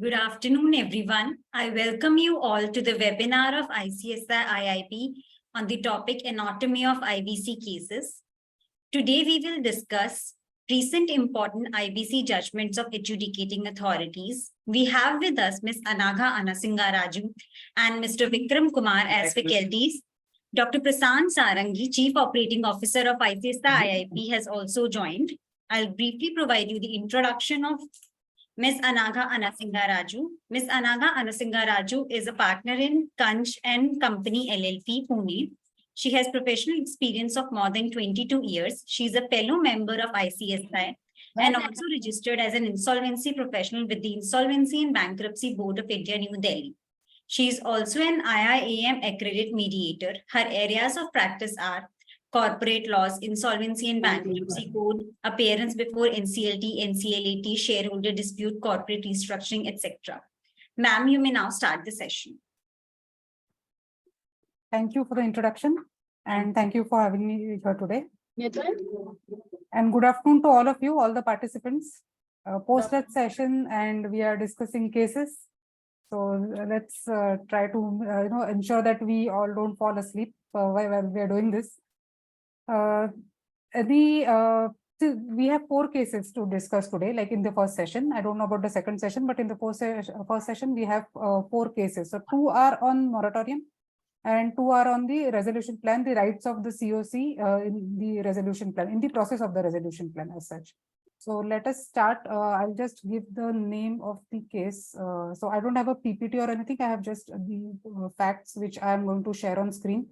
Good afternoon, everyone. I welcome you all to the webinar of ICSI IIP on the topic Anatomy of IBC Cases. Today, we will discuss recent important IBC judgments of adjudicating authorities. We have with us Ms. Anagha Anasingaraju and Mr. Vikram Kumar as faculties. Dr. Prasant Sarangi, Chief Operating Officer of ICSI IIP, has also joined. I'll briefly provide you the introduction of Ms. Anagha Anasingaraju. Ms. Anagha Anasingaraju is a partner in Kanch and Company LLP, Pune. She has professional experience of more than 22 years. She is a fellow member of ICSI and also registered as an insolvency professional with the Insolvency and Bankruptcy Board of India, New Delhi. She is also an IIAM accredited mediator. Her areas of practice are corporate laws, insolvency and bankruptcy code, appearance before NCLT, NCLAT, shareholder dispute, corporate restructuring, etc. Ma'am, you may now start the session. Thank you for the introduction and thank you for having me here today. And good afternoon to all of you, all the participants. Post that session and we are discussing cases. So let's try to ensure that we all don't fall asleep while we are doing this. We have 4 cases to discuss today, like in the first session. I don't know about the second session, but in the first session, we have 4 cases. So 2 are on moratorium and 2 are on the resolution plan, the rights of the COC in the resolution plan, in the process of the resolution plan as such. So let us start. I'll just give the name of the case. So I don't have a PPT or anything. I have just the facts which I am going to share on screen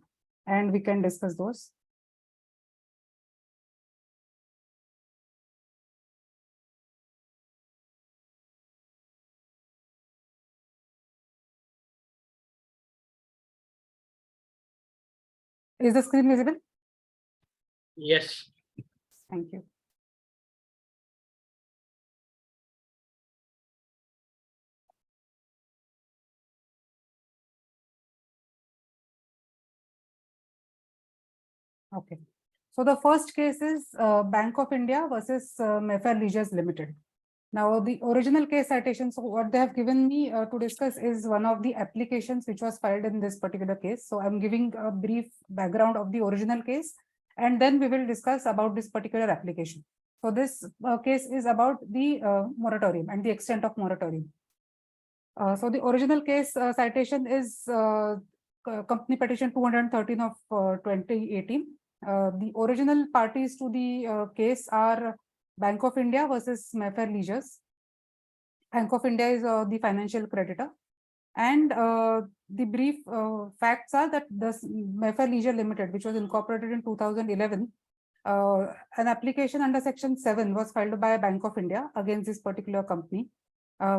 and we can discuss those. Is the screen visible? Yes. Thank you. Okay. So the first case is Bank of India versus Mayfair Leisures Limited. Now, the original case citation, so what they have given me to discuss is one of the applications which was filed in this particular case. So I'm giving a brief background of the original case, and then we will discuss about this particular application. So this case is about the moratorium and the extent of moratorium. So the original case citation is Company Petition 213 of 2018. The original parties to the case are Bank of India versus Mayfair Leisures. Bank of India is the financial creditor. And the brief facts are that the Mayfair Leisure Limited, which was incorporated in 2011, an application under Section 7 was filed by Bank of India against this particular company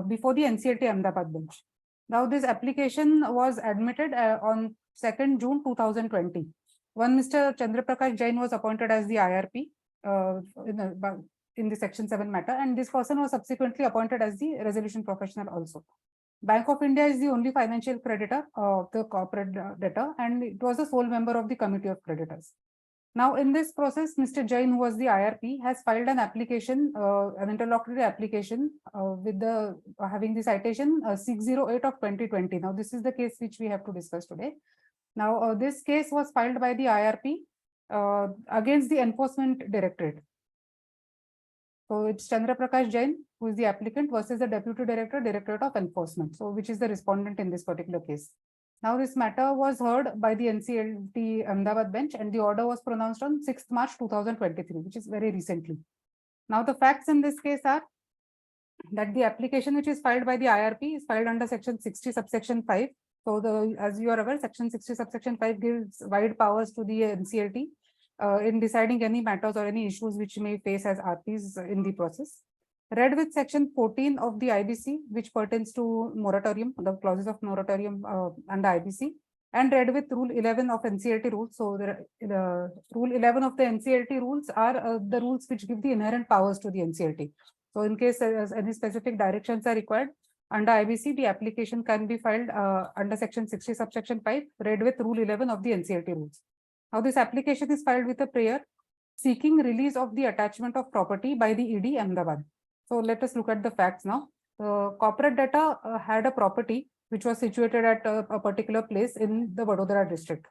before the NCLT Ahmedabad bench. Now, this application was admitted on 2nd June 2020. One Mr. Chandraprakash Jain was appointed as the IRP in the Section 7 matter, and this person was subsequently appointed as the resolution professional also. Bank of India is the only financial creditor of the corporate debtor, and it was a sole member of the committee of creditors. Now, in this process, Mr. Jain, who was the IRP, has filed an application, an interlocutory application with the having the citation 608 of 2020. Now, this is the case which we have to discuss today. Now, this case was filed by the IRP against the Enforcement Directorate. So it's Chandraprakash Jain, who is the applicant, versus the Deputy Director, Directorate of Enforcement, so which is the respondent in this particular case. Now, this matter was heard by the NCLT Ahmedabad bench, and the order was pronounced on 6th March 2023, which is very recently. Now, the facts in this case are that the application which is filed by the IRP is filed under Section 60 subsection 5. So, as you are aware, Section 60 subsection 5 gives wide powers to the NCLT in deciding any matters or any issues which may face as RPs in the process. Read with Section 14 of the IBC, which pertains to moratorium, the clauses of moratorium under IBC, and read with Rule 11 of NCLT rules. So, the Rule 11 of the NCLT rules are the rules which give the inherent powers to the NCLT. So, in case any specific directions are required under IBC, the application can be filed under Section 60 subsection 5, read with Rule 11 of the NCLT rules. Now, this application is filed with a prayer seeking release of the attachment of property by the ED Ahmedabad. So let us look at the facts now. corporate debtor had a property which was situated at a particular place in the Vadodara district.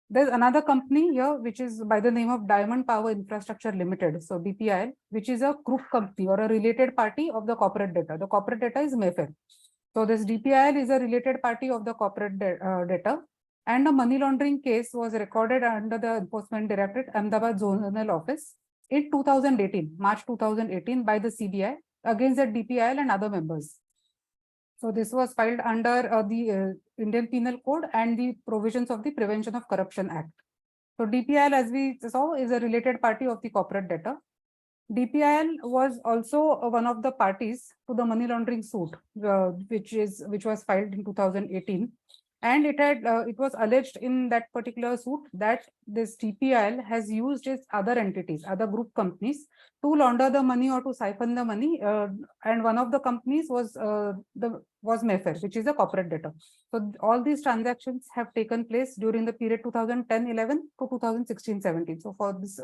There's another company here which is by the name of Diamond Power Infrastructure Limited, so DPIL, which is a group company or a related party of the corporate debtor. The corporate debtor is Mayfair. So this DPIL is a related party of the corporate debtor, and a money laundering case was recorded under the Enforcement Directorate, Ahmedabad Zonal Office in 2018, March 2018 by the CBI against the DPIL and other members. So this was filed under the Indian Penal Code and the provisions of the Prevention of Corruption Act. So DPIL, as we saw, is a related party of the corporate debtor. DPIL was also one of the parties to the money laundering suit, which was filed in 2018. And it was alleged in that particular suit that this DPIL has used its other entities, other group companies, to launder the money or to siphon the money. And one of the companies was Mayfair, which is a corporate debtor. So all these transactions have taken place during the period 2010-11 to 2016-17. So for this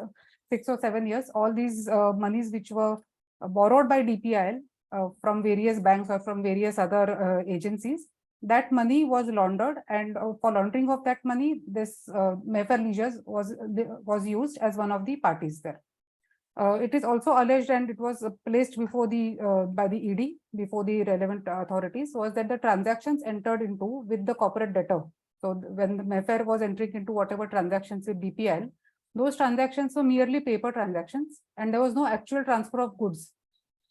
6 or 7 years, all these monies which were borrowed by DPIL from various banks or from various other agencies, that money was laundered, and for laundering of that money, this Mayfair Leisures was used as one of the parties there. It is also alleged, and it was placed before the by the ED before the relevant authorities, was that the transactions entered into with the corporate debtor. So when the Mayfair was entering into whatever transactions with DPIL, those transactions were merely paper transactions, and there was no actual transfer of goods.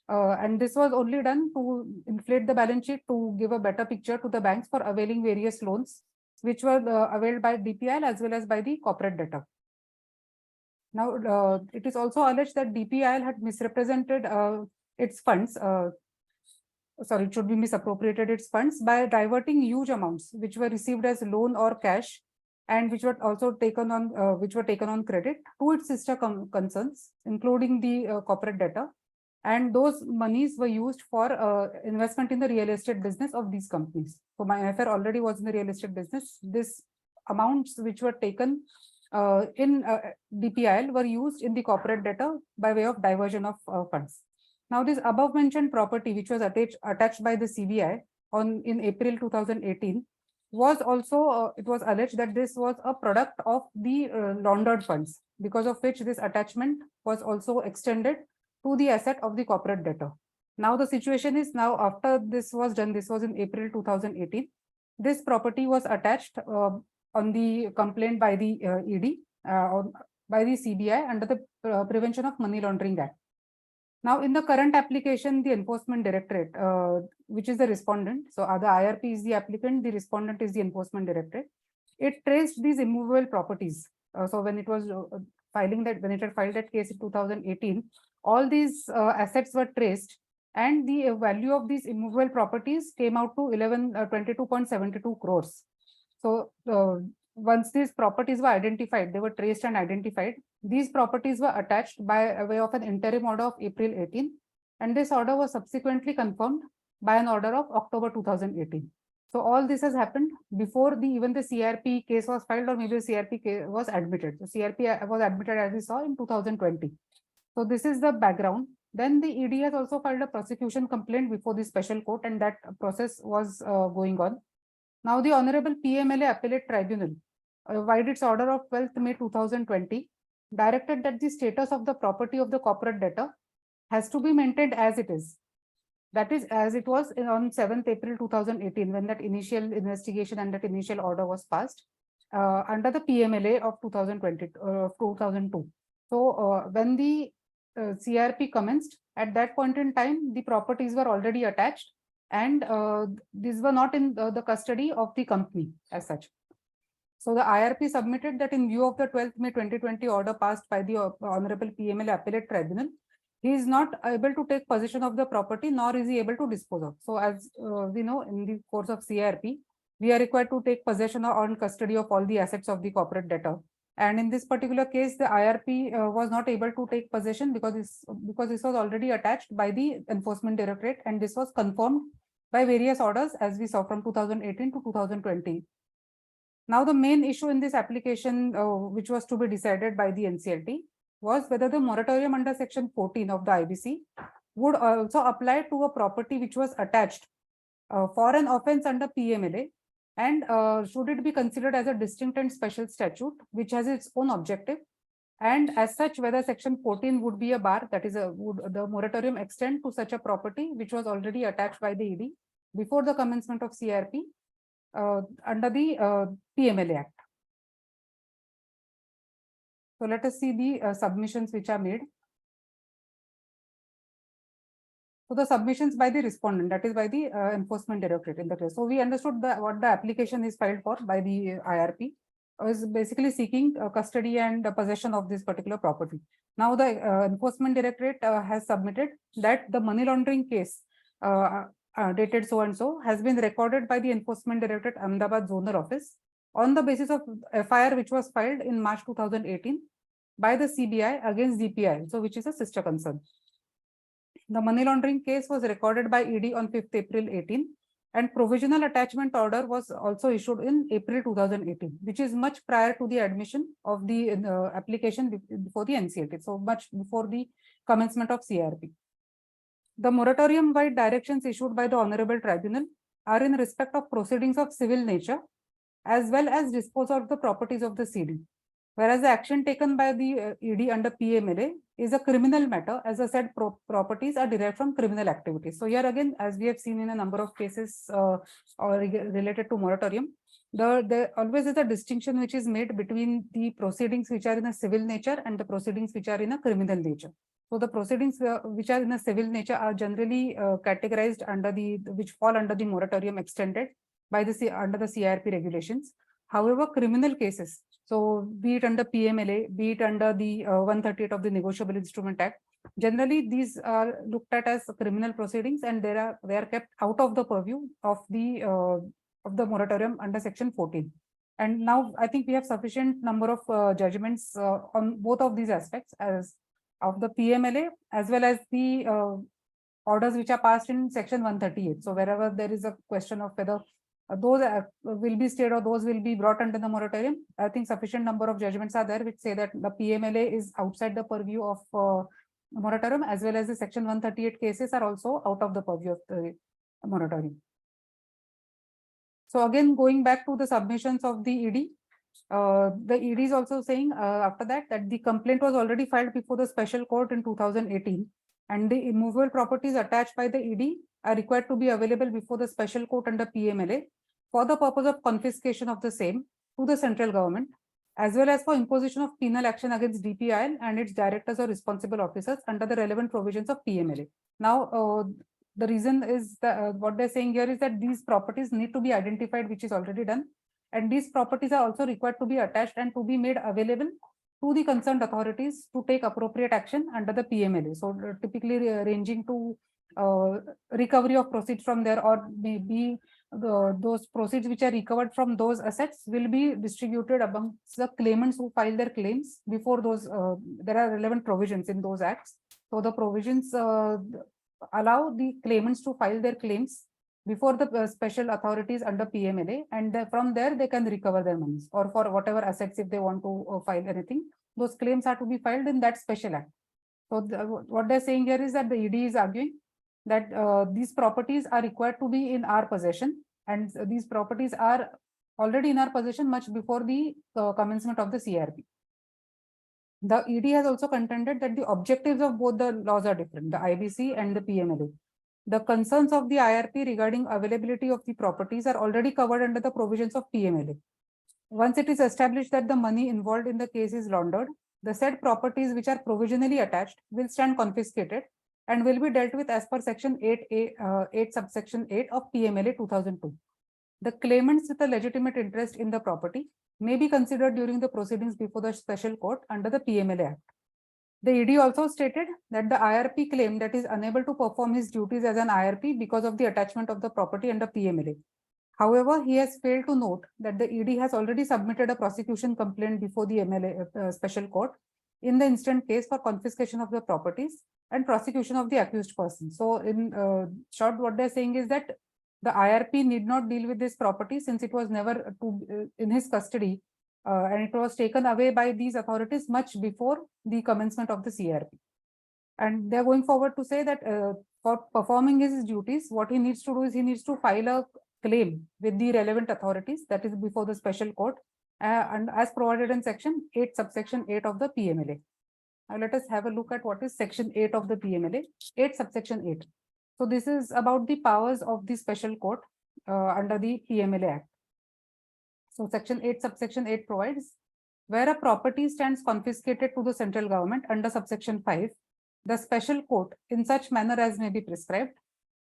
And this was only done to inflate the balance sheet, to give a better picture to the banks for availing various loans, which were availed by DPIL as well as by the corporate debtor. Now, it is also alleged that DPIL had misrepresented its funds. Sorry, it should be misappropriated its funds by diverting huge amounts, which were received as loan or cash, and which were also taken on credit to its sister concerns, including the corporate debtor. And those monies were used for investment in the real estate business of these companies. So Mayfair already was in the real estate business. These amounts which were taken in DPIL were used in the corporate debtor by way of diversion of funds. Now, this above mentioned property, which was attached by the CBI in April 2018, was also it was alleged that this was a product of the laundered funds, because of which this attachment was also extended to the asset of the corporate debtor. Now the situation is, now after this was done, this was in April 2018, this property was attached on the complaint by the ED or by the CBI under the Prevention of Money Laundering Act. Now in the current application, the Enforcement Directorate, which is the respondent, so the IRP is the applicant, the respondent is the Enforcement Directorate. It traced these immovable properties. So when it was when it had filed that case in 2018, all these assets were traced, and the value of these immovable properties came out to 22.72 crores. So once these properties were identified, they were traced and identified, these properties were attached by way of an interim order of April 18, and this order was subsequently confirmed by an order of October 2018. So all this has happened before even the CRP case was filed, or maybe the CRP case was admitted. So CRP was admitted, as we saw, in 2020. So this is the background. Then the ED has also filed a prosecution complaint before the special court, and that process was going on. Now the Honorable PMLA Appellate Tribunal, vide its order of 12th May 2020, directed that the status of the property of the corporate debtor has to be maintained as it is. That is, as it was on 7th April 2018, when that initial investigation and that initial order was passed under the PMLA of 2002. So when the CRP commenced, at that point in time, the properties were already attached, and these were not in the custody of the company as such. So the IRP submitted that in view of the 12th May 2020 order passed by the Honorable PMLA Appellate Tribunal, he is not able to take possession of the property, nor is he able to dispose of. So as we know, in the course of CRP, we are required to take possession or custody of all the assets of the corporate debtor. And in this particular case, the IRP was not able to take possession because this was already attached by the Enforcement Directorate, and this was confirmed by various orders, as we saw from 2018 to 2020. Now the main issue in this application, which was to be decided by the NCLT, was whether the moratorium under section 14 of the IBC would also apply to a property which was attached for an offense under PMLA, and should it be considered as a distinct and special statute which has its own objective, and as such whether section 14 would be a bar, that is would the moratorium extend to such a property which was already attached by the ED before the commencement of CRP under the PMLA Act. So let us see the submissions which are made. So the submissions by the respondent, that is by the enforcement directorate in the case. So we understood what the application is filed for by the IRP is basically seeking custody and possession of this particular property. Now the enforcement directorate has submitted that the money laundering case dated so and so has been recorded by the enforcement directorate Ahmedabad zonal office on the basis of FIR which was filed in March 2018 by the CBI against DPI, so which is a sister concern. The money laundering case was recorded by ED on 5th April 18, and provisional attachment order was also issued in April 2018, which is much prior to the admission of the application before the NCLT, so much before the commencement of CRP. The moratorium-wide directions issued by the Honorable Tribunal are in respect of proceedings of civil nature, as well as disposal of the properties of the CD. Whereas the action taken by the ED under PMLA is a criminal matter, as I said, properties are derived from criminal activities. So here again, as we have seen in a number of cases related to moratorium, there always is a distinction which is made between the proceedings which are in a civil nature and the proceedings which are in a criminal nature. So the proceedings which are in a civil nature are generally categorized under which fall under the moratorium extended by under the CRP regulations. However, criminal cases, so be it under PMLA, be it under the 138 of the Negotiable Instrument Act, generally these are looked at as criminal proceedings, and they are kept out of the purview of the moratorium under section 14. And now I think we have sufficient number of judgments on both of these aspects, as of the PMLA as well as the orders which are passed in section 138. So wherever there is a question of whether those will be stayed or those will be brought under the moratorium, I think sufficient number of judgments are there which say that the PMLA is outside the purview of moratorium, as well as the section 138 cases are also out of the purview of the moratorium. So again, going back to the submissions of the ED, the ED is also saying after that the complaint was already filed before the special court in 2018, and the immovable properties attached by the ED are required to be available before the special court under PMLA for the purpose of confiscation of the same to the central government, as well as for imposition of penal action against DPIL and its directors or responsible officers under the relevant provisions of PMLA. Now, the reason is that what they're saying here is that these properties need to be identified, which is already done. And these properties are also required to be attached and to be made available to the concerned authorities to take appropriate action under the PMLA. So typically ranging to recovery of proceeds from there, or maybe those proceeds which are recovered from those assets will be distributed amongst the claimants who file their claims before those. There are relevant provisions in those acts. So the provisions allow the claimants to file their claims before the special authorities under PMLA, and from there they can recover their monies, or for whatever assets if they want to file anything, those claims are to be filed in that special act. So what they're saying here is that the ED is arguing that these properties are required to be in our possession, and these properties are already in our possession much before the commencement of the CRP. The ED has also contended that the objectives of both the laws are different, the IBC and the PMLA. The concerns of the IRP regarding availability of the properties are already covered under the provisions of PMLA. Once it is established that the money involved in the case is laundered, the said properties which are provisionally attached will stand confiscated and will be dealt with as per section 8 subsection 8 of PMLA 2002. The claimants with a legitimate interest in the property may be considered during the proceedings before the special court under the PMLA Act. The ED also stated that the IRP claim that is unable to perform his duties as an IRP because of the attachment of the property under PMLA. However, he has failed to note that the ED has already submitted a prosecution complaint before the MLA special court in the instant case for confiscation of the properties and prosecution of the accused person. So in short, what they're saying is that the IRP need not deal with this property since it was never in his custody, and it was taken away by these authorities much before the commencement of the CRP. And they're going forward to say that for performing his duties, what he needs to do is he needs to file a claim with the relevant authorities, that is before the special court, and as provided in section 8 subsection 8 of the PMLA. Now let us have a look at what is section 8 of the PMLA, 8 subsection 8. So this is about the powers of the special court under the PMLA Act. So section 8 subsection 8 provides, where a property stands confiscated to the central government under subsection 5, the special court, in such manner as may be prescribed,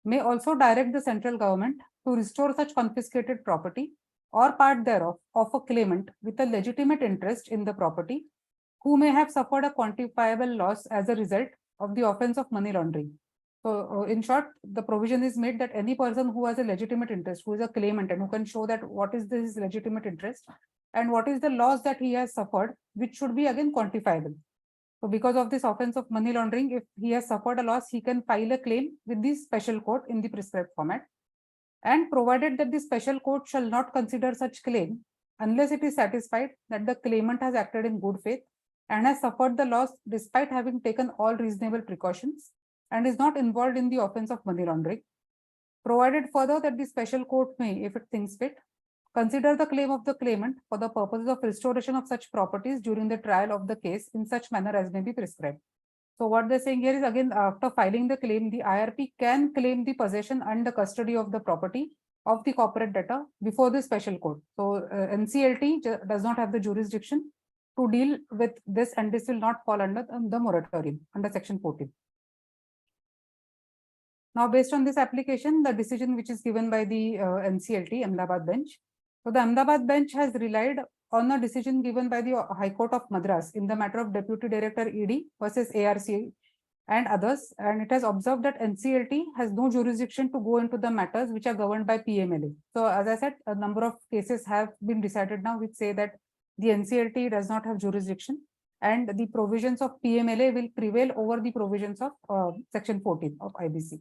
may also direct the central government to restore such confiscated property or part thereof of a claimant with a legitimate interest in the property, who may have suffered a quantifiable loss as a result of the offense of money laundering. So in short, the provision is made that any person who has a legitimate interest, who is a claimant and who can show that what is this legitimate interest and what is the loss that he has suffered, which should be again quantifiable. So because of this offense of money laundering, if he has suffered a loss, he can file a claim with the special court in the prescribed format. And provided that the special court shall not consider such claim unless it is satisfied that the claimant has acted in good faith and has suffered the loss despite having taken all reasonable precautions and is not involved in the offense of money laundering. Provided further that the special court may, if it thinks fit, consider the claim of the claimant for the purposes of restoration of such properties during the trial of the case in such manner as may be prescribed. So what they're saying here is, again, after filing the claim, the IRP can claim the possession and the custody of the property of the corporate debtor before the special court. So NCLT does not have the jurisdiction to deal with this, and this will not fall under the moratorium under section 14. Now, based on this application, the decision which is given by the NCLT, Ahmedabad bench. So the Ahmedabad bench has relied on a decision given by the High Court of Madras in the matter of Deputy Director ED versus ARC and others. And it has observed that NCLT has no jurisdiction to go into the matters which are governed by PMLA. So as I said, a number of cases have been decided now which say that the NCLT does not have jurisdiction and the provisions of PMLA will prevail over the provisions of section 14 of IBC.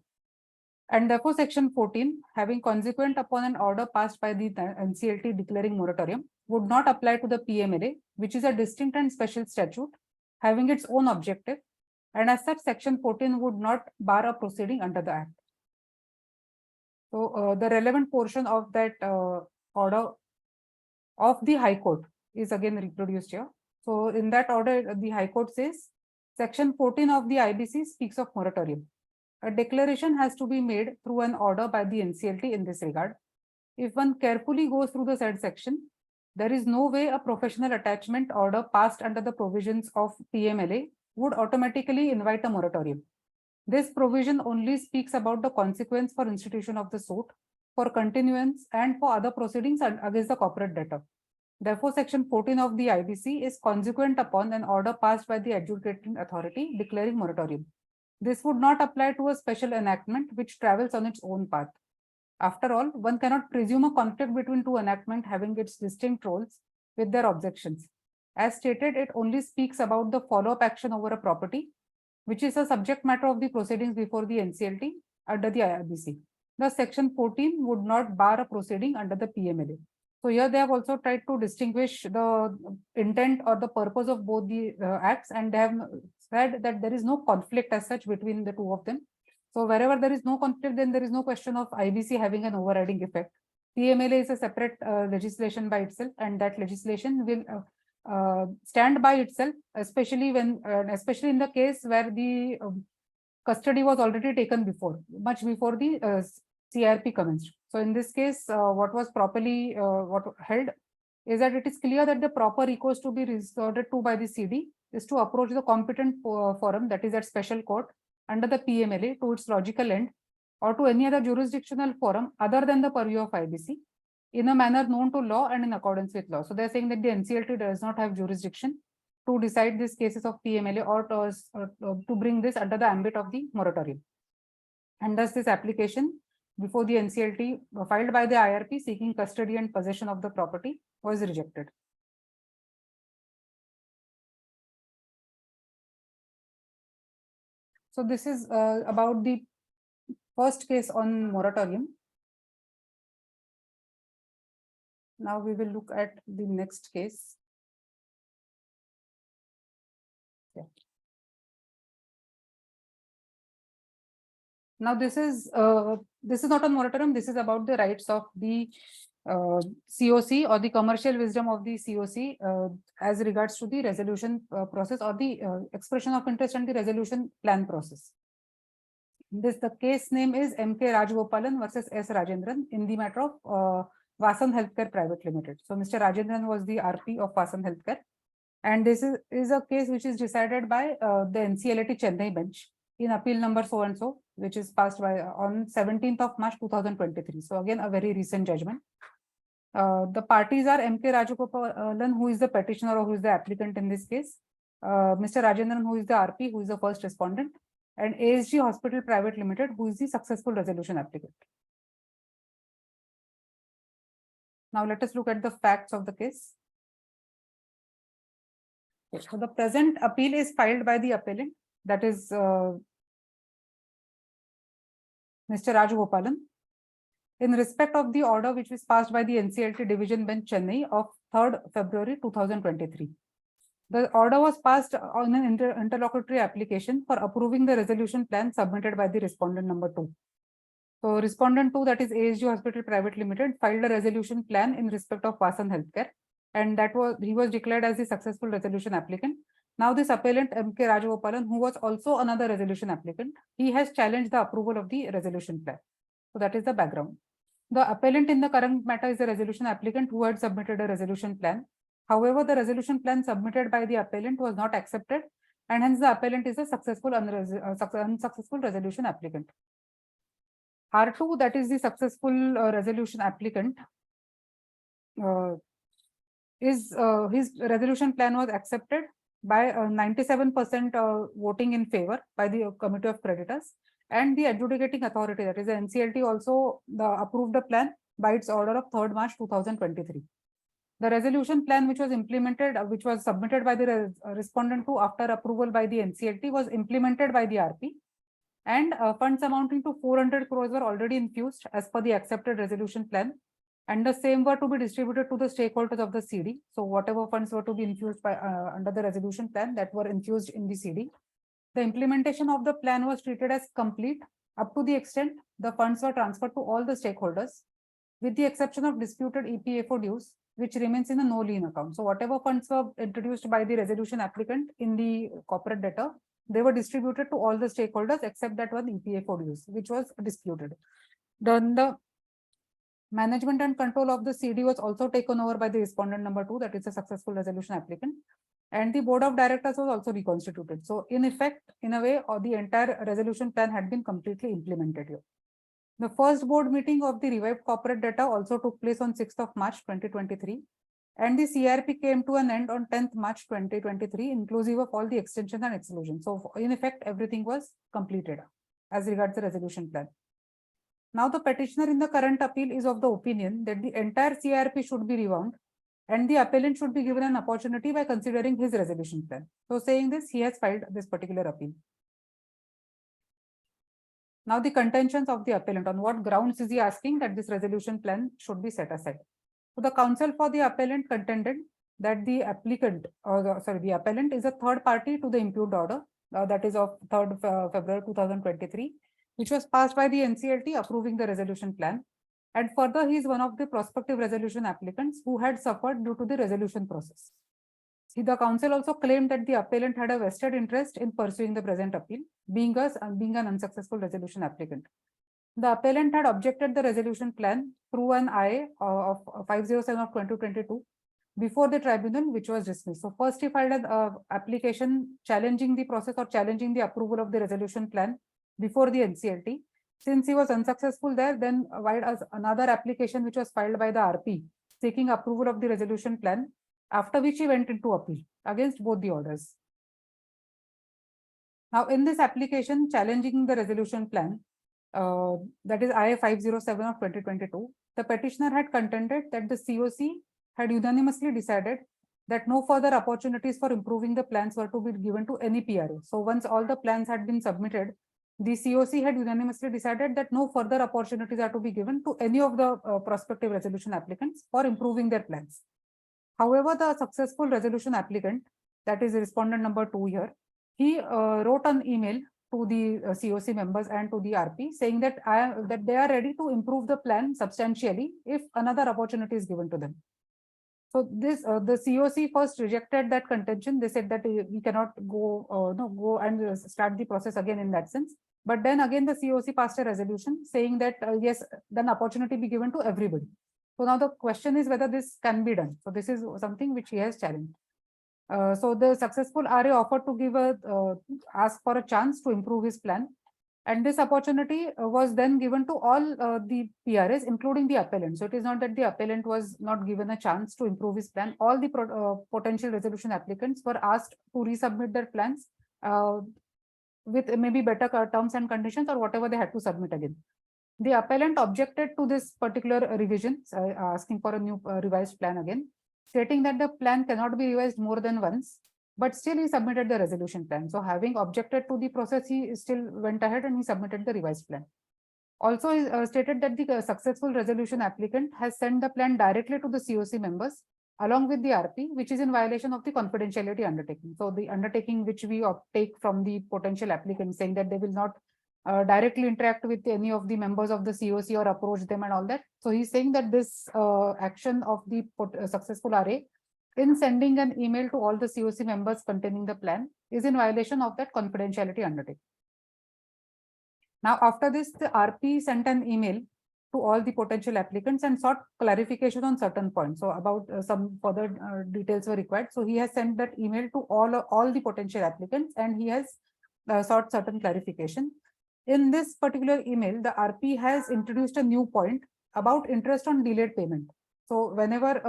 And therefore, section 14, having consequent upon an order passed by the NCLT declaring moratorium, would not apply to the PMLA, which is a distinct and special statute, having its own objective. And as such, section 14 would not bar a proceeding under the Act. So the relevant portion of that order of the High Court is again reproduced here. So in that order, the High Court says, section 14 of the IBC speaks of moratorium. A declaration has to be made through an order by the NCLT in this regard. If one carefully goes through the said section, there is no way a professional attachment order passed under the provisions of PMLA would automatically invite a moratorium. This provision only speaks about the consequence for institution of the suit, for continuance and for other proceedings against the corporate debtor. Therefore, section 14 of the IBC is consequent upon an order passed by the adjudicating authority declaring moratorium. This would not apply to a special enactment which travels on its own path. After all, one cannot presume a conflict between two enactments having its distinct roles with their objections. As stated, it only speaks about the follow-up action over a property, which is a subject matter of the proceedings before the NCLT under the IBC. The section 14 would not bar a proceeding under the PMLA. So here they have also tried to distinguish the intent or the purpose of both the acts, and they have said that there is no conflict as such between the two of them. So wherever there is no conflict, then there is no question of IBC having an overriding effect. PMLA is a separate legislation by itself, and that legislation will stand by itself, especially when, especially in the case where the custody was already taken before, much before the CRP commenced. So in this case, what was properly what held is that it is clear that the proper recourse to be resorted to by the CD is to approach the competent forum, that is at special court under the PMLA to its logical end, or to any other jurisdictional forum other than the purview of IBC in a manner known to law and in accordance with law. So they're saying that the NCLT does not have jurisdiction to decide these cases of PMLA or to bring this under the ambit of the moratorium. And thus this application before the NCLT filed by the IRP seeking custody and possession of the property was rejected. So this is about the first case on moratorium. Now we will look at the next case. Yeah. Now this is not a moratorium. This is about the rights of the COC or the commercial wisdom of the COC as regards to the resolution process or the expression of interest and the resolution plan process. The case name is M.K. Rajgopalan versus S. Rajendran in the matter of Vasan Healthcare Private Limited. So Mr. Rajendran was the RP of Vasan Healthcare. And this is a case which is decided by the NCLAT Chennai bench in appeal number so and so, which is passed by on 17th of March 2023. So again, a very recent judgment. The parties are M.K. Rajgopalan, who is the petitioner or who is the applicant in this case, Mr. Rajendran, who is the RP, who is the first respondent, and ASG Hospital Private Limited, who is the successful resolution applicant. Now let us look at the facts of the case. So the present appeal is filed by the appellant, that is Mr. Rajgopalan, in respect of the order which was passed by the NCLT Division Bench Chennai of 3rd February 2023. The order was passed on an interlocutory application for approving the resolution plan submitted by the respondent number 2. So respondent 2, that is ASG Hospital Private Limited, filed a resolution plan in respect of Vasan Healthcare, and he was declared as the successful resolution applicant. Now this appellant M.K. Rajgopalan, who was also another resolution applicant, he has challenged the approval of the resolution plan. So that is the background. The appellant in the current matter is the resolution applicant who had submitted a resolution plan. However, the resolution plan submitted by the appellant was not accepted, and hence the appellant is a successful unsuccessful resolution applicant. R2, that is the successful resolution applicant, his resolution plan was accepted by 97% voting in favor by the Committee of Creditors, and the adjudicating authority, that is the NCLT, also approved the plan by its order of 3rd March 2023. The resolution plan which was implemented, which was submitted by the respondent 2 after approval by the NCLT, was implemented by the RP, and funds amounting to 400 crores were already infused as per the accepted resolution plan, and the same were to be distributed to the stakeholders of the CD. So whatever funds were to be infused by under the resolution plan, that were infused in the CD. The implementation of the plan was treated as complete up to the extent the funds were transferred to all the stakeholders, with the exception of disputed EPFO dues, which remains in a no lien account. So whatever funds were introduced by the resolution applicant in the corporate debtor, they were distributed to all the stakeholders except that one EPFO dues, which was disputed. Then the management and control of the CD was also taken over by the respondent number 2, that is a successful resolution applicant, and the board of directors was also reconstituted. So in effect, in a way, the entire resolution plan had been completely implemented here. The first board meeting of the revived corporate debtor also took place on 6th of March 2023, and the CRP came to an end on 10th March 2023, inclusive of all the extensions and exclusions. So in effect, everything was completed as regards the resolution plan. Now the petitioner in the current appeal is of the opinion that the entire CRP should be rewound, and the appellant should be given an opportunity by considering his resolution plan. So saying this, he has filed this particular appeal. Now the contentions of the appellant, on what grounds is he asking that this resolution plan should be set aside? So the counsel for the appellant contended that the applicant, the appellant is a third party to the impugned order, that is of 3rd February 2023, which was passed by the NCLT approving the resolution plan. And further, he is one of the prospective resolution applicants who had suffered due to the resolution process. See, the counsel also claimed that the appellant had a vested interest in pursuing the present appeal, being an unsuccessful resolution applicant. The appellant had objected the resolution plan through an IA of 507 of 2022 before the tribunal, which was dismissed. So first he filed an application challenging the process or challenging the approval of the resolution plan before the NCLT. Since he was unsuccessful there, then filed as another application which was filed by the RP seeking approval of the resolution plan, after which he went into appeal against both the orders. Now in this application challenging the resolution plan, that is IA 507 of 2022, the petitioner had contended that the COC had unanimously decided that no further opportunities for improving the plans were to be given to any PRO. So once all the plans had been submitted, the COC had unanimously decided that no further opportunities are to be given to any of the prospective resolution applicants for improving their plans. However, the successful resolution applicant, that is respondent number 2 here, he wrote an email to the COC members and to the RP, saying that that they are ready to improve the plan substantially if another opportunity is given to them. So this the COC first rejected that contention. They said that we cannot go and start the process again in that sense. But then again, the COC passed a resolution saying that yes, then opportunity be given to everybody. So now the question is whether this can be done. So this is something which he has challenged. So the successful RA offered to give ask for a chance to improve his plan. And this opportunity was then given to all the PRAs, including the appellant. So it is not that the appellant was not given a chance to improve his plan. All the potential resolution applicants were asked to resubmit their plans with maybe better terms and conditions or whatever they had to submit again. The appellant objected to this particular revision, asking for a new revised plan again, stating that the plan cannot be revised more than once, but still he submitted the resolution plan. So having objected to the process, he still went ahead and he submitted the revised plan. Also, he stated that the successful resolution applicant has sent the plan directly to the COC members along with the RP, which is in violation of the confidentiality undertaking. So the undertaking which we take from the potential applicant, saying that they will not directly interact with any of the members of the COC or approach them and all that. So he's saying that this action of the successful RA in sending an email to all the COC members containing the plan is in violation of that confidentiality undertaking. Now, after this, the RP sent an email to all the potential applicants and sought clarification on certain points. So about some further details were required. So he has sent that email to all the potential applicants and he has sought certain clarification. In this particular email, the RP has introduced a new point about interest on delayed payment. So whenever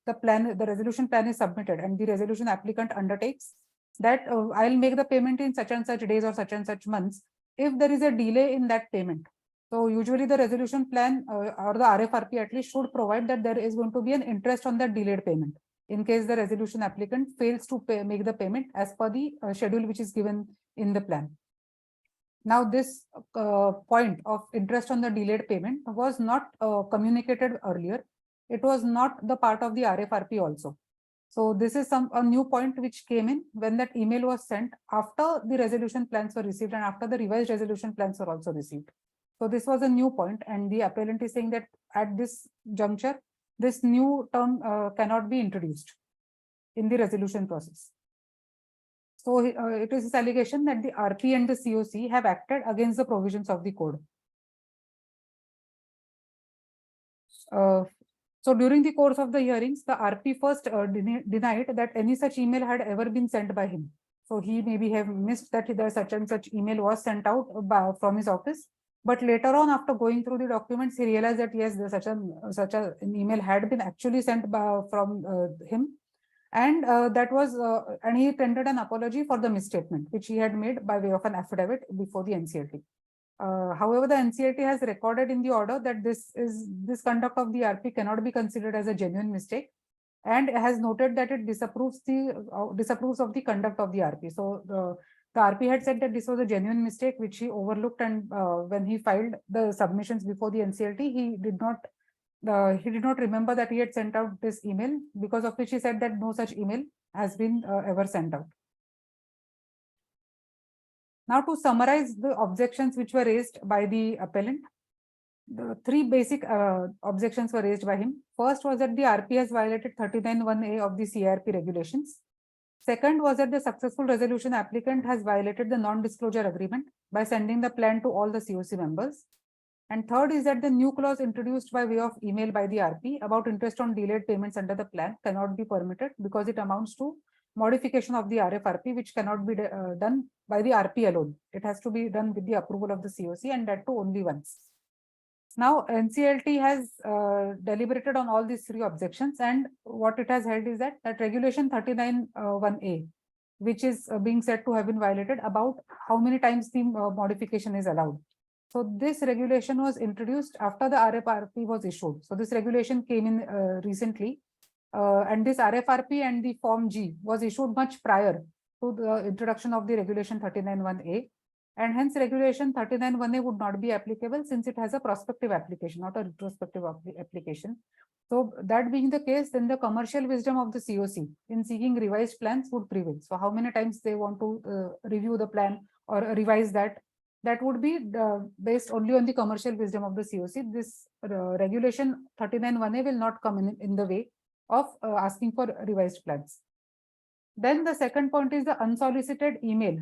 the resolution plan is submitted and the resolution applicant undertakes that I'll make the payment in such and such days or such and such months, if there is a delay in that payment. So usually the resolution plan or the RFRP at least should provide that there is going to be an interest on that delayed payment in case the resolution applicant fails to make the payment as per the schedule which is given in the plan. Now, this point of interest on the delayed payment was not communicated earlier. It was not the part of the RFRP also. So this is a new point which came in when that email was sent after the resolution plans were received and after the revised resolution plans were also received. So this was a new point, and the appellant is saying that at this juncture, this new term cannot be introduced in the resolution process. So it is this allegation that the RP and the COC have acted against the provisions of the code. So during the course of the hearings, the RP first denied that any such email had ever been sent by him. So he maybe have missed that the such and such email was sent out from his office. But later on, after going through the documents, he realized that yes, such an email had been actually sent from him. And that was, and he tendered an apology for the misstatement, which he had made by way of an affidavit before the NCLT. However, the NCLT has recorded in the order that this conduct of the RP cannot be considered as a genuine mistake, and has noted that it disapproves of the conduct of the RP. So the RP had said that this was a genuine mistake which he overlooked, and when he filed the submissions before the NCLT, he did not remember that he had sent out this email, because of which he said that no such email has been ever sent out. Now, to summarize the objections which were raised by the appellant, the three basic objections were raised by him. First was that the RP has violated 39(1)(a) of the CIRP regulations. Second was that the successful resolution applicant has violated the non-disclosure agreement by sending the plan to all the COC members. And third is that the new clause introduced by way of email by the RP about interest on delayed payments under the plan cannot be permitted because it amounts to modification of the RFRP, which cannot be done by the RP alone. It has to be done with the approval of the COC, and that too only once. Now, NCLT has deliberated on all these three objections, and what it has held is that regulation 39(1)(a), which is being said to have been violated, about how many times the modification is allowed. So this regulation was introduced after the RFRP was issued. So this regulation came in recently, and this RFRP and the Form G was issued much prior to the introduction of the regulation 39(1)(a). And hence regulation 39(1)(a) would not be applicable since it has a prospective application, not a retrospective application. So that being the case, then the commercial wisdom of the COC in seeking revised plans would prevail. So how many times they want to review the plan, or revise that, that would be based only on the commercial wisdom of the COC. This regulation 39(1)A will not come in the way of asking for revised plans. Then the second point is the unsolicited email,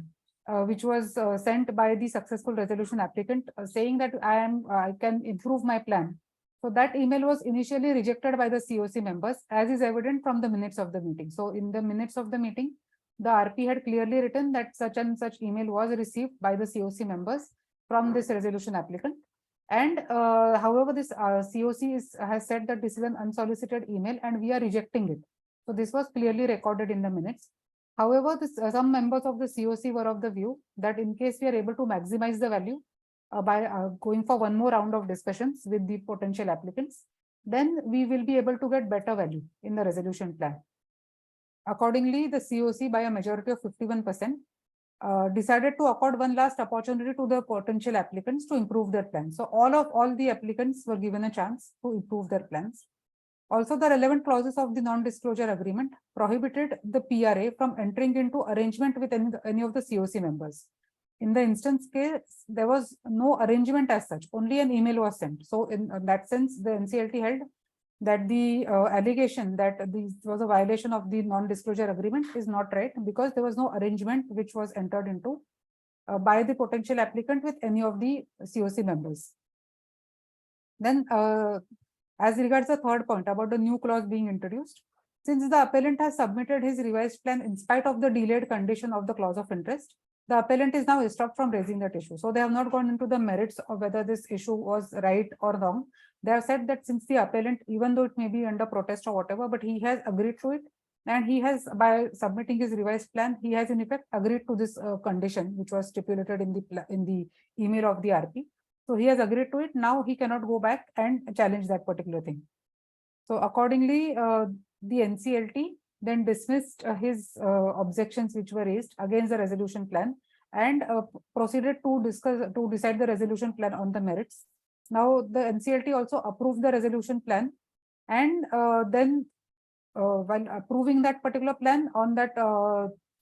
which was sent by the successful resolution applicant saying that I can improve my plan. So that email was initially rejected by the COC members, as is evident from the minutes of the meeting. So in the minutes of the meeting, the RP had clearly written that such and such email was received by the COC members from this resolution applicant. And however, this COC has said that this is an unsolicited email and we are rejecting it. So this was clearly recorded in the minutes. However, some members of the COC were of the view that in case we are able to maximize the value by going for one more round of discussions with the potential applicants, then we will be able to get better value in the resolution plan. Accordingly, the COC by a majority of 51% decided to accord one last opportunity to the potential applicants to improve their plans. So all the applicants were given a chance to improve their plans. Also, the relevant clauses of the non-disclosure agreement prohibited the PRA from entering into arrangement with any of the COC members. In the instance case, there was no arrangement as such, only an email was sent. So in that sense, the NCLT held that the allegation that this was a violation of the non-disclosure agreement is not right, because there was no arrangement which was entered into by the potential applicant with any of the COC members. Then as regards the third point about the new clause being introduced, since the appellant has submitted his revised plan in spite of the delayed condition of the clause of interest, the appellant is now stopped from raising that issue. So they have not gone into the merits of whether this issue was right or wrong. They have said that since the appellant, even though it may be under protest or whatever, but he has agreed to it, and he has, by submitting his revised plan, he has in effect agreed to this condition which was stipulated in the email of the RP. So he has agreed to it. Now he cannot go back and challenge that particular thing. So accordingly, the NCLT then dismissed his objections which were raised against the resolution plan and proceeded to decide the resolution plan on the merits. Now the NCLT also approved the resolution plan, and then while approving that particular plan, on that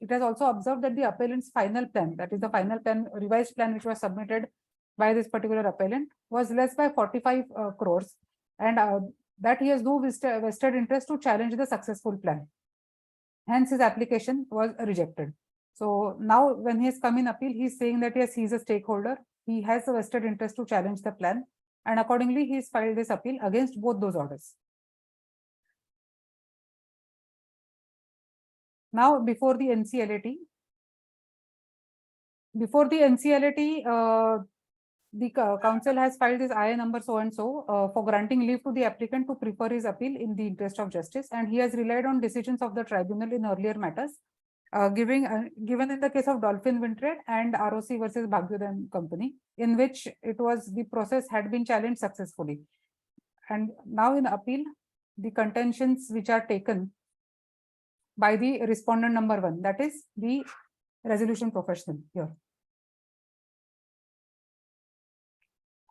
it has also observed that the appellant's final plan, that is the final plan, revised plan which was submitted by this particular appellant, was less by 45 crores, and that he has no vested interest to challenge the successful plan. Hence his application was rejected. So now when he has come in appeal, he is saying that yes, he is a stakeholder, he has a vested interest to challenge the plan, and accordingly he has filed this appeal against both those orders. Now before the NCLT, the council has filed this IA number so and so for granting leave to the applicant to prefer his appeal in the interest of justice, and he has relied on decisions of the tribunal in earlier matters, given in the case of Dolphin Wintred and ROC versus Bhagyodan Company, in which it was the process had been challenged successfully. And now in appeal, the contentions which are taken by the respondent number 1, that is the resolution professional here.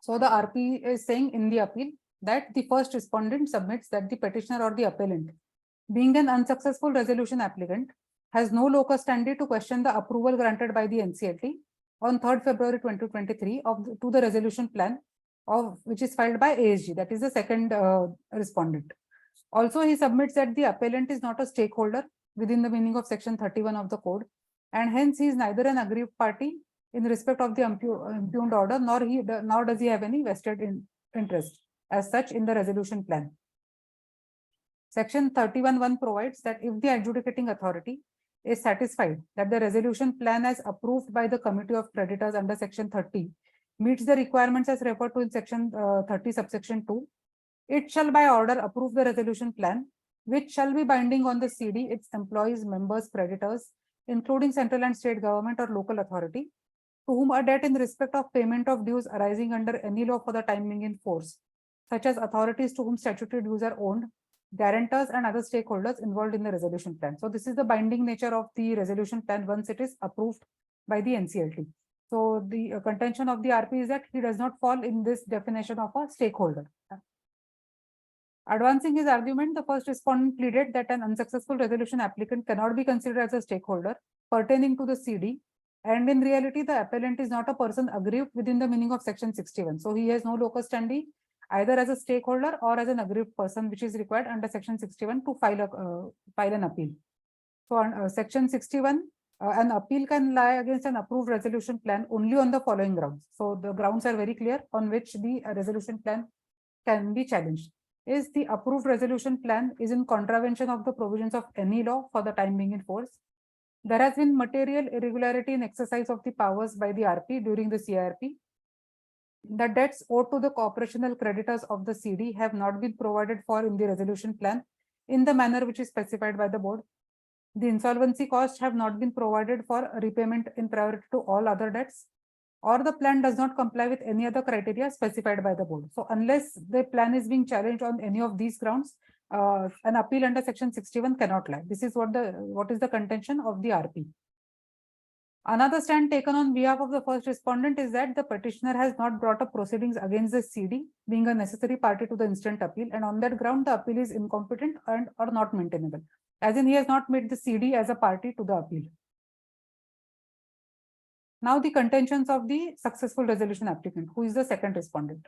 So the RP is saying in the appeal that the first respondent submits that the petitioner or the appellant, being an unsuccessful resolution applicant, has no locus standi to question the approval granted by the NCLT on 3rd February 2023 to the resolution plan of which is filed by ASG, that is the second respondent. Also, he submits that the appellant is not a stakeholder within the meaning of section 31 of the code, and hence he is neither an aggrieved party in respect of the impugned order, nor does he have any vested interest as such in the resolution plan. Section 31(1) provides that if the adjudicating authority is satisfied that the resolution plan as approved by the committee of creditors under section 30 meets the requirements as referred to in section 30 subsection 2, it shall by order approve the resolution plan, which shall be binding on the CD, its employees, members, creditors, including central and state government or local authority, to whom a debt in respect of payment of dues arising under any law for the time being in force, such as authorities to whom statutory dues are owed, guarantors and other stakeholders involved in the resolution plan. So this is the binding nature of the resolution plan once it is approved by the NCLT. So the contention of the RP is that he does not fall in this definition of a stakeholder. Advancing his argument, the first respondent pleaded that an unsuccessful resolution applicant cannot be considered as a stakeholder pertaining to the CD And in reality, the appellant is not a person aggrieved within the meaning of section 61. So he has no locus standi either as a stakeholder or as an aggrieved person, which is required under section 61 to file an appeal. So on section 61, an appeal can lie against an approved resolution plan only on the following grounds. So the grounds are very clear on which the resolution plan can be challenged. Is the approved resolution plan is in contravention of the provisions of any law for the time being in force. There has been material irregularity in exercise of the powers by the RP during the CIRP. The debts owed to the corporational creditors of the CD have not been provided for in the resolution plan in the manner which is specified by the board. The insolvency costs have not been provided for repayment in priority to all other debts, or the plan does not comply with any other criteria specified by the board. So unless the plan is being challenged on any of these grounds, an appeal under section 61 cannot lie. This is what is the contention of the RP. Another stand taken on behalf of the first respondent is that the petitioner has not brought up proceedings against the CD, being a necessary party to the instant appeal, and on that ground the appeal is incompetent and or not maintainable, as in he has not made the CD as a party to the appeal. Now the contentions of the successful resolution applicant, who is the second respondent.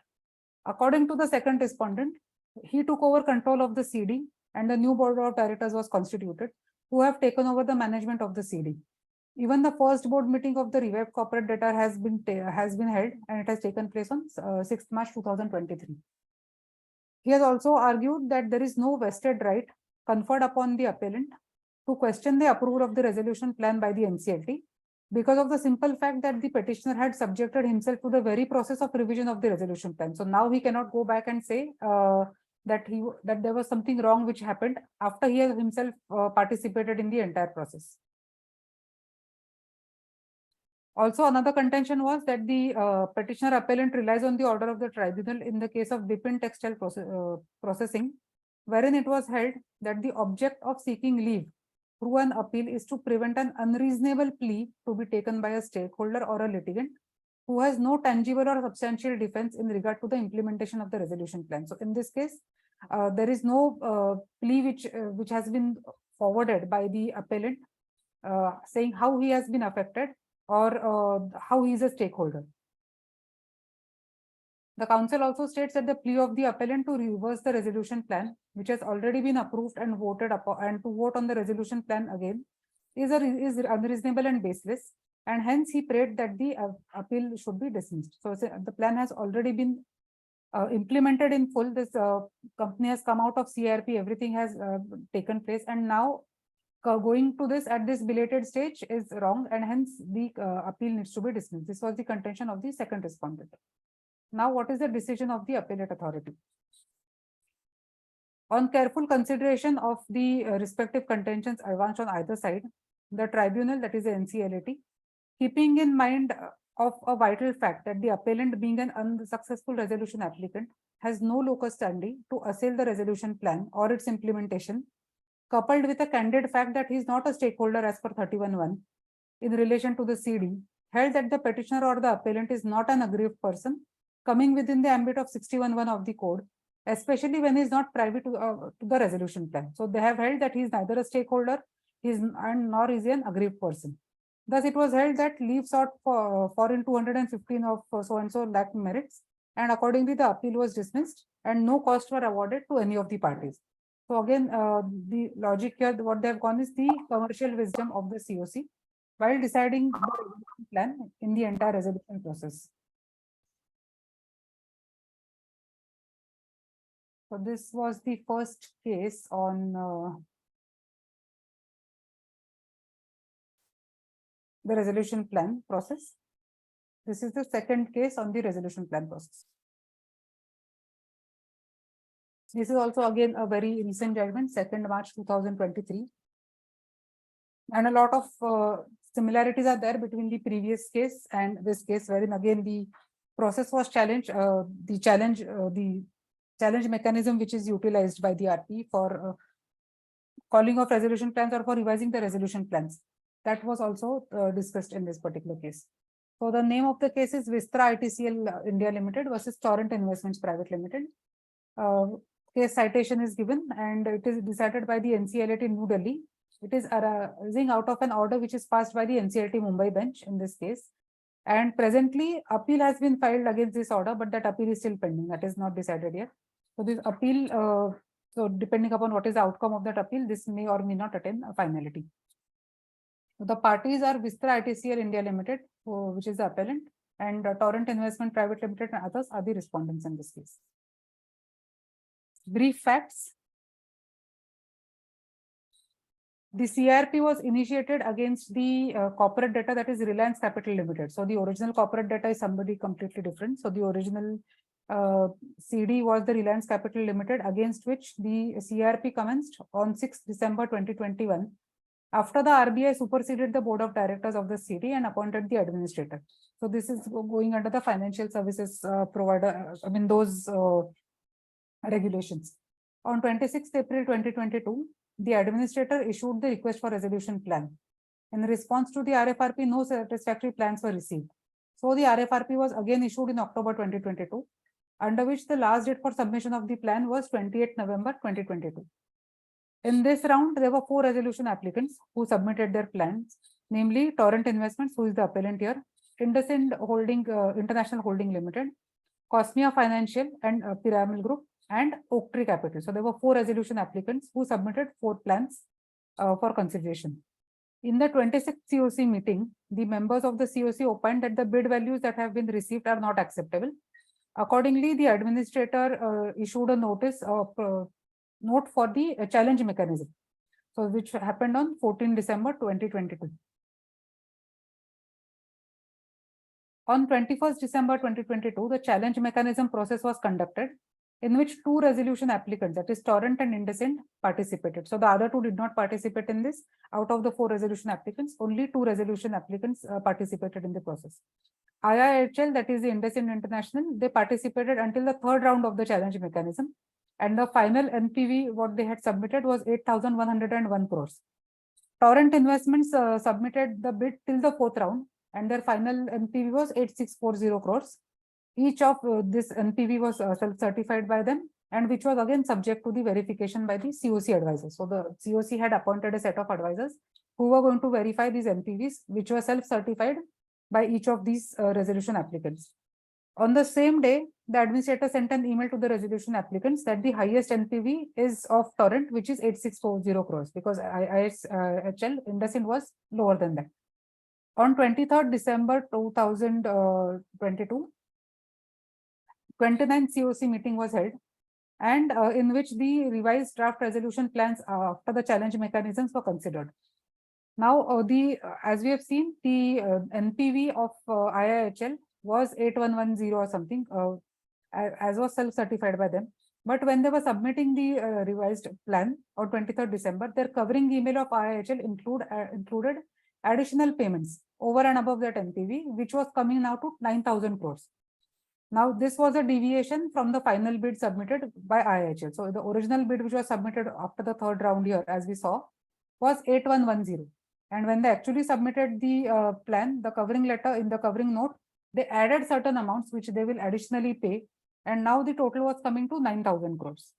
According to the second respondent, he took over control of the CD and the new board of directors was constituted, who have taken over the management of the CD. Even the first board meeting of the revived corporate debtor has been held, and it has taken place on 6th March 2023. He has also argued that there is no vested right conferred upon the appellant to question the approval of the resolution plan by the NCLT because of the simple fact that the petitioner had subjected himself to the very process of revision of the resolution plan. So now he cannot go back and say that there was something wrong which happened after he has himself participated in the entire process. Also, another contention was that the petitioner appellant relies on the order of the tribunal in the case of Bipin Textile Processing, wherein it was held that the object of seeking leave through an appeal is to prevent an unreasonable plea to be taken by a stakeholder or a litigant who has no tangible or substantial defense in regard to the implementation of the resolution plan. So in this case, there is no plea which has been forwarded by the appellant saying how he has been affected or how he is a stakeholder. The council also states that the plea of the appellant to reverse the resolution plan, which has already been approved and voted upon, and to vote on the resolution plan again, is unreasonable and baseless, and hence he prayed that the appeal should be dismissed. So the plan has already been implemented in full. This company has come out of CRP, everything has taken place, and now going to this at this belated stage is wrong, and hence the appeal needs to be dismissed. This was the contention of the second respondent. Now, what is the decision of the appellate authority? On careful consideration of the respective contentions advanced on either side, the tribunal, that is the NCLT, keeping in mind of a vital fact that the appellant, being an unsuccessful resolution applicant, has no locus standi to assail the resolution plan or its implementation, coupled with a candid fact that he is not a stakeholder as per 31(1) in relation to the CD, held that the petitioner or the appellant is not an aggrieved person coming within the ambit of 61(1) of the code, especially when he is not privy to the resolution plan. So they have held that he is neither a stakeholder, nor is he an aggrieved person. Thus, it was held that leave sought for in 215 of so and so lakh merits, and accordingly the appeal was dismissed and no costs were awarded to any of the parties. So again, the logic here, what they have gone is the commercial wisdom of the COC while deciding the resolution plan in the entire resolution process. So this was the first case on the resolution plan process. This is the second case on the resolution plan process. This is also again a very recent judgment, 2nd March 2023. And a lot of similarities are there between the previous case and this case, wherein again the process was challenged, the challenge mechanism which is utilized by the RP for calling of resolution plans or for revising the resolution plans. That was also discussed in this particular case. So the name of the case is Vistra ITCL India Limited versus Torrent Investments Private Limited. Case citation is given and it is decided by the NCLT in New Delhi It is arising out of an order which is passed by the NCLT Mumbai bench in this case. And presently, appeal has been filed against this order, but that appeal is still pending. That is not decided yet. So this appeal, so depending upon what is the outcome of that appeal, this may or may not attain a finality. The parties are Vistra ITCL India Limited, which is the appellant, and Torrent Investment Private Limited and others are the respondents in this case. Brief facts. The CRP was initiated against the corporate debtor, that is Reliance Capital Limited. So the original corporate debtor is somebody completely different. So the original CD was the Reliance Capital Limited, against which the CRP commenced on 6th December 2021. After the RBI superseded the board of directors of the CD and appointed the administrator. So this is going under the financial services provider, I mean those regulations. On 26th April 2022, the administrator issued the request for resolution plan. In response to the RFRP, no satisfactory plans were received. So the RFRP was again issued in October 2022, under which the last date for submission of the plan was 28th November 2022. In this round, there were 4 resolution applicants who submitted their plans, namely Torrent Investments, who is the appellant here, IndusInd Holding International Holding Limited, Cosmia Financial and Pyramid Group, and Oak Tree Capital. So there were 4 resolution applicants who submitted 4 plans for consideration. In the 26th COC meeting, the members of the COC opined that the bid values that have been received are not acceptable. Accordingly, the administrator issued a notice of note for the challenge mechanism, so which happened on 14 December 2022. On 21st December 2022, the challenge mechanism process was conducted, in which 2 resolution applicants, that is Torrent and IndusInd, participated. So the other 2 did not participate in this. Out of the 4 resolution applicants, only 2 resolution applicants participated in the process. IIHL, that is the IndusInd International, they participated until the 3rd round of the challenge mechanism. And the final NPV, what they had submitted, was 8,101 crores. Torrent Investments submitted the bid till the 4th round, and their final NPV was 8,640 crores. Each of this NPV was self-certified by them, and which was again subject to the verification by the COC advisors. So the COC had appointed a set of advisors who were going to verify these NPVs, which were self-certified by each of these resolution applicants. On the same day, the administrator sent an email to the resolution applicants that the highest NPV is of Torrent, which is 8,640 crores, because IHL IndusInd was lower than that. On 23rd December 2022, 29th COC meeting was held, and in which the revised draft resolution plans after the challenge mechanisms were considered. Now, as we have seen, the NPV of IIHL was 8,110 or something, as was self-certified by them. But when they were submitting the revised plan on 23rd December, their covering email of IIHL included additional payments over and above that NPV, which was coming now to 9,000 crores. Now, this was a deviation from the final bid submitted by IIHL. So the original bid, which was submitted after the 3rd round here, as we saw, was 8,110. And when they actually submitted the plan, the covering letter in the covering note, they added certain amounts which they will additionally pay. And now the total was coming to 9,000 crores.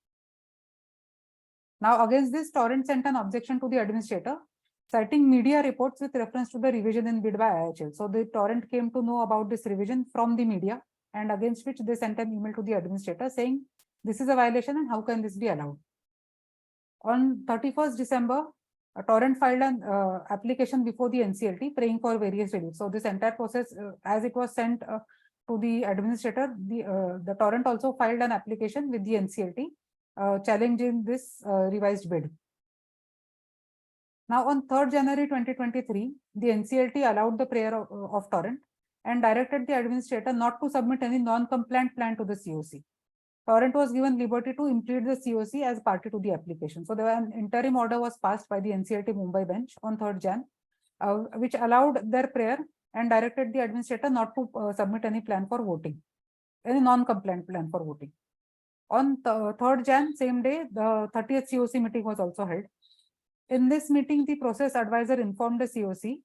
Now, against this, Torrent sent an objection to the administrator, citing media reports with reference to the revision in bid by IIHL. So the Torrent came to know about this revision from the media, and against which they sent an email to the administrator saying, this is a violation and how can this be allowed? On 31st December, Torrent filed an application before the NCLT praying for various relief. So this entire process, as it was sent to the administrator, the Torrent also filed an application with the NCLT challenging this revised bid. Now, on 3rd January 2023, the NCLT allowed the prayer of Torrent and directed the administrator not to submit any non-compliant plan to the COC. Torrent was given liberty to implead the COC as party to the application. So there an interim order was passed by the NCLT Mumbai bench on 3rd Jan, which allowed their prayer and directed the administrator not to submit any plan for voting, any non-compliant plan for voting. On 3rd Jan, same day, the 30th COC meeting was also held. In this meeting, the process advisor informed the COC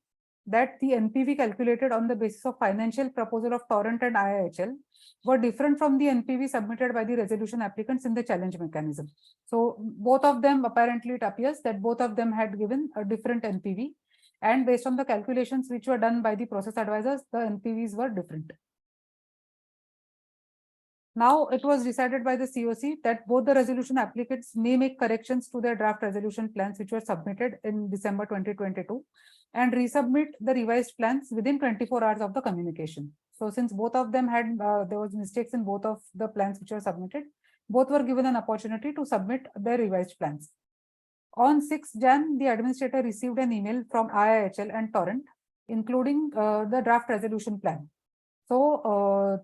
that the NPV calculated on the basis of financial proposal of Torrent and IIHL were different from the NPV submitted by the resolution applicants in the challenge mechanism. So both of them, apparently it appears that both of them had given a different NPV, and based on the calculations which were done by the process advisors, the NPVs were different. Now it was decided by the COC that both the resolution applicants may make corrections to their draft resolution plans which were submitted in December 2022 and resubmit the revised plans within 24 hours of the communication. So since both of them had, there was mistakes in both of the plans which were submitted, both were given an opportunity to submit their revised plans. On 6 Jan, the administrator received an email from IIHL and Torrent, including the draft resolution plan. So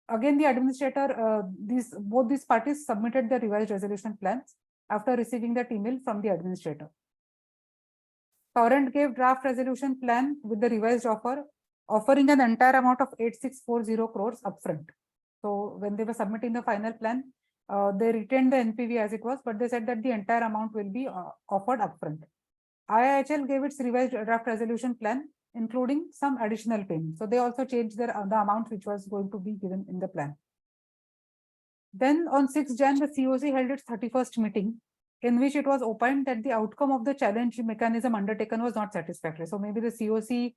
again, the administrator, both these parties submitted the revised resolution plans after receiving that email from the administrator. Torrent gave draft resolution plan with the revised offer, offering an entire amount of 8640 crores upfront. So when they were submitting the final plan, they retained the NPV as it was, but they said that the entire amount will be offered upfront. IIHL gave its revised draft resolution plan, including some additional payments. So they also changed the amount which was going to be given in the plan. Then on 6 Jan, the COC held its 31st meeting, in which it was opined that the outcome of the challenge mechanism undertaken was not satisfactory. So maybe the COC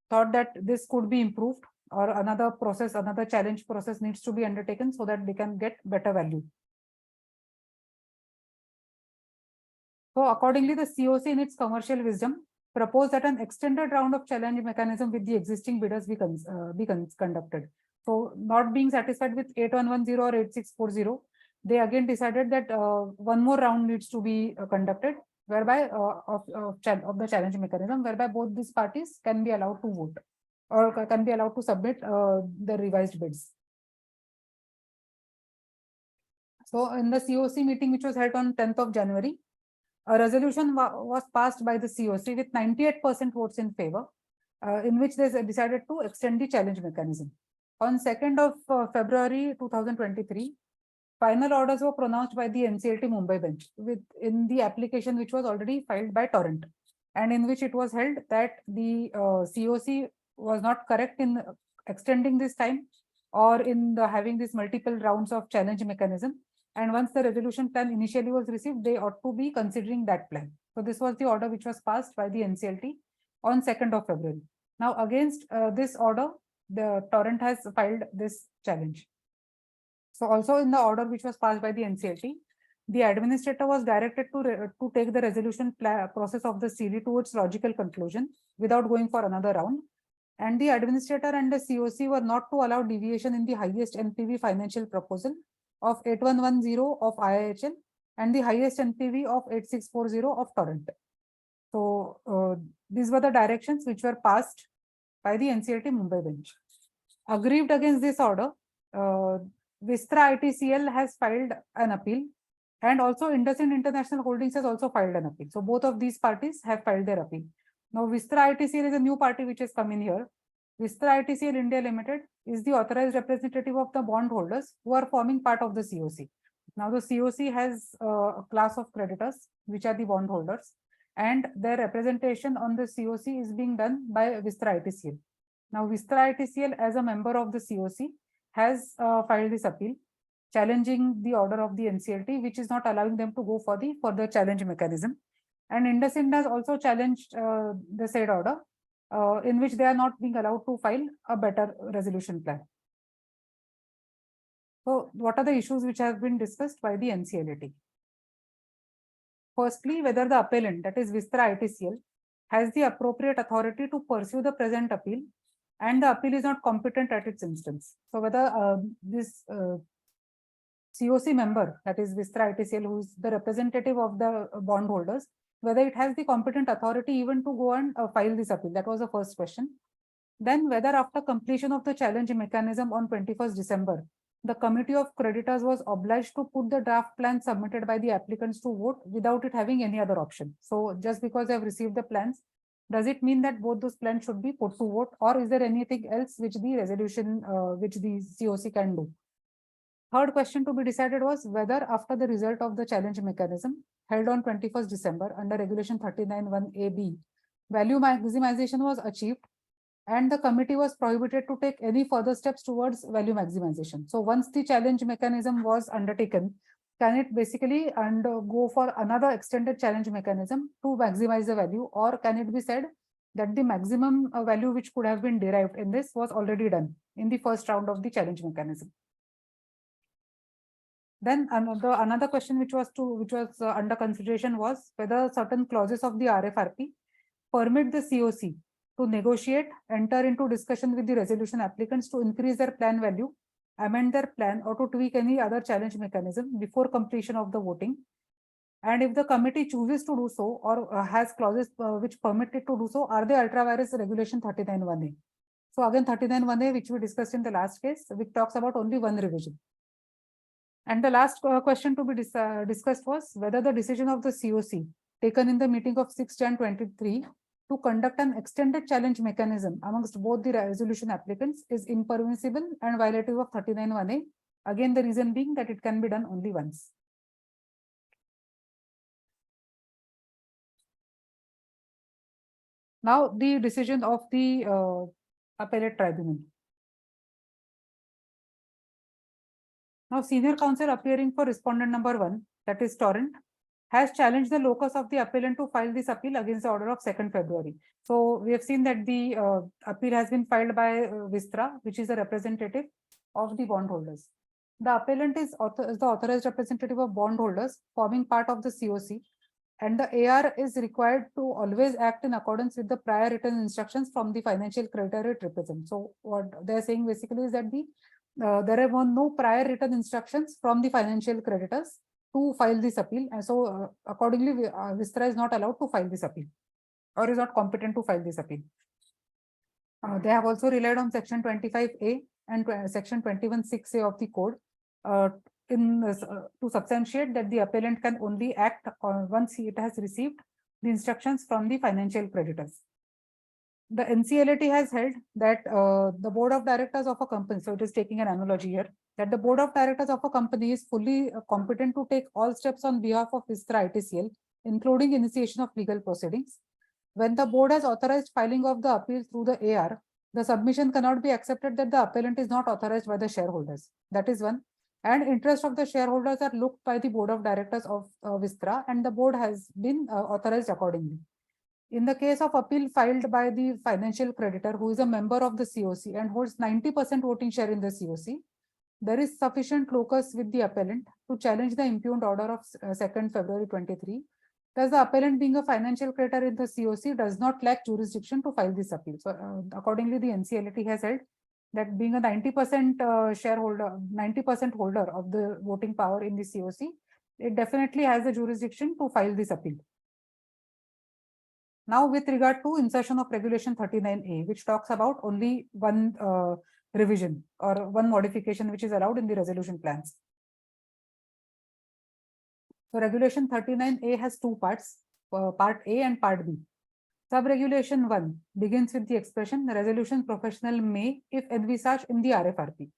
thought that this could be improved, or another process, another challenge process needs to be undertaken so that they can get better value. So accordingly, the COC in its commercial wisdom proposed that an extended round of challenge mechanism with the existing bidders be conducted. So not being satisfied with 8110 or 8640, they again decided that one more round needs to be conducted, whereby of the challenge mechanism, whereby both these parties can be allowed to vote or can be allowed to submit the revised bids. So in the COC meeting, which was held on 10th of January, a resolution was passed by the COC with 98% votes in favor, in which they decided to extend the challenge mechanism. On 2nd of February 2023, final orders were pronounced by the NCLT Mumbai bench in the application which was already filed by Torrent, and in which it was held that the COC was not correct in extending this time or in having these multiple rounds of challenge mechanism. And once the resolution plan initially was received, they ought to be considering that plan. So this was the order which was passed by the NCLT on 2nd of February. Now against this order, the Torrent has filed this challenge. So also in the order which was passed by the NCLT, the administrator was directed to take the resolution process of the CD to its logical conclusion without going for another round. And the administrator and the COC were not to allow deviation in the highest NPV financial proposal of 8110 of IIHL and the highest NPV of 8640 of Torrent. So these were the directions which were passed by the NCLT Mumbai bench. Aggrieved against this order, Vistra ITCL has filed an appeal, and also IndusInd International Holdings has also filed an appeal. So both of these parties have filed their appeal. Now Vistra ITCL is a new party which has come in here. Vistra ITCL India Limited is the authorized representative of the bondholders who are forming part of the COC. Now the COC has a class of creditors which are the bondholders, and their representation on the COC is being done by Vistra ITCL. Now Vistra ITCL as a member of the COC has filed this appeal challenging the order of the NCLT, which is not allowing them to go for the further challenge mechanism. And IndusInd has also challenged the said order, in which they are not being allowed to file a better resolution plan. So what are the issues which have been discussed by the NCLT? Firstly, whether the appellant, that is Vistra ITCL, has the appropriate authority to pursue the present appeal, and the appeal is not competent at its instance. So whether this COC member, that is Vistra ITCL, who is the representative of the bondholders, whether it has the competent authority even to go and file this appeal. That was the first question. Then whether after completion of the challenge mechanism on 21st December, the committee of creditors was obliged to put the draft plan submitted by the applicants to vote without it having any other option. So just because they have received the plans, does it mean that both those plans should be put to vote, or is there anything else which the resolution, which the COC can do? Third question to be decided was whether after the result of the challenge mechanism held on 21st December under regulation 39(1)AB, value maximization was achieved, and the committee was prohibited to take any further steps towards value maximization. So once the challenge mechanism was undertaken, can it basically go for another extended challenge mechanism to maximize the value, or can it be said that the maximum value which could have been derived in this was already done in the first round of the challenge mechanism? Then another question which was under consideration was whether certain clauses of the RFRP permit the COC to negotiate, enter into discussion with the resolution applicants to increase their plan value, amend their plan, or to tweak any other challenge mechanism before completion of the voting. And if the committee chooses to do so, or has clauses which permit it to do so, are they ultra vires regulation 39(1)(a). So again, 39(1)(a), which we discussed in the last case, which talks about only one revision. And the last question to be discussed was whether the decision of the COC taken in the meeting of 6 Jan 23 to conduct an extended challenge mechanism amongst both the resolution applicants is impermissible and violative of 39(1)(a). Again, the reason being that it can be done only once. Now, the decision of the appellate tribunal. Now, senior counsel appearing for respondent number 1, that is Torrent, has challenged the locus of the appellant to file this appeal against the order of 2nd February. So we have seen that the appeal has been filed by Vistra, which is the representative of the bondholders. The appellant is the authorized representative of bondholders forming part of the COC, and the AR is required to always act in accordance with the prior written instructions from the financial creditor it represents. So what they're saying basically is that there are no prior written instructions from the financial creditors to file this appeal, and so accordingly Vistra is not allowed to file this appeal, or is not competent to file this appeal. They have also relied on section 25A and section 21(6)(a) of the code to substantiate that the appellant can only act once it has received the instructions from the financial creditors. The NCLAT has held that the board of directors of a company, so it is taking an analogy here, that the board of directors of a company is fully competent to take all steps on behalf of Vistra ITCL, including initiation of legal proceedings. When the board has authorized filing of the appeal through the AR, the submission cannot be accepted that the appellant is not authorized by the shareholders. That is one. And interest of the shareholders are looked by the board of directors of Vistra, and the board has been authorized accordingly. In the case of appeal filed by the financial creditor, who is a member of the COC and holds 90% voting share in the COC, there is sufficient locus with the appellant to challenge the impugned order of 2nd February 23. Thus, the appellant, being a financial creditor in the COC, does not lack jurisdiction to file this appeal. So, accordingly, the NCLAT has held that being a 90% shareholder, 90% holder of the voting power in the COC, it definitely has the jurisdiction to file this appeal. Now, with regard to insertion of regulation 39A, which talks about only one revision or one modification which is allowed in the resolution plans. So regulation 39A has two parts, part A and part B. Sub-regulation 1 begins with the expression resolution professional may, if envisaged in the RFRP.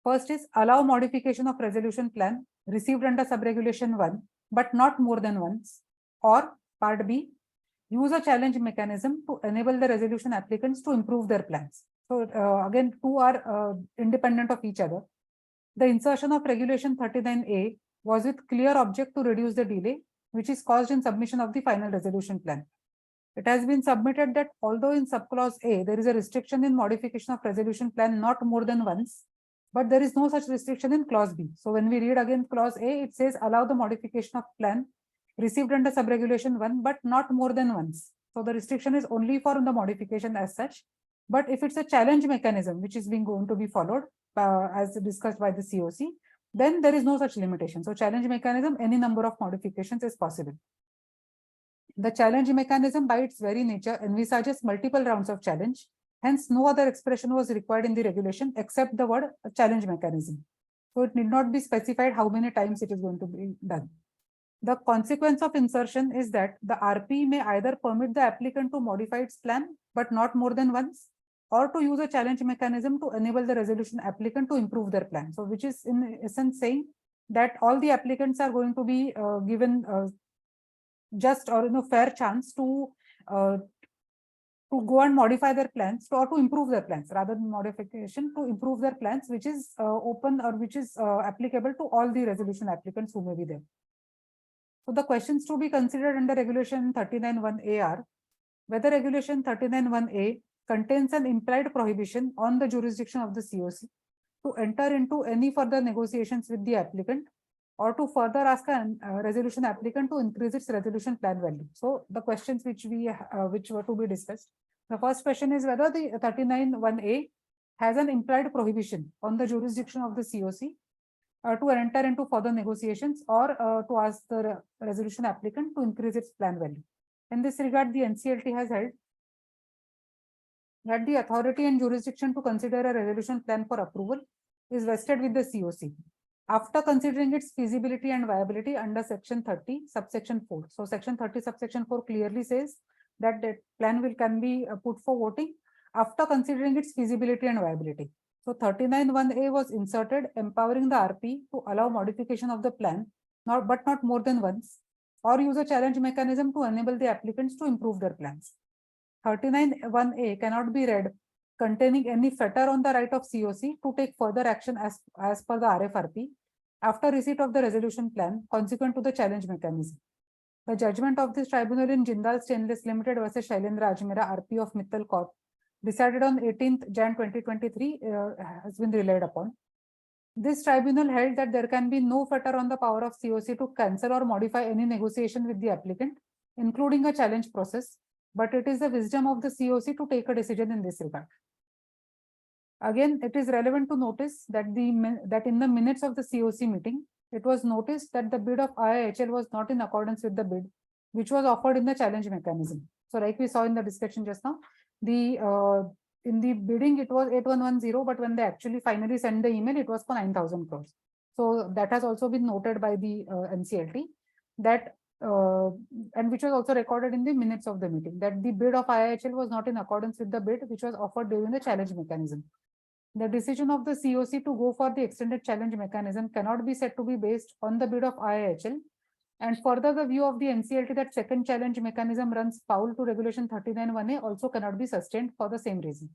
First is allow modification of resolution plan received under sub-regulation 1, but not more than once. Or part B, use a challenge mechanism to enable the resolution applicants to improve their plans. So again, two are independent of each other. The insertion of regulation 39A was with clear object to reduce the delay, which is caused in submission of the final resolution plan. It has been submitted that although in subclause A, there is a restriction in modification of resolution plan not more than once, but there is no such restriction in clause B. So when we read again clause A, it says allow the modification of plan received under subregulation 1, but not more than once. So the restriction is only for the modification as such. But if it's a challenge mechanism, which is going to be followed as discussed by the COC, then there is no such limitation. So challenge mechanism, any number of modifications is possible. The challenge mechanism by its very nature envisages multiple rounds of challenge. Hence, no other expression was required in the regulation except the word challenge mechanism. So it need not be specified how many times it is going to be done. The consequence of insertion is that the RP may either permit the applicant to modify its plan, but not more than once, or to use a challenge mechanism to enable the resolution applicant to improve their plan. So which is in essence saying that all the applicants are going to be given just or fair chance to to go and modify their plans or to improve their plans rather than modification, to improve their plans, which is open or which is applicable to all the resolution applicants who may be there. So the questions to be considered under regulation 39(1)(a) are whether regulation 39(1)(a) contains an implied prohibition on the jurisdiction of the COC to enter into any further negotiations with the applicant or to further ask a resolution applicant to increase its resolution plan value. So the questions which were to be discussed. The first question is whether the 39(1)(a) has an implied prohibition on the jurisdiction of the COC to enter into further negotiations or to ask the resolution applicant to increase its plan value. In this regard, the NCLT has held that the authority and jurisdiction to consider a resolution plan for approval is vested with the COC after considering its feasibility and viability under section 30 subsection 4. So section 30 subsection 4 clearly says that the plan can be put for voting after considering its feasibility and viability. So 39(1)(a) was inserted, empowering the RP to allow modification of the plan, but not more than once, or use a challenge mechanism to enable the applicants to improve their plans. 39(1)(a) cannot be read containing any fetter on the right of COC to take further action as per the RFRP after receipt of the resolution plan consequent to the challenge mechanism. The judgment of this tribunal in Jindal Stainless Limited versus Shailendra Ajmera RP of Mittal Corp, decided on 18th Jan 2023, has been relied upon. This tribunal held that there can be no fetter on the power of COC to cancel or modify any negotiation with the applicant, including a challenge process, but it is the wisdom of the COC to take a decision in this regard. Again, it is relevant to notice that in the minutes of the COC meeting, it was noticed that the bid of IIHL was not in accordance with the bid, which was offered in the challenge mechanism. So like we saw in the discussion just now, in the bidding, it was 8110, but when they actually finally sent the email, it was for 9,000 crores. So that has also been noted by the NCLT that and which was also recorded in the minutes of the meeting, that the bid of IIHL was not in accordance with the bid which was offered during the challenge mechanism. The decision of the COC to go for the extended challenge mechanism cannot be said to be based on the bid of IIHL. And further, the view of the NCLT that second challenge mechanism runs foul to regulation 39(1)(a) also cannot be sustained for the same reason.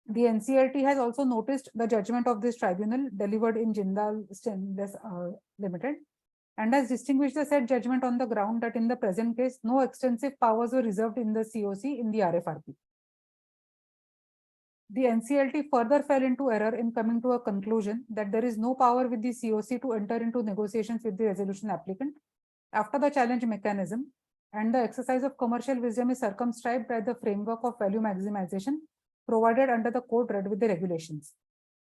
The NCLT has also noticed the judgment of this tribunal delivered in Jindal Stainless Limited, and has distinguished the said judgment on the ground that in the present case, no extensive powers were reserved in the COC in the RFRP. The NCLT further fell into error in coming to a conclusion that there is no power with the COC to enter into negotiations with the resolution applicant after the challenge mechanism, and the exercise of commercial wisdom is circumscribed by the framework of value maximization provided under the code read with the regulations.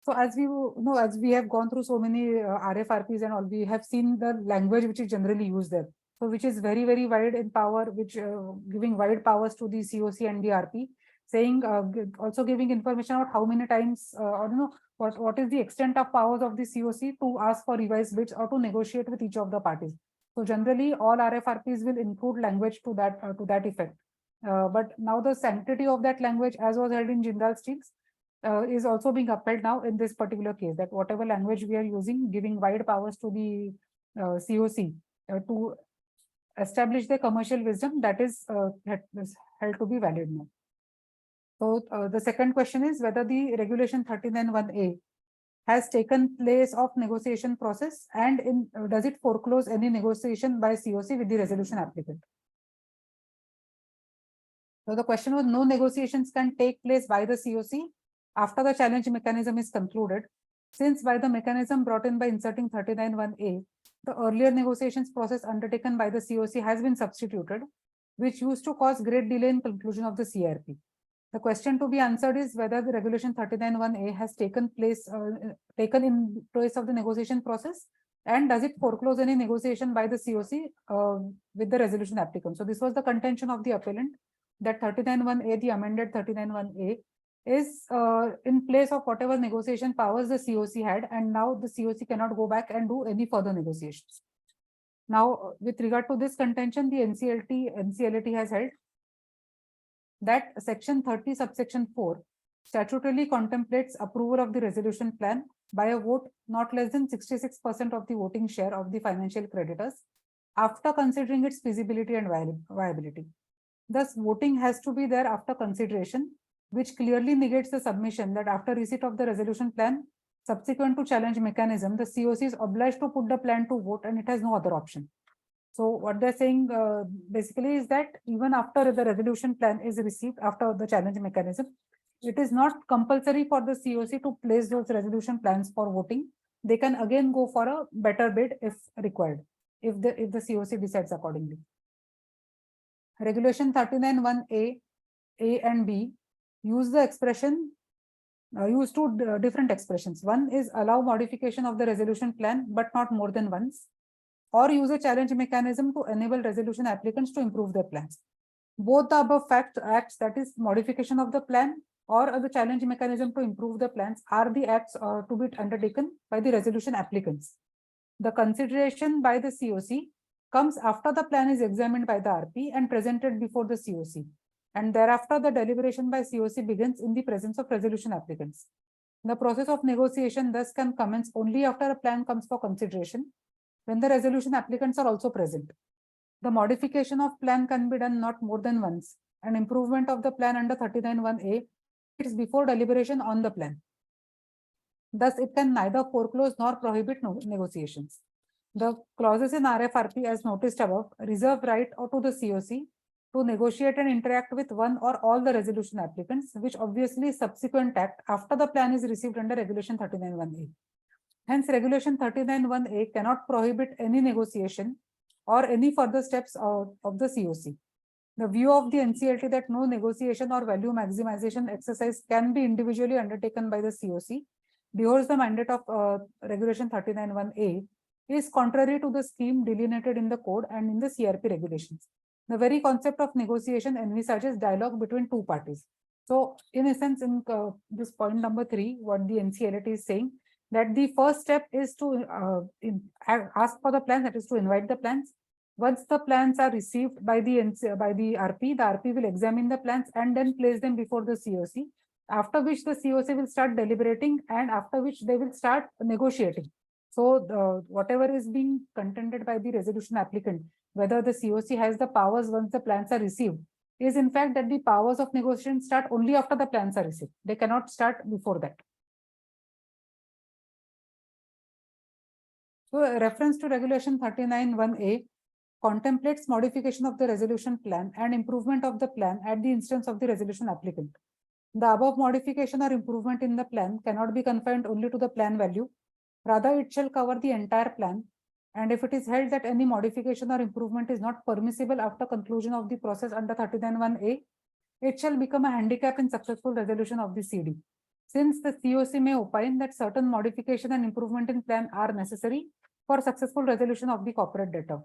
So as we know, as we have gone through so many RFRPs and all, we have seen the language which is generally used there. So which is very, very wide in power, which giving wide powers to the COC and the RP, saying also giving information about how many times or what is the extent of powers of the COC to ask for revised bids or to negotiate with each of the parties. So generally all RFRPs will include language to that effect. But now the sanctity of that language, as was held in Jindal Steels, is also being upheld now in this particular case, that whatever language we are using, giving wide powers to the COC to establish the commercial wisdom, that is held to be valid now. So the second question is whether the regulation 39(1)(a) has taken place of negotiation process, and does it foreclose any negotiation by COC with the resolution applicant? So the question was, no negotiations can take place by the COC after the challenge mechanism is concluded, since by the mechanism brought in by inserting 39(1)(a), the earlier negotiations process undertaken by the COC has been substituted, which used to cause great delay in conclusion of the CRP. The question to be answered is whether the regulation 39(1)(a) has taken in place of the negotiation process, and does it foreclose any negotiation by the COC with the resolution applicant. So this was the contention of the appellant, that 39(1)(a), the amended 39(1)(a), is in place of whatever negotiation powers the COC had, and now the COC cannot go back and do any further negotiations. Now, with regard to this contention, the NCLT has held that section 30 subsection 4 statutorily contemplates approval of the resolution plan by a vote not less than 66% of the voting share of the financial creditors after considering its feasibility and viability. Thus, voting has to be there after consideration, which clearly negates the submission that after receipt of the resolution plan, subsequent to challenge mechanism, the COC is obliged to put the plan to vote and it has no other option. So what they're saying basically is that even after the resolution plan is received after the challenge mechanism, it is not compulsory for the COC to place those resolution plans for voting. They can again go for a better bid if required, if the COC decides accordingly. Regulation 39(1)(a), A and B use the expression, use two different expressions. One is allow modification of the resolution plan, but not more than once, or use a challenge mechanism to enable resolution applicants to improve their plans. Both the above acts, that is modification of the plan or the challenge mechanism to improve the plans, are the acts to be undertaken by the resolution applicants. The consideration by the COC comes after the plan is examined by the RP and presented before the COC. And thereafter, the deliberation by COC begins in the presence of resolution applicants. The process of negotiation thus can commence only after a plan comes for consideration, when the resolution applicants are also present. The modification of plan can be done not more than once. An improvement of the plan under 39(1)(a) is before deliberation on the plan. Thus, it can neither foreclose nor prohibit negotiations. The clauses in RFRP, as noticed above, reserve right to the COC to negotiate and interact with one or all the resolution applicants, which obviously is subsequent act after the plan is received under Regulation 39(1)(a). Hence, Regulation 39(1)(a) cannot prohibit any negotiation or any further steps of the COC. The view of the NCLT that no negotiation or value maximization exercise can be individually undertaken by the COC beholds the mandate of Regulation 39(1)(a) is contrary to the scheme delineated in the code and in the CRP regulations. The very concept of negotiation envisages dialogue between two parties. So, in essence, in this point number 3, what the NCLT is saying, that the first step is to ask for the plans, that is to invite the plans. Once the plans are received by the RP, the RP will examine the plans and then place them before the COC, after which the COC will start deliberating and after which they will start negotiating. So whatever is being contended by the resolution applicant, whether the COC has the powers once the plans are received, is in fact that the powers of negotiation start only after the plans are received. They cannot start before that. So a reference to Regulation 39(1)(a) contemplates modification of the resolution plan and improvement of the plan at the instance of the resolution applicant. The above modification or improvement in the plan cannot be confined only to the plan value. Rather, it shall cover the entire plan. And if it is held that any modification or improvement is not permissible after conclusion of the process under 39(1)(a), it shall become a handicap in successful resolution of the CD. Since the COC may opine that certain modification and improvement in plan are necessary for successful resolution of the corporate debtor.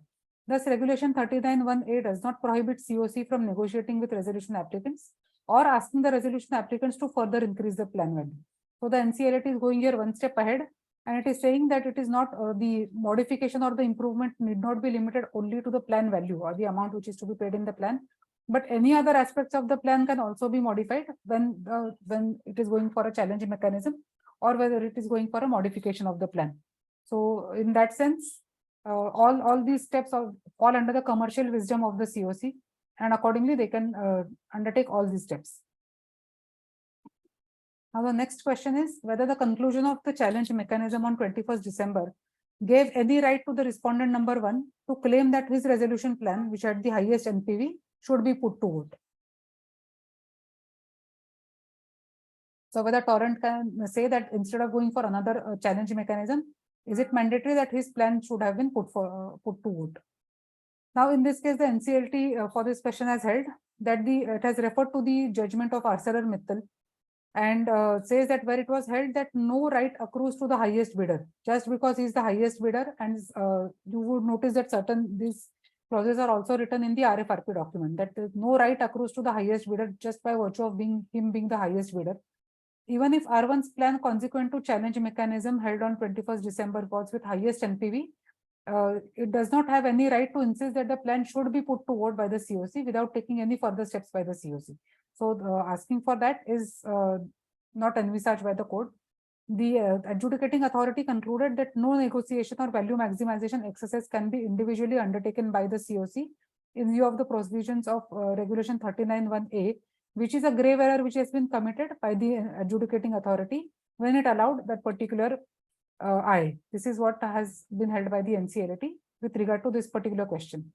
Thus, Regulation 39(1)(a) does not prohibit COC from negotiating with resolution applicants or asking the resolution applicants to further increase the plan value. So the NCLT is going here one step ahead, and it is saying that it is not the modification or the improvement need not be limited only to the plan value or the amount which is to be paid in the plan, but any other aspects of the plan can also be modified when it is going for a challenge mechanism or whether it is going for a modification of the plan. So in that sense, all these steps fall under the commercial wisdom of the COC, and accordingly they can undertake all these steps. Now the next question is whether the conclusion of the challenge mechanism on 21st December gave any right to the respondent number 1 to claim that his resolution plan, which had the highest NPV, should be put to vote. So whether Torrent can say that instead of going for another challenge mechanism, is it mandatory that his plan should have been put to vote? Now, in this case, the NCLT for this question has held that it has referred to the judgment of ArcelorMittal and says that where it was held that no right accrues to the highest bidder just because he is the highest bidder, and you would notice that these clauses are also written in the RFRP document, that no right accrues to the highest bidder just by virtue of him being the highest bidder. Even if R1's plan consequent to challenge mechanism held on 21st December was with highest NPV, it does not have any right to insist that the plan should be put to vote by the COC without taking any further steps by the COC. So asking for that is not envisaged by the code. The adjudicating authority concluded that no negotiation or value maximization exercise can be individually undertaken by the COC in view of the provisions of Regulation 39(1)(a), which is a grave error which has been committed by the adjudicating authority when it allowed that particular I. This is what has been held by the NCLT with regard to this particular question.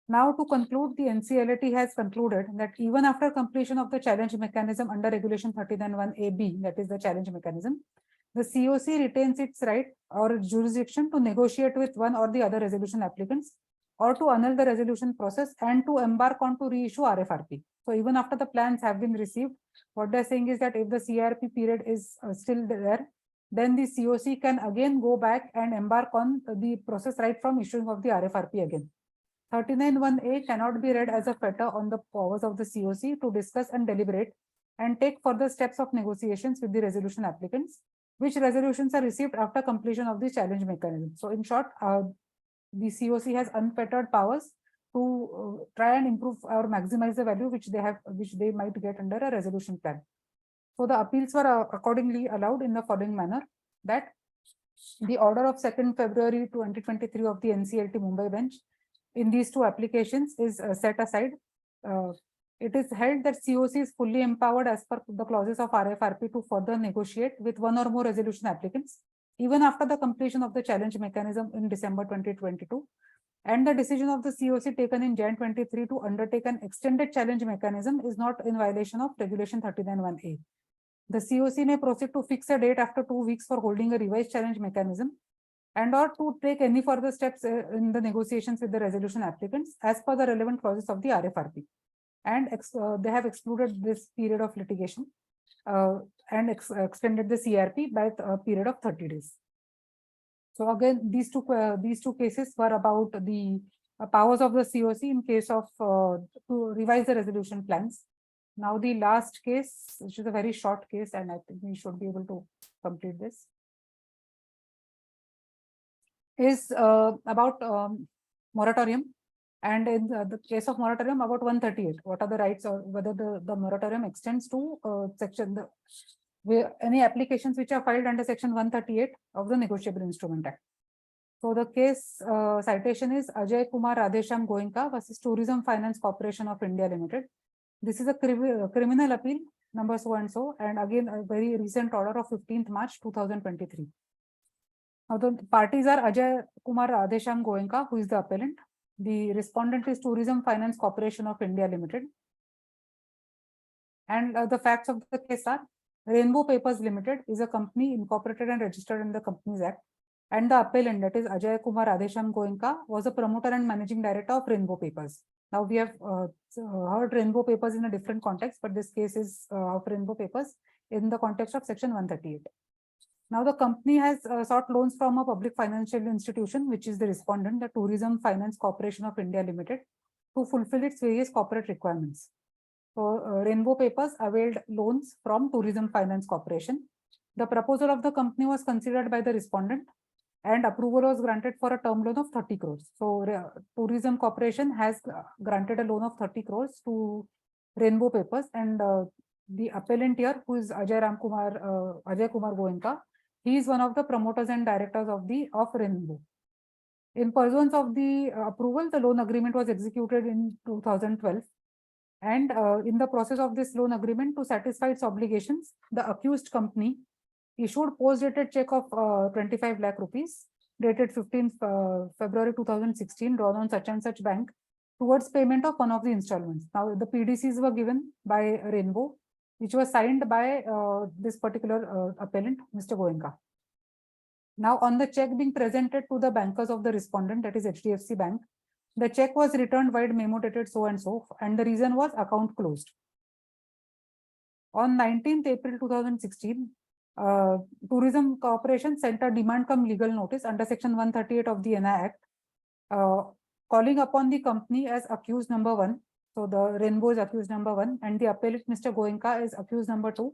Now, to conclude, the NCLT has concluded that even after completion of the challenge mechanism under Regulation 39(1)(a)(b), that is the challenge mechanism, the COC retains its right or jurisdiction to negotiate with one or the other resolution applicants or to annul the resolution process and to embark on to reissue RFRP. So even after the plans have been received, what they're saying is that if the CRP period is still there, then the COC can again go back and embark on the process right from issuing of the RFRP again. 39(1)(a) cannot be read as a fetter on the powers of the COC to discuss and deliberate and take further steps of negotiations with the resolution applicants, which resolutions are received after completion of the challenge mechanism. So in short, the COC has unfettered powers to try and improve or maximize the value which they might get under a resolution plan. So the appeals were accordingly allowed in the following manner: that the order of 2nd February 2023 of the NCLT Mumbai bench in these two applications is set aside. It is held that COC is fully empowered as per the clauses of RFRP to further negotiate with one or more resolution applicants, even after the completion of the challenge mechanism in December 2022. And the decision of the COC taken in Jan 23 to undertake an extended challenge mechanism is not in violation of Regulation 39(1)(a). The COC may proceed to fix a date after 2 weeks for holding a revised challenge mechanism and or to take any further steps in the negotiations with the resolution applicants as per the relevant clauses of the RFRP. And they have excluded this period of litigation and extended the CRP by a period of 30 days. So again, these two cases were about the powers of the COC in case of to revise the resolution plans. Now the last case, which is a very short case, and I think we should be able to complete this, is about moratorium. And in the case of moratorium, about 138, what are the rights, or whether the moratorium extends to any applications which are filed under Section 138 of the Negotiable Instrument Act. So the case citation is Ajay Kumar Radhesham Goenka versus Tourism Finance Corporation of India Limited. This is a criminal appeal number so and so, and again a very recent order of 15th March 2023. Now the parties are Ajay Kumar Radhesham Goenka, who is the appellant. The respondent is Tourism Finance Corporation of India Limited. And the facts of the case are: Rainbow Papers Limited is a company incorporated and registered in the Companies Act. And the appellant, that is Ajay Kumar Radhesham Goenka, was a promoter and managing director of Rainbow Papers. Now we have heard Rainbow Papers in a different context, but this case is of Rainbow Papers in the context of Section 138. Now the company has sought loans from a public financial institution, which is the respondent, the Tourism Finance Corporation of India Limited, to fulfill its various corporate requirements. So Rainbow Papers availed loans from Tourism Finance Corporation. The proposal of the company was considered by the respondent, and approval was granted for a term loan of 30 crores. So Tourism Corporation has granted a loan of 30 crores to Rainbow Papers, and the appellant here, who is Ajay Kumar Goenka, he is one of the promoters and directors of Rainbow. In pursuance of the approval, the loan agreement was executed in 2012. And in the process of this loan agreement, to satisfy its obligations, the accused company issued post-dated check of 25 lakh rupees, dated 15th February 2016, drawn on such and such bank, towards payment of one of the installments. Now, the PDCs were given by Rainbow, which was signed by this particular appellant, Mr. Goenka. Now, on the check being presented to the bankers of the respondent, that is HDFC Bank, the check was returned via memo dated so and so, and the reason was account closed. On 19th April 2016, Tourism Corporation sent a demand cum legal notice under Section 138 of the NI Act, calling upon the company as accused number 1. So the Rainbow is accused number 1, and the appellant, Mr. Goenka, is accused number 2,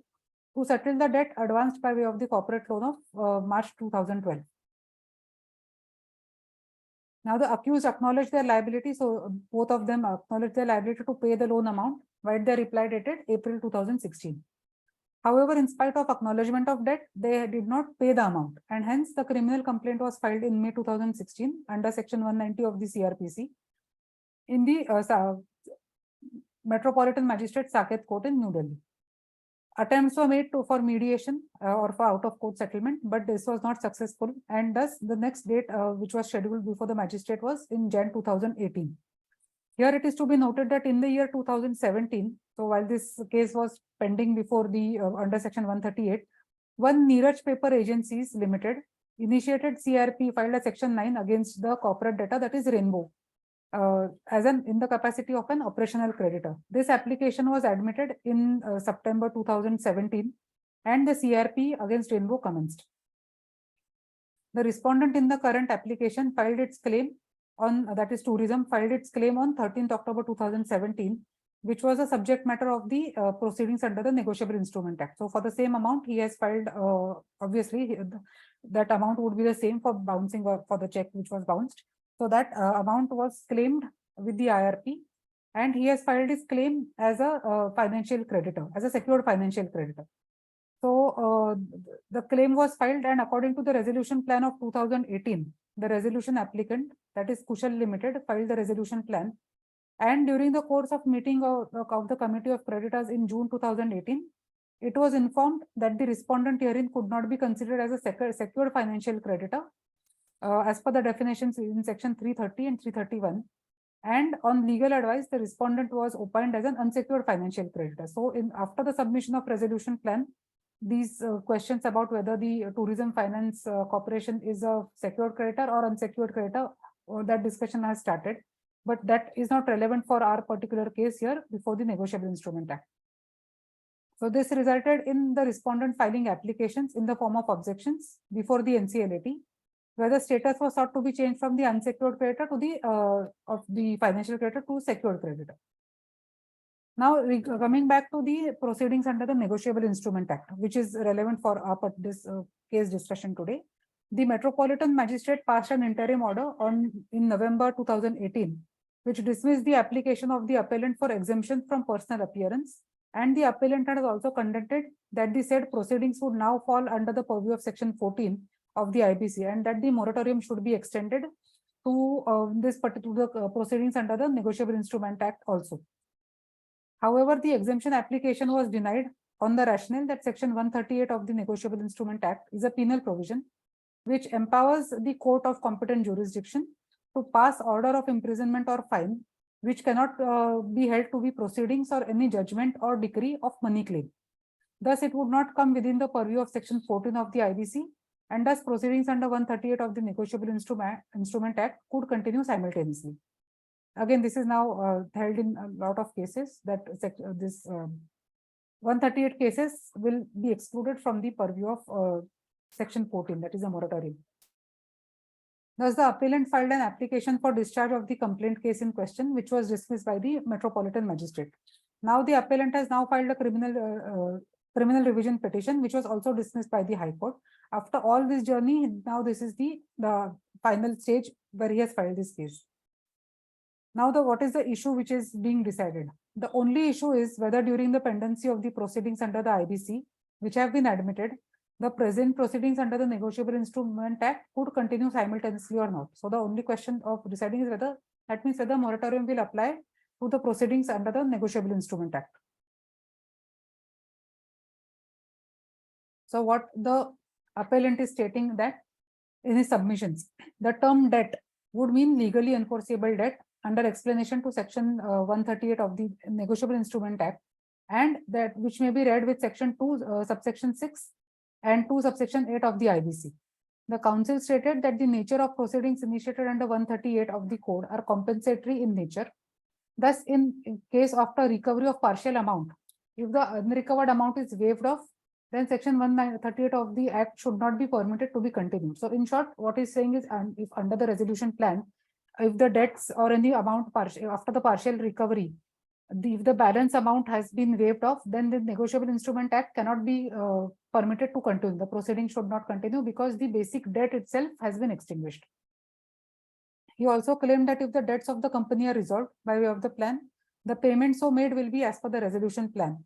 to settle the debt advanced by way of the corporate loan of March 2012. Now the accused acknowledged their liability, so both of them acknowledged their liability to pay the loan amount, while their reply dated April 2016. However, in spite of acknowledgement of debt, they did not pay the amount, and hence the criminal complaint was filed in May 2016 under Section 190 of the CRPC in the Metropolitan Magistrate Saket Court in New Delhi. Attempts were made for mediation or for out-of-court settlement, but this was not successful, and thus the next date which was scheduled before the magistrate was in Jan 2018. Here it is to be noted that in the year 2017, so while this case was pending before the under Section 138, one Neeraj Paper Agencies Limited initiated CRP, filed a Section 9 against the corporate debtor, that is Rainbow, in the capacity of an operational creditor. This application was admitted in September 2017, and the CRP against Rainbow commenced. The respondent in the current application filed its claim on, that is tourism, filed its claim on 13th October 2017, which was a subject matter of the proceedings under the Negotiable Instrument Act. So for the same amount, he has filed, obviously, that amount would be the same for bouncing or for the check which was bounced. So that amount was claimed with the IRP, and he has filed his claim as a financial creditor, as a secured financial creditor. So the claim was filed, and according to the resolution plan of 2018, the resolution applicant, that is Kushal Limited, filed the resolution plan. And during the course of meeting of the Committee of Creditors in June 2018, it was informed that the respondent herein could not be considered as a secured financial creditor as per the definitions in Section 330 and 331. And on legal advice, the respondent was opined as an unsecured financial creditor. So after the submission of resolution plan, these questions about whether the Tourism Finance Corporation is a secured creditor or unsecured creditor, that discussion has started, but that is not relevant for our particular case here before the Negotiable Instrument Act. So this resulted in the respondent filing applications in the form of objections before the NCLAT, where the status was sought to be changed from the unsecured creditor to the financial creditor to secured creditor. Now, coming back to the proceedings under the Negotiable Instrument Act, which is relevant for our this case discussion today, the Metropolitan Magistrate passed an interim order in November 2018, which dismissed the application of the appellant for exemption from personal appearance, and the appellant has also contended that the said proceedings would now fall under the purview of Section 14 of the IBC, and that the moratorium should be extended to this particular proceedings under the Negotiable Instrument Act also. However, the exemption application was denied on the rationale that Section 138 of the Negotiable Instrument Act is a penal provision which empowers the court of competent jurisdiction to pass order of imprisonment or fine, which cannot be held to be proceedings or any judgment or decree of money claim. Thus, it would not come within the purview of Section 14 of the IBC, and thus proceedings under 138 of the Negotiable Instrument Act could continue simultaneously. Again, this is now held in a lot of cases that this 138 cases will be excluded from the purview of Section 14, that is a moratorium. Thus, the appellant filed an application for discharge of the complaint case in question, which was dismissed by the Metropolitan Magistrate. Now, the appellant has now filed a criminal revision petition, which was also dismissed by the High Court. After all this journey, now this is the final stage where he has filed this case. Now, what is the issue which is being decided? The only issue is whether during the pendency of the proceedings under the IBC, which have been admitted, the present proceedings under the Negotiable Instrument Act could continue simultaneously or not. So the only question of deciding is whether, that means whether moratorium will apply to the proceedings under the Negotiable Instrument Act. So what the appellant is stating that in his submissions, the term debt would mean legally enforceable debt under explanation to Section 138 of the Negotiable Instrument Act, and that which may be read with Section 2 subsection 6 and 2 subsection 8 of the IBC. The council stated that the nature of proceedings initiated under 138 of the code are compensatory in nature. Thus, in case after recovery of partial amount, if the unrecovered amount is waived off, then Section 138 of the Act should not be permitted to be continued. So in short, what he's saying is, if under the resolution plan, if the debts or any amount after the partial recovery, if the balance amount has been waived off, then the Negotiable Instrument Act cannot be permitted to continue. The proceeding should not continue because the basic debt itself has been extinguished. He also claimed that if the debts of the company are resolved by way of the plan, the payment so made will be as per the resolution plan.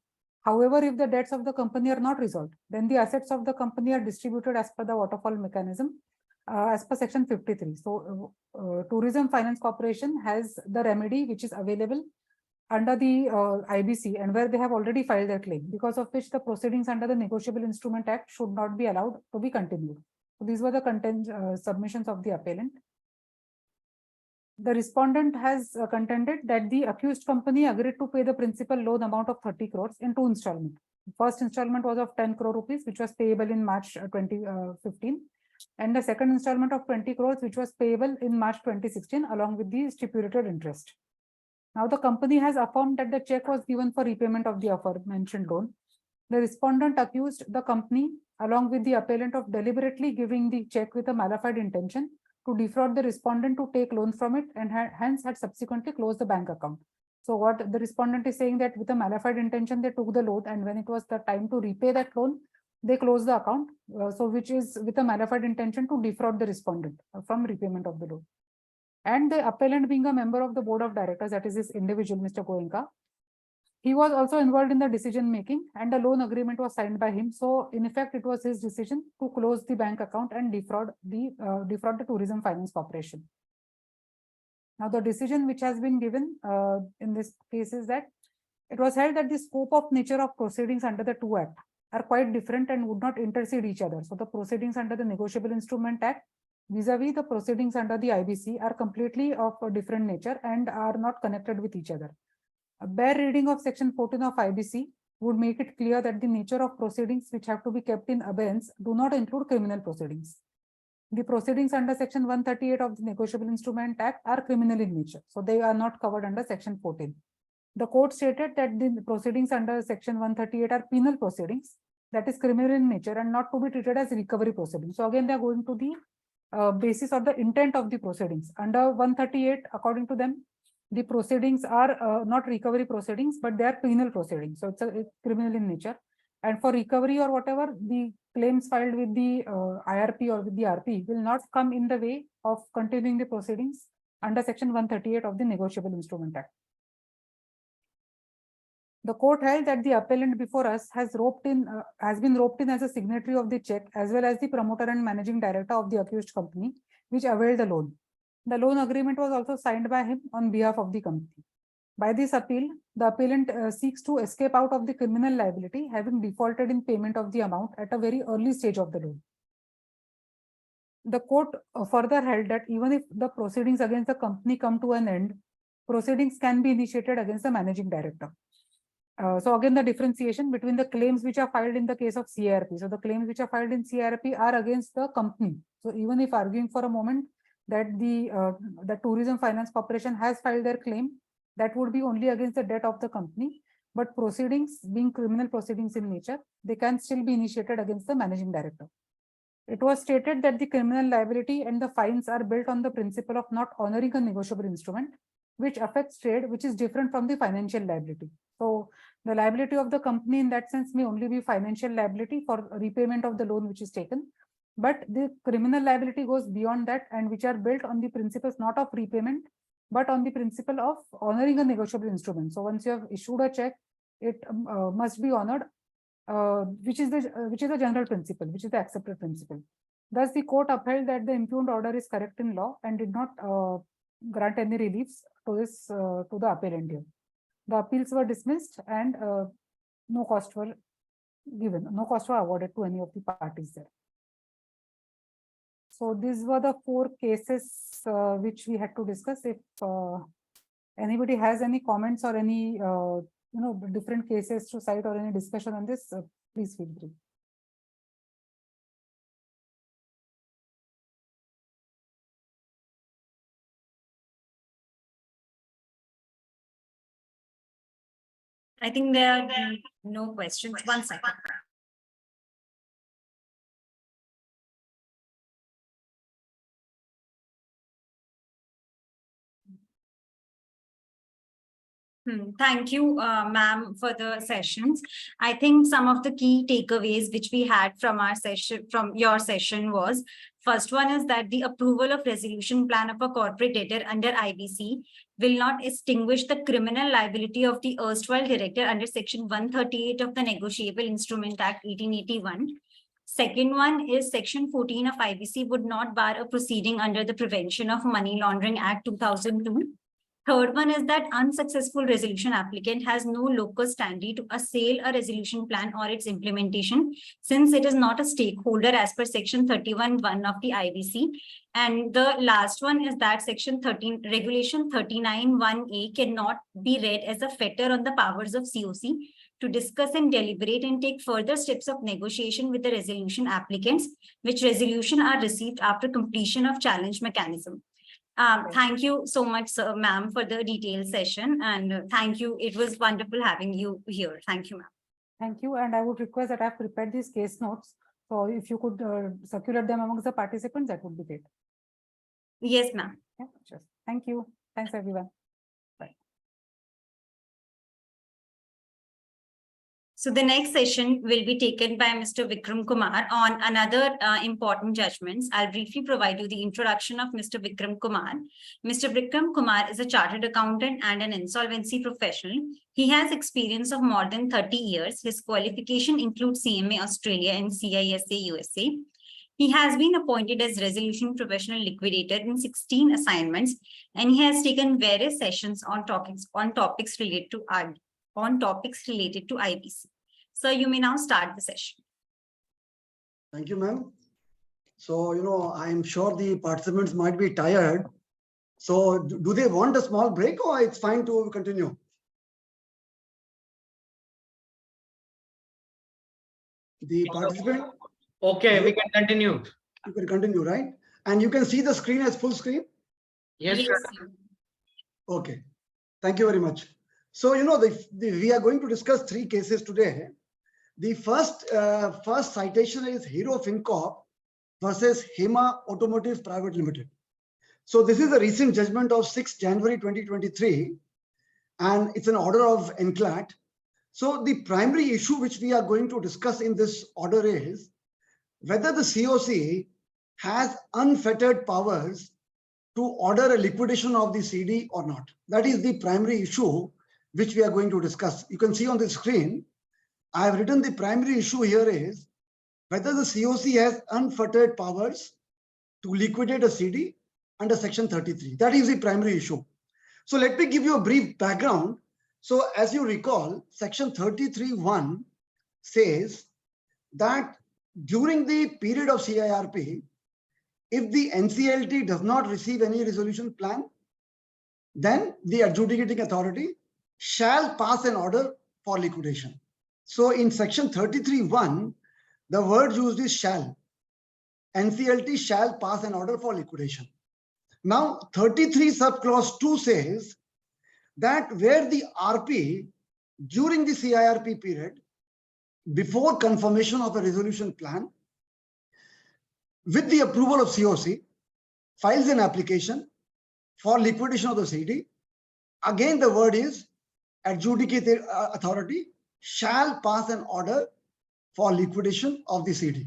However, if the debts of the company are not resolved, then the assets of the company are distributed as per the waterfall mechanism as per section 53. So Tourism Finance Corporation has the remedy which is available under the IBC and where they have already filed their claim, because of which the proceedings under the Negotiable Instrument Act should not be allowed to be continued. So these were the submissions of the appellant. The respondent has contended that the accused company agreed to pay the principal loan amount of 30 crores in two installments. First installment was of 10 crore rupees, which was payable in March 2015, and the second installment of 20 crores, which was payable in March 2016, along with the stipulated interest. Now, the company has affirmed that the check was given for repayment of the aforementioned loan. The respondent accused the company, along with the appellant, of deliberately giving the check with a malified intention to defraud the respondent to take loan from it, and hence had subsequently closed the bank account. So what the respondent is saying, that with a malified intention, they took the loan, and when it was the time to repay that loan, they closed the account. So which is with a malified intention to defraud the respondent from repayment of the loan. And the appellant, being a member of the board of directors, that is this individual, Mr. Goenka, he was also involved in the decision making, and a loan agreement was signed by him. So in effect, it was his decision to close the bank account and defraud the Tourism Finance Corporation. Now, the decision which has been given in this case is that it was held that the scope of nature of proceedings under the two acts are quite different and would not intercede each other. So the proceedings under the Negotiable Instrument Act vis-a-vis the proceedings under the IBC are completely of a different nature and are not connected with each other. A bare reading of section 14 of IBC would make it clear that the nature of proceedings which have to be kept in abeyance do not include criminal proceedings. The proceedings under section 138 of the Negotiable Instrument Act are criminal in nature, so they are not covered under section 14. The court stated that the proceedings under section 138 are penal proceedings, that is criminal in nature, and not to be treated as recovery proceedings. So again, they are going to the basis of the intent of the proceedings. Under 138, according to them, the proceedings are not recovery proceedings, but they are penal proceedings. So it's criminal in nature. And for recovery or whatever, the claims filed with the IRP or with the RP will not come in the way of continuing the proceedings under section 138 of the Negotiable Instrument Act. The court held that the appellant before us has been roped in as a signatory of the check, as well as the promoter and managing director of the accused company, which availed the loan. The loan agreement was also signed by him on behalf of the company. By this appeal, the appellant seeks to escape out of the criminal liability, having defaulted in payment of the amount at a very early stage of the loan. The court further held that even if the proceedings against the company come to an end, proceedings can be initiated against the managing director. So again, the differentiation between the claims which are filed in the case of CIRP. So the claims which are filed in CIRP are against the company. So even if arguing for a moment that the Tourism Finance Corporation has filed their claim, that would be only against the debt of the company. But proceedings, being criminal proceedings in nature, they can still be initiated against the managing director. It was stated that the criminal liability and the fines are built on the principle of not honoring a negotiable instrument, which affects trade, which is different from the financial liability. So the liability of the company in that sense may only be financial liability for repayment of the loan which is taken. But the criminal liability goes beyond that, and which are built on the principles not of repayment, but on the principle of honoring a negotiable instrument. So once you have issued a check, it must be honored, which is the general principle, which is the accepted principle. Thus, the court upheld that the impugned order is correct in law and did not grant any reliefs to the appellant here. The appeals were dismissed and no costs were given, no costs were awarded to any of the parties there. So these were the 4 cases which we had to discuss. If anybody has any comments or any different cases to cite or any discussion on this, please feel free. I think there are no questions. 1 second. Thank you, ma'am, for the sessions. I think some of the key takeaways which we had from our session, from your session was, first one is that the approval of resolution plan of a corporate debtor under IBC will not extinguish the criminal liability of the erstwhile director under section 138 of the Negotiable Instrument Act 1881. Second one is section 14 of IBC would not bar a proceeding under the Prevention of Money Laundering Act 2002. Third one is that unsuccessful resolution applicant has no locus standi to assail a resolution plan or its implementation, since it is not a stakeholder as per section 31(1) of the IBC. And the last one is that section 13, regulation 39(1)(a) cannot be read as a fetter on the powers of COC to discuss and deliberate and take further steps of negotiation with the resolution applicants, which resolution are received after completion of challenge mechanism. Thank you so much, sir, ma'am, for the detailed session, and thank you. It was wonderful having you here. Thank you, ma'am. Thank you. And I would request that I've prepared these case notes. So if you could circulate them amongst the participants, that would be great. Yes, ma'am. Yeah, sure. Thank you. Thanks, everyone. So the next session will be taken by Mr. Vikram Kumar on another important judgments. I'll briefly provide you the introduction of Mr. Vikram Kumar. Mr. Vikram Kumar is a chartered accountant and an insolvency professional. He has experience of more than 30 years. His qualification includes CMA Australia and CISA USA. He has been appointed as resolution professional liquidator in 16 assignments, and he has taken various sessions on topics related to IBC. So you may now start the session. Thank you, ma'am. So, I'm sure the participants might be tired. So do they want a small break, or it's fine to continue? The participant? Okay, we can continue. You can continue, right? And you can see the screen as full screen? Yes, sir. Okay. Thank you very much. So, we are going to discuss 3 cases today. The first citation is Hero FinCorp versus Hema Automotive Private Limited. So this is a recent judgment of 6 January 2023, and it's an order of NCLAT. So the primary issue which we are going to discuss in this order is whether the COC has unfettered powers to order a liquidation of the CD or not. That is the primary issue which we are going to discuss. You can see on the screen, I have written the primary issue here is whether the COC has unfettered powers to liquidate a CD under section 33. That is the primary issue. So let me give you a brief background. So as you recall, section 33(1) says that during the period of CIRP, if the NCLT does not receive any resolution plan, then the adjudicating authority shall pass an order for liquidation. So in section 33(1), the word used is shall. NCLT shall pass an order for liquidation. Now 33 subclause 2 says that where the RP during the CIRP period, before confirmation of a resolution plan, with the approval of COC, files an application for liquidation of the CD. Again, the word is adjudicated authority shall pass an order for liquidation of the CD.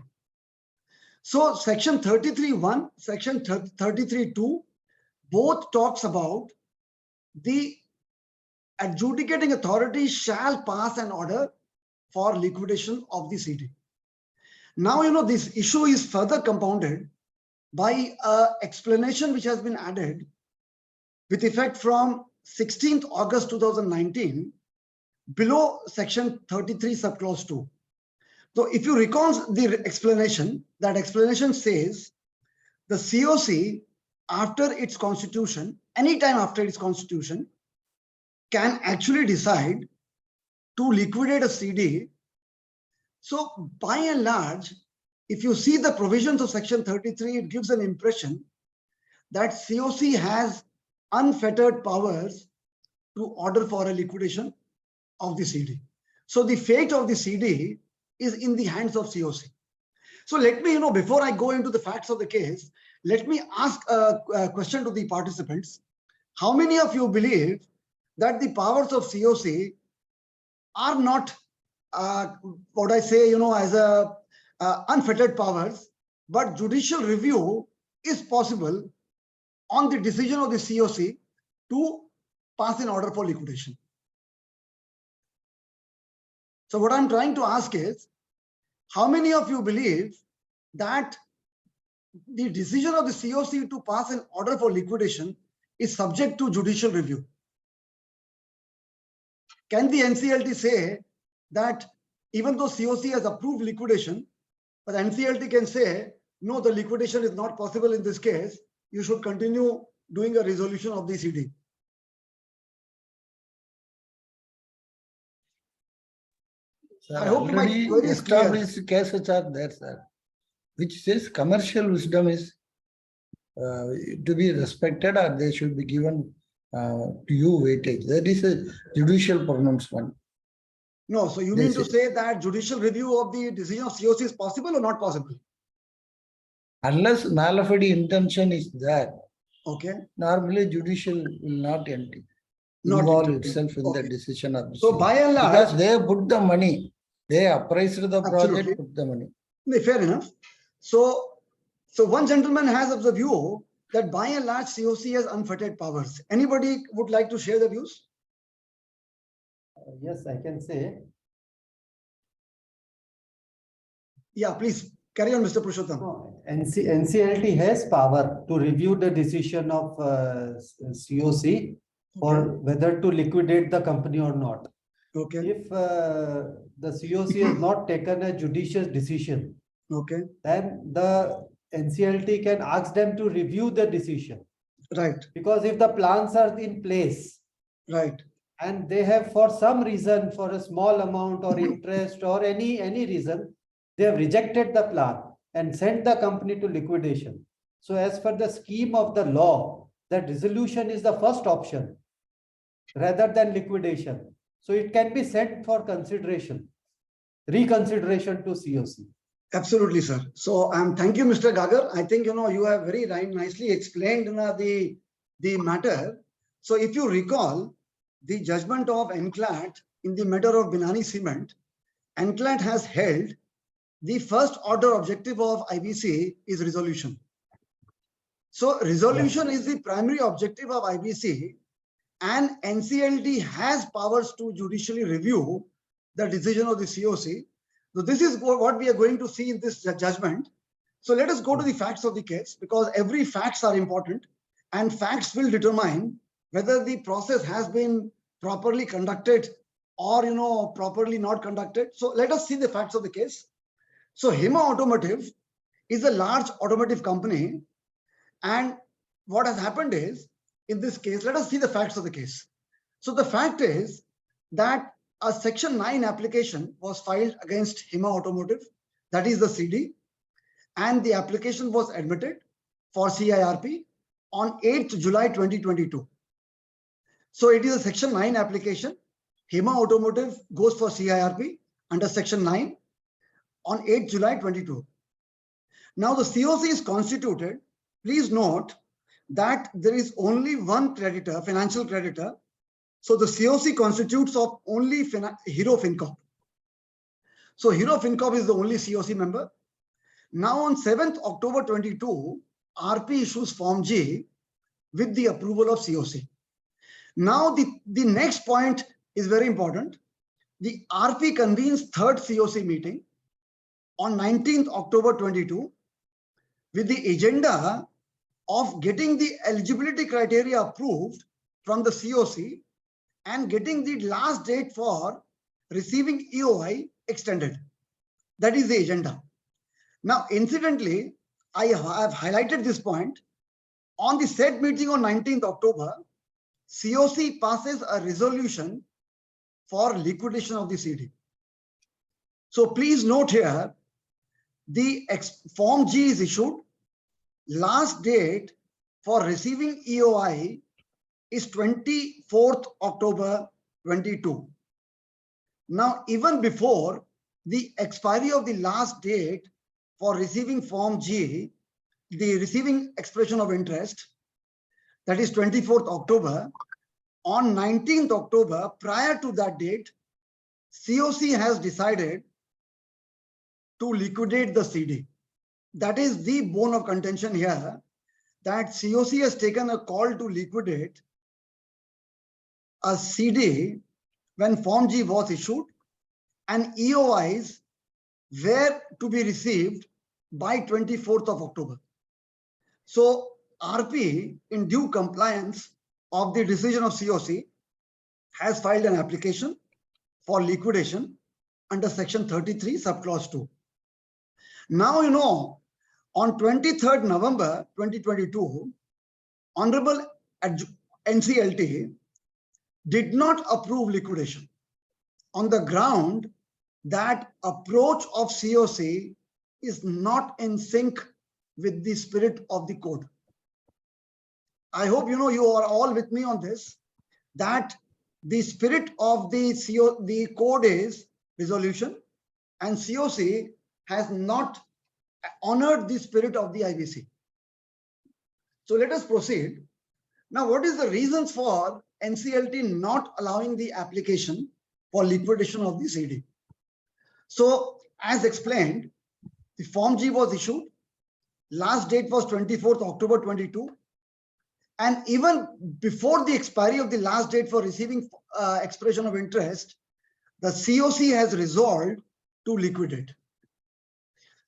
So section 33(1), section 33(2), both talks about the adjudicating authority shall pass an order for liquidation of the CD. Now, this issue is further compounded by an explanation which has been added with effect from 16th August 2019 below section 33 subclause 2. So if you recall the explanation, that explanation says the COC after its constitution, anytime after its constitution, can actually decide to liquidate a CD. So by and large, if you see the provisions of section 33, it gives an impression that COC has unfettered powers to order for a liquidation of the CD. So the fate of the CD is in the hands of COC. So let me, before I go into the facts of the case, let me ask a question to the participants. How many of you believe that the powers of COC are not what I say, as a unfettered powers, but judicial review is possible on the decision of the COC to pass an order for liquidation. So what I'm trying to ask is, how many of you believe that the decision of the COC to pass an order for liquidation is subject to judicial review? Can the NCLT say that even though COC has approved liquidation, but NCLT can say, no, the liquidation is not possible in this case, you should continue doing a resolution of the CD? Sir, I hope my already query is clear. established cases are there, sir, which says commercial wisdom is to be respected, or they should be given due weightage. That is a judicial pronouncement. No, so you mean to say that judicial review of the decision of COC is possible or not possible? Unless mala fide intention is there, Okay. normally judicial will not Not involve interfere. itself in Okay. the decision of the So COC. by and Because large, they put the money, they appraised the Absolutely. project, put the money. fair enough. So one gentleman has of the view that by and large COC has unfettered powers. Anybody would like to share the views? Yes, I can say. Yeah, please carry on, Mr. Purushottam. No, NCLT has power to review the decision of COC for whether to liquidate the company or not. Okay. If the COC has not taken a judicious decision, Okay. then the NCLT can ask them to review the decision. Right. Because if the plans are in place Right. and they have, for some reason, for a small amount or interest or any reason, they have rejected the plan and sent the company to liquidation. So as per the scheme of the law, that resolution is the first option rather than liquidation. So it can be sent for consideration, reconsideration to COC. Absolutely, sir. So thank you, Mr. Gagar. I think you have very nicely explained the matter. So if you recall the judgment of NCLAT in the matter of Binani Cement, NCLAT has held the first order objective of IBC is resolution. So resolution is the primary objective of IBC, and NCLT has powers to judicially review the decision of the COC. So this is what we are going to see in this judgment. So let us go to the facts of the case, because every facts are important and facts will determine whether the process has been properly conducted or properly not conducted. So let us see the facts of the case. So Hema Automotive is a large automotive company, and what has happened is, in this case, let us see the facts of the case. So the fact is that a Section 9 application was filed against Hema Automotive, that is the CD, and the application was admitted for CIRP on 8th July 2022. So it is a Section 9 application. Hema Automotive goes for CIRP under Section 9 on 8th July 22. Now the COC is constituted. Please note that there is only one creditor, financial creditor. So the COC constitutes of only Hero FinCorp. So Hero FinCorp is the only COC member. Now on 7th October 22, RP issues Form G with the approval of COC. Now the next point is very important. The RP convenes third COC meeting on 19th October 22 with the agenda of getting the eligibility criteria approved from the COC and getting the last date for receiving EOI extended. That is the agenda. Now, incidentally, I have highlighted this point. On the said meeting on 19th October, COC passes a resolution for liquidation of the CD. So please note here, the Form G is issued. Last date for receiving EOI is 24th October 22. Now, even before the expiry of the last date for receiving Form G, the receiving expression of interest, that is 24th October, on 19th October, prior to that date, COC has decided to liquidate the CD. That is the bone of contention here, that COC has taken a call to liquidate a CD when Form G was issued and EOIs were to be received by 24th of October. So RP, in due compliance of the decision of COC, has filed an application for liquidation under section 33 subclause 2. Now, you know, on 23rd November 2022, Honorable NCLT did not approve liquidation on the ground that approach of COC is not in sync with the spirit of the code. I hope you know, you are all with me on this, that the spirit of the code is resolution, and COC has not honored the spirit of the IBC. So let us proceed. Now, what is the reasons for NCLT not allowing the application for liquidation of the CD? So as explained, the Form G was issued, last date was 24th October 22, and even before the expiry of the last date for receiving expression of interest, the COC has resolved to liquidate.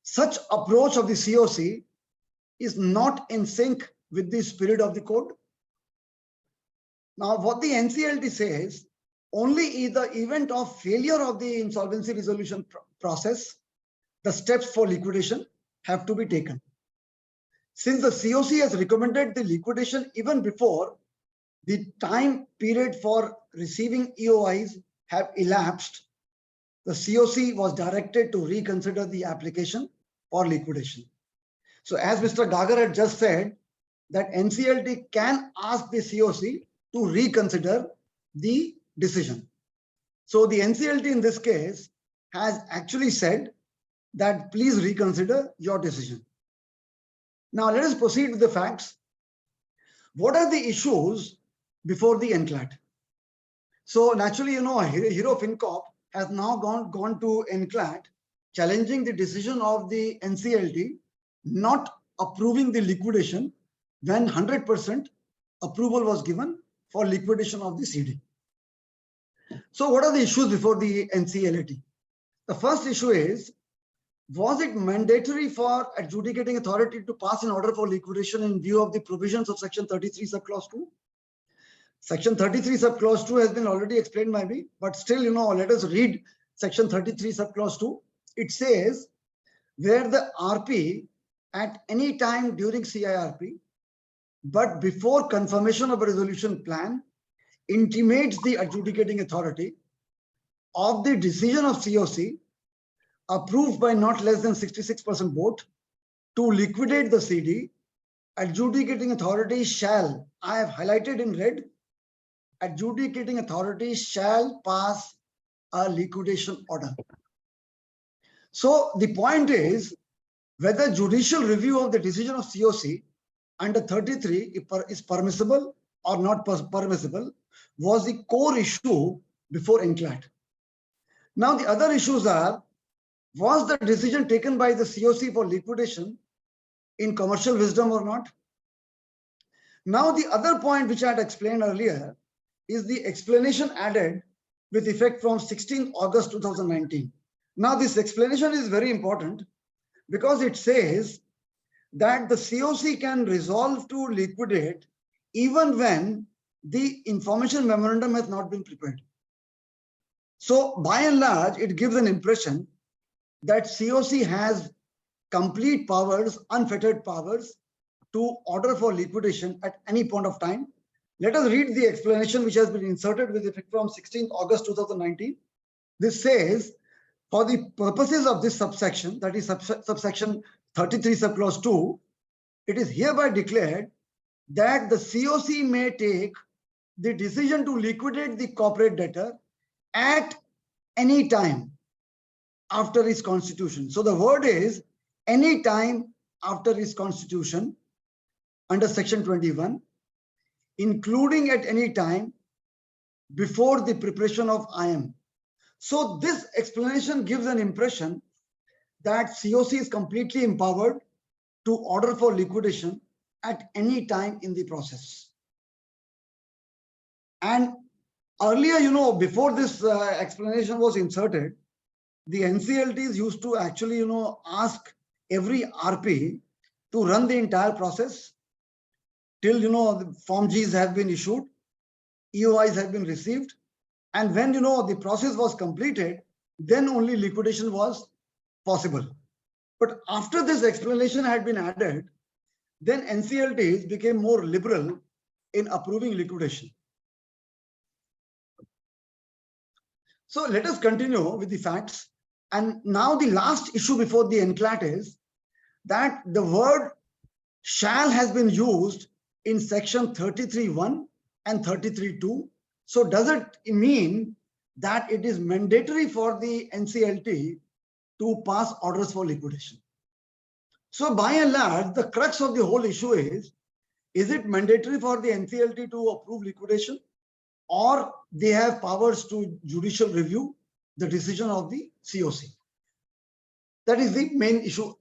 Such approach of the COC is not in sync with the spirit of the code. Now, what the NCLT says, only in the event of failure of the insolvency resolution process, the steps for liquidation have to be taken. Since the COC has recommended the liquidation even before the time period for receiving EOIs have elapsed, the COC was directed to reconsider the application for liquidation. So as Mr. Gagar had just said, that NCLT can ask the COC to reconsider the decision. So the NCLT in this case has actually said that please reconsider your decision. Now let us proceed with the facts. What are the issues before the NCLAT? So naturally, you know, Hero FinCorp has now gone to NCLAT, challenging the decision of the NCLT not approving the liquidation when 100% approval was given for liquidation of the CD. So what are the issues before the NCLT? The first issue is, was it mandatory for adjudicating authority to pass an order for liquidation in view of the provisions of section 33 subclause 2? Section 33 subclause 2 has been already explained by me, but still, you know, let us read section 33 subclause 2. It says, where the RP at any time during CIRP, but before confirmation of a resolution plan, intimates the adjudicating authority of the decision of COC approved by not less than 66% vote to liquidate the CD, adjudicating authority shall, I have highlighted in red, adjudicating authority shall pass a liquidation order. So the point is whether judicial review of the decision of COC under 33 is permissible or not permissible was the core issue before NCLAT. Now the other issues are, was the decision taken by the COC for liquidation in commercial wisdom or not? Now the other point which I had explained earlier is the explanation added with effect from 16th August 2019. Now this explanation is very important because it says that the COC can resolve to liquidate even when the information memorandum has not been prepared. So by and large, it gives an impression that COC has complete powers, unfettered powers to order for liquidation at any point of time. Let us read the explanation which has been inserted with effect from 16th August 2019. This says, for the purposes of this subsection, that is subsection 33 subclause 2, it is hereby declared that the COC may take the decision to liquidate the corporate debtor at any time after his constitution. So the word is any time after his constitution under section 21, including at any time before the preparation of IM. So this explanation gives an impression that COC is completely empowered to order for liquidation at any time in the process. And earlier, before this explanation was inserted, the NCLTs used to actually, ask every RP to run the entire process till, the Form Gs have been issued, EOIs have been received. And when, the process was completed, then only liquidation was possible. But after this explanation had been added, then NCLTs became more liberal in approving liquidation. So let us continue with the facts. And now the last issue before the NCLAT is that the word shall has been used in section 33(1) and 33(2). So does it mean that it is mandatory for the NCLT to pass orders for liquidation? So by and large, the crux of the whole issue is it mandatory for the NCLT to approve liquidation, or they have powers to judicial review the decision of the COC? That is the main issue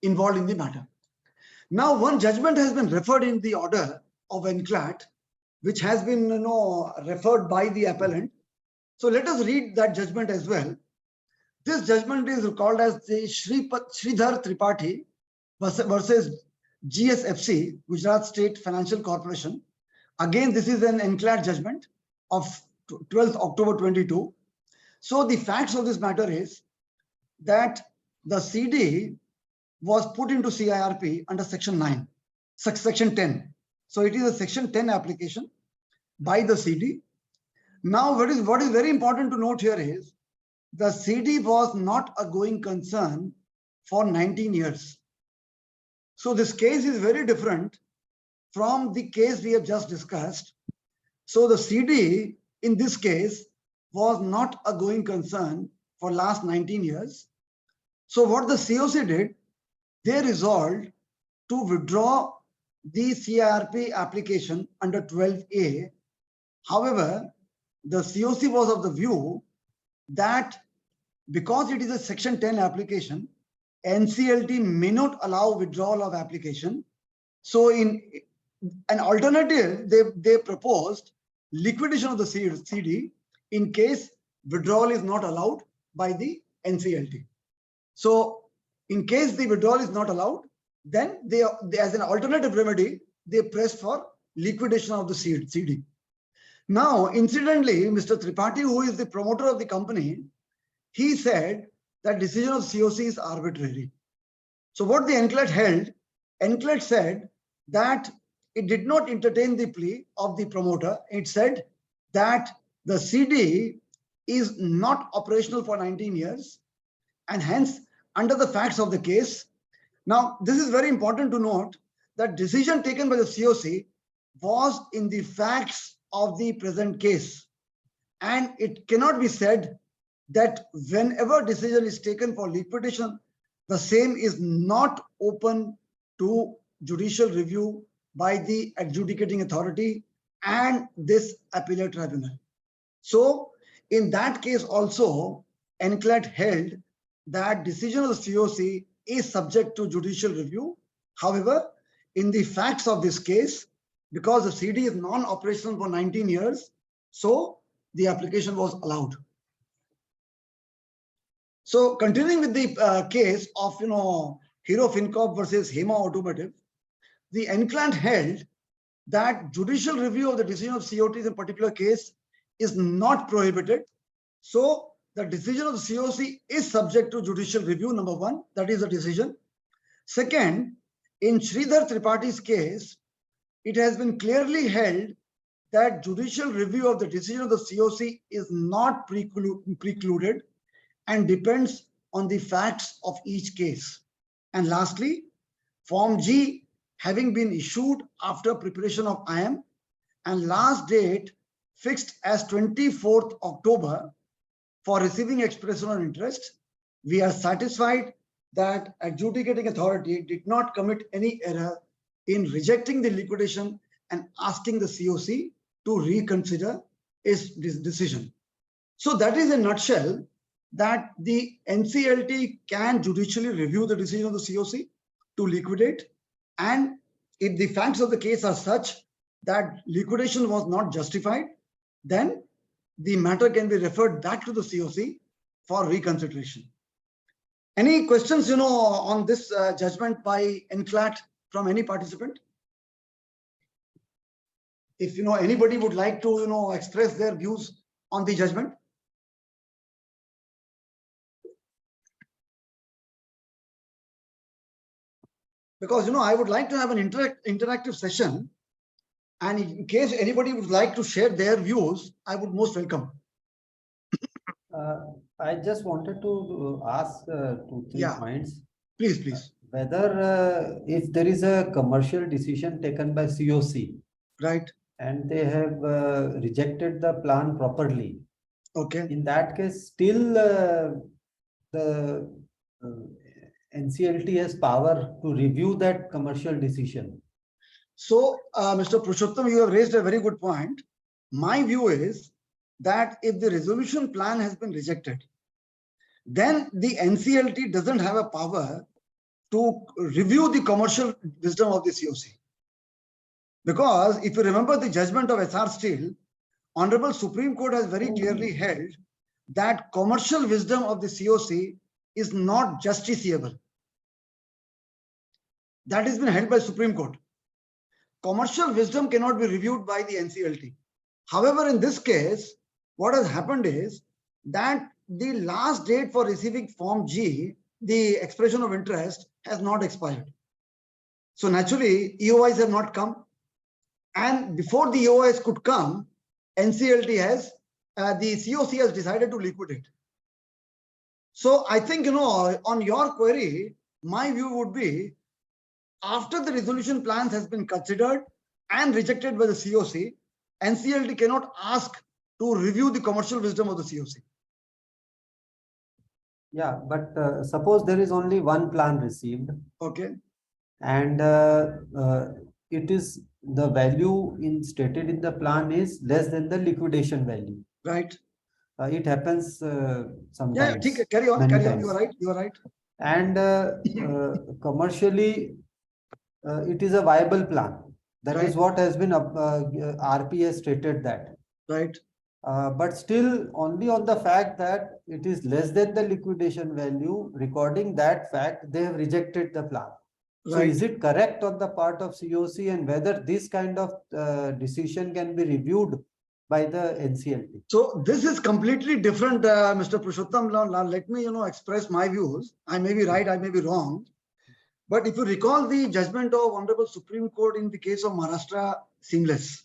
involved in the matter. Now, one judgment has been referred in the order of NCLAT, which has been referred by the appellant. So let us read that judgment as well. This judgment is called as the Sridhar Tripathi versus GSFC, Gujarat State Financial Corporation. Again, this is an NCLAT judgment of 12th October 22. So the facts of this matter is that the CD was put into CIRP under section 9, section 10. So it is a section 10 application by the CD. Now, what is very important to note here is the CD was not a going concern for 19 years. So this case is very different from the case we have just discussed. So the CD in this case was not a going concern for last 19 years. So what the COC did, they resolved to withdraw the CIRP application under 12A. However, the COC was of the view that because it is a section 10 application, NCLT may not allow withdrawal of application. So in an alternative, they proposed liquidation of the CD in case withdrawal is not allowed by the NCLT. So in case the withdrawal is not allowed, then they as an alternative remedy, they pressed for liquidation of the CD. Now, incidentally, Mr. Tripathi, who is the promoter of the company, he said that decision of COC is arbitrary. So what the NCLAT held, NCLAT said that it did not entertain the plea of the promoter. It said that the CD is not operational for 19 years, and hence under the facts of the case. Now, this is very important to note that decision taken by the COC was in the facts of the present case, and it cannot be said that whenever decision is taken for liquidation, the same is not open to judicial review by the adjudicating authority and this appellate tribunal. So in that case also, NCLAT held that decision of the COC is subject to judicial review. However, in the facts of this case, because the CD is non-operational for 19 years, so the application was allowed. So continuing with the case of Hero FinCorp versus Hema Automotive, the NCLAT held that judicial review of the decision of COT in a particular case is not prohibited. So the decision of the COC is subject to judicial review, number one, that is the decision. Second, in Sridhar Tripathi's case, it has been clearly held that judicial review of the decision of the COC is not precluded and depends on the facts of each case. And lastly, Form G having been issued after preparation of IM and last date fixed as 24th October for receiving expression of interest, we are satisfied that adjudicating authority did not commit any error in rejecting the liquidation and asking the COC to reconsider is this decision. So that is a nutshell that the NCLT can judicially review the decision of the COC to liquidate, and if the facts of the case are such that liquidation was not justified, then the matter can be referred back to the COC for reconsideration. Any questions, on this judgment by NCLAT from any participant? If, anybody would like to, express their views on the judgment. Because, I would like to have an interactive session, and in case anybody would like to share their views, I would most welcome. I just wanted to ask 2-3 Yeah. points. Please. Whether if there is a commercial decision taken by COC Right. and they have rejected the plan properly, Okay. in that case, still the NCLT has power to review that commercial decision. So, Mr. Purushottam, you have raised a very good point. My view is that if the resolution plan has been rejected, then the NCLT doesn't have a power to review the commercial wisdom of the COC. Because if you remember the judgment of SR Steel, Honorable Supreme Court has very clearly held that commercial wisdom of the COC is not justiciable. That has been held by Supreme Court. Commercial wisdom cannot be reviewed by the NCLT. However, in this case, what has happened is that the last date for receiving Form G, the expression of interest, has not expired. So naturally, EOIs have not come. And before the EOIs could come, NCLT has, the COC has decided to liquidate. So I think, on your query, my view would be, after the resolution plans has been considered and rejected by the COC, NCLT cannot ask to review the commercial wisdom of the COC. Yeah, but suppose there is only one plan received. Okay. And it is the value stated in the plan is less than the liquidation value. Right. It happens sometimes. Yeah, carry on. You are right. And commercially, it is a viable plan. That is what has been RP has stated that. Right. But still, only on the fact that it is less than the liquidation value, recording that fact, they have rejected the plan. So is it correct on the part of COC, and whether this kind of decision can be reviewed by the NCLT? So this is completely different, Mr. Purushottam. Let me, express my views. I may be right, I may be wrong. But if you recall the judgment of Honorable Supreme Court in the case of Maharashtra Seamless,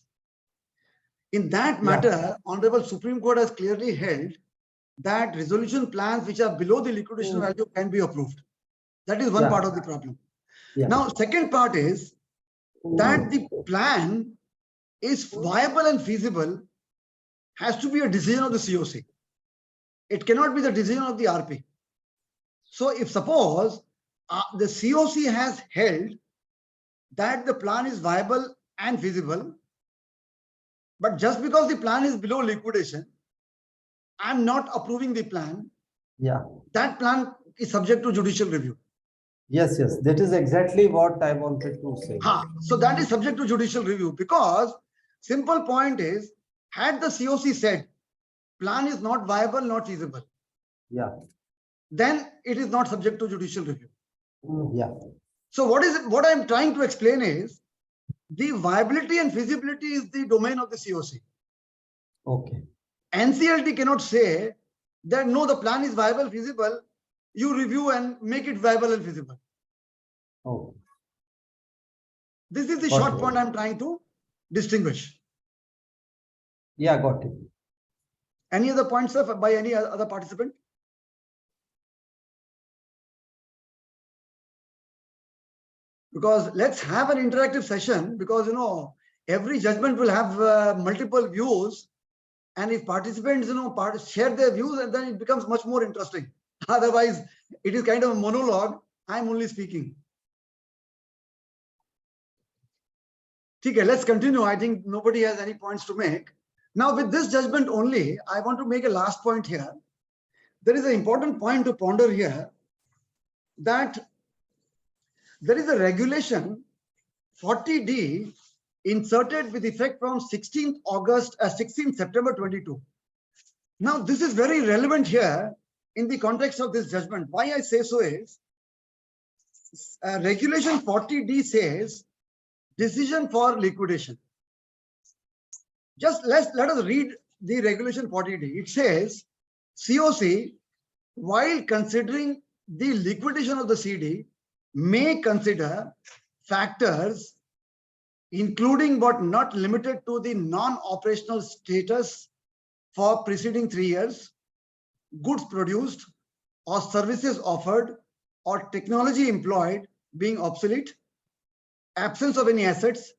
in that matter, Honorable Supreme Court has clearly held that resolution plans which are below the liquidation value can be approved. That is one part of the problem. Now, second part is that the plan is viable and feasible has to be a decision of the COC. It cannot be the decision of the RP. So if suppose the COC has held that the plan is viable and feasible, but just because the plan is below liquidation, I'm not approving the plan. That plan is subject to judicial review. Yes, that is exactly what I wanted to say. So that is subject to judicial review, because simple point is, had the COC said plan is not viable, not feasible, then it is not subject to judicial review. So what I'm trying to explain is, the viability and feasibility is the domain of the COC. NCLT cannot say that no, the plan is viable, feasible, you review and make it viable and feasible. This is the short point I'm trying to distinguish. Got it. Any other points, sir, by any other participant? Because let's have an interactive session, because every judgment will have multiple views, and if participants share their views, and then it becomes much more interesting. Otherwise, it is kind of a monologue. I'm only speaking. Okay, let's continue. I think nobody has any points to make. Now, with this judgment only, I want to make a last point here. There is an important point to ponder here, that there is a regulation 40D inserted with effect from 16th September 22. Now, this is very relevant here in the context of this judgment. Why I say so is, regulation 40D says decision for liquidation. Just let us read the regulation 40D. It says COC, while considering the liquidation of the CD, may consider factors including but not limited to the non-operational status for preceding 3 years, goods produced or services offered or technology employed being obsolete, absence of any assets,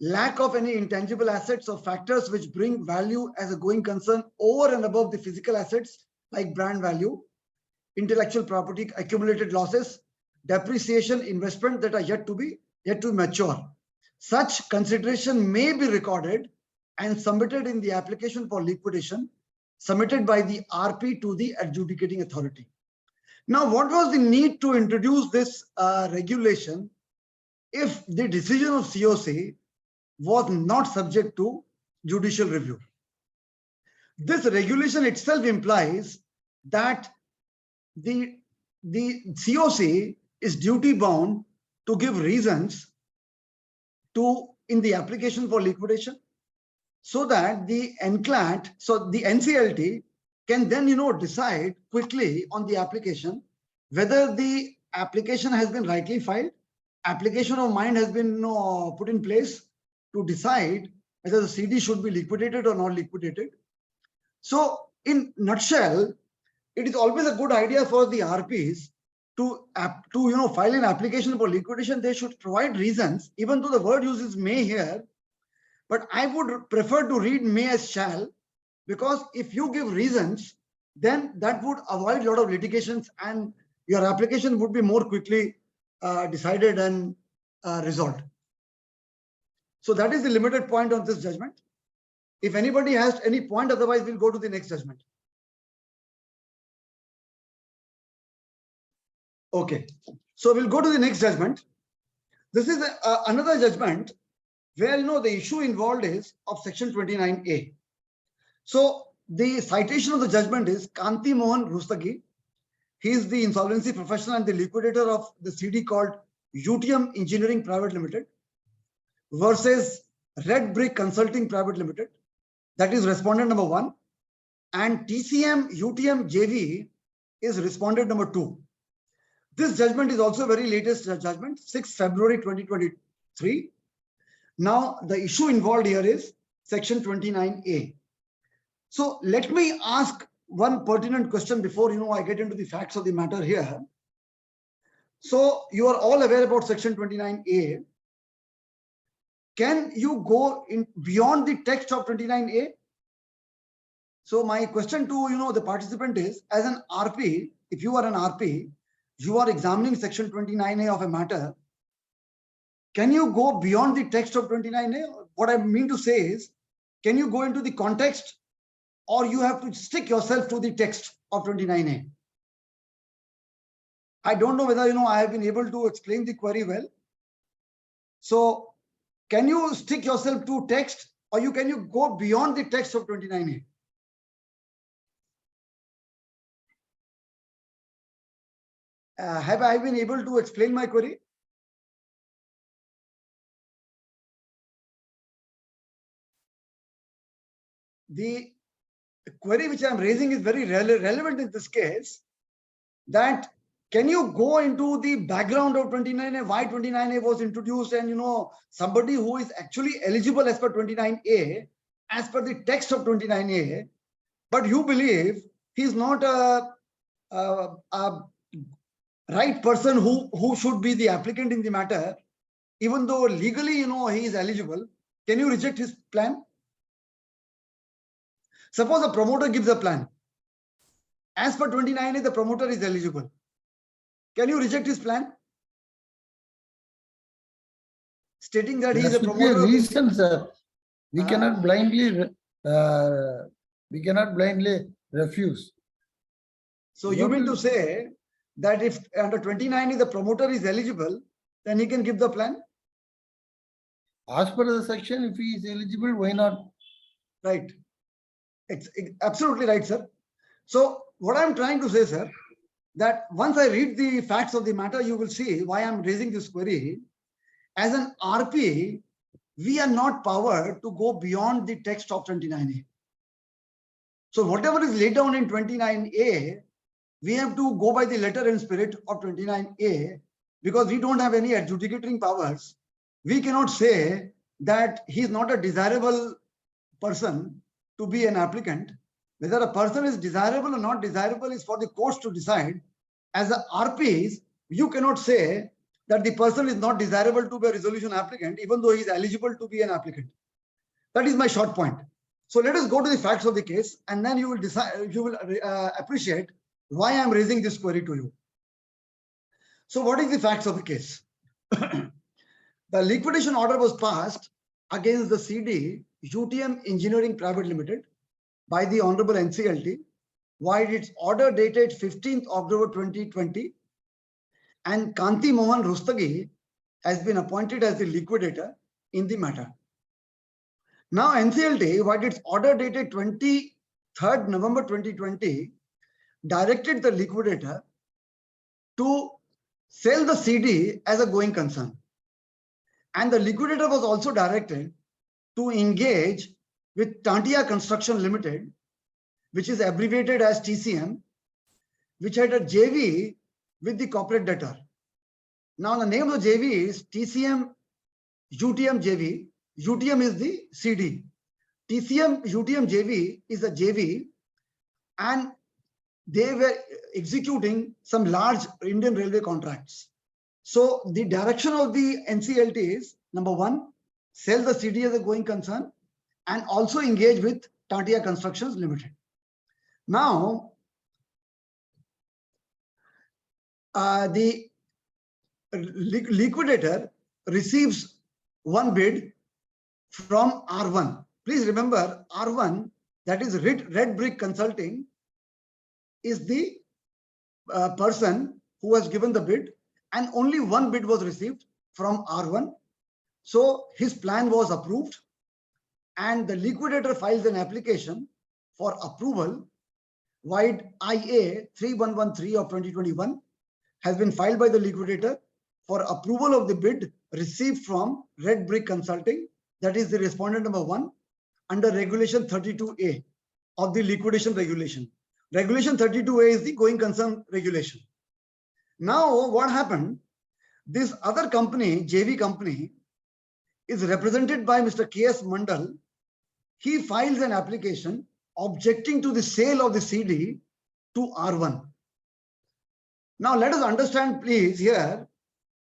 lack of any intangible assets or factors which bring value as a going concern over and above the physical assets like brand value, intellectual property, accumulated losses, depreciation, investment that are yet to mature. Such consideration may be recorded and submitted in the application for liquidation submitted by the RP to the adjudicating authority. Now, what was the need to introduce this regulation if the decision of COC was not subject to judicial review? This regulation itself implies that the COC is duty bound to give reasons in the application for liquidation, so that the NCLAT, so the NCLT can then decide quickly on the application whether the application has been rightly filed, application of mind has been put in place to decide whether the CD should be liquidated or not liquidated. So in nutshell, it is always a good idea for the RPs to file an application for liquidation. They should provide reasons, even though the word uses may here, but I would prefer to read may as shall, because if you give reasons, then that would avoid a lot of litigations and your application would be more quickly decided and resolved. So that is the limited point on this judgment. If anybody has any point, otherwise we'll go to the next judgment. Okay, so we'll go to the next judgment. This is another judgment where the issue involved is of section 29A. So the citation of the judgment is Kanti Mohan Rustagi. He is the insolvency professional and the liquidator of the CD called UTM Engineering Private Limited versus Red Brick Consulting Private Limited. That is respondent number 1. And TCM UTM JV is respondent number 2. This judgment is also very latest judgment, 6 February 2023. Now, the issue involved here is section 29A. So let me ask one pertinent question before I get into the facts of the matter here. So you are all aware about section 29A. Can you go in beyond the text of 29A? So my question to the participant is, as an RP, if you are an RP, you are examining section 29A of a matter. Can you go beyond the text of 29A? What I mean to say is, can you go into the context, or you have to stick yourself to the text of 29A? I don't know whether I have been able to explain the query well. So can you stick yourself to text, or can you go beyond the text of 29A? Have I been able to explain my query? The query which I am raising is very relevant in this case, that can you go into the background of 29A, why 29A was introduced, and somebody who is actually eligible as per 29A, as per the text of 29A, but you believe he's not a right person who should be the applicant in the matter, even though legally he is eligible. Can you reject his plan? Suppose a promoter gives a plan. As per 29A, the promoter is eligible. Can you reject his plan? Stating that he is a promoter. Reason, sir. We cannot blindly, refuse. So You you have mean to- to say that if under 29 the promoter is eligible, then he can give the plan, As per the section, if he is eligible, why not? right? It's absolutely right, sir. So what I'm trying to say, sir, that once I read the facts of the matter, you will see why I'm raising this query. As an RP, we are not powered to go beyond the text of 29A. So whatever is laid down in 29A, we have to go by the letter and spirit of 29A because we don't have any adjudicating powers. We cannot say that he's not a desirable person to be an applicant. Whether a person is desirable or not desirable is for the courts to decide. As a RPs, you cannot say that the person is not desirable to be a resolution applicant, even though he is eligible to be an applicant. That is my short point. So let us go to the facts of the case, and then you will decide, you will appreciate why I'm raising this query to you. So what is the facts of the case? The liquidation order was passed against the CD UTM Engineering Private Limited by the Honorable NCLT, while its order dated 15th October 2020, and Kanti Mohan Rustagi has been appointed as the liquidator in the matter. Now NCLT, while its order dated 23rd November 2020, directed the liquidator to sell the CD as a going concern. And the liquidator was also directed to engage with Tantia Construction Limited, which is abbreviated as TCM, which had a JV with the corporate debtor. Now the name of the JV is TCM UTM JV. UTM is the CD. TCM UTM JV is a JV, and they were executing some large Indian railway contracts. So the direction of the NCLT is, number one, sell the CD as a going concern and also engage with Tantia Constructions Limited. Now, the liquidator receives one bid from R1. Please remember R1, that is Red Brick Consulting, is the person who has given the bid, and only one bid was received from R1. So his plan was approved, and the liquidator files an application for approval. Wide IA 3113 of 2021 has been filed by the liquidator for approval of the bid received from Red Brick Consulting, that is the respondent number 1, under Regulation 32A of the liquidation regulation. Regulation 32A is the going concern regulation. Now, what happened? This other company, JV company, is represented by Mr. K.S. Mandal. He files an application objecting to the sale of the CD to R1. Now, let us understand, please, here,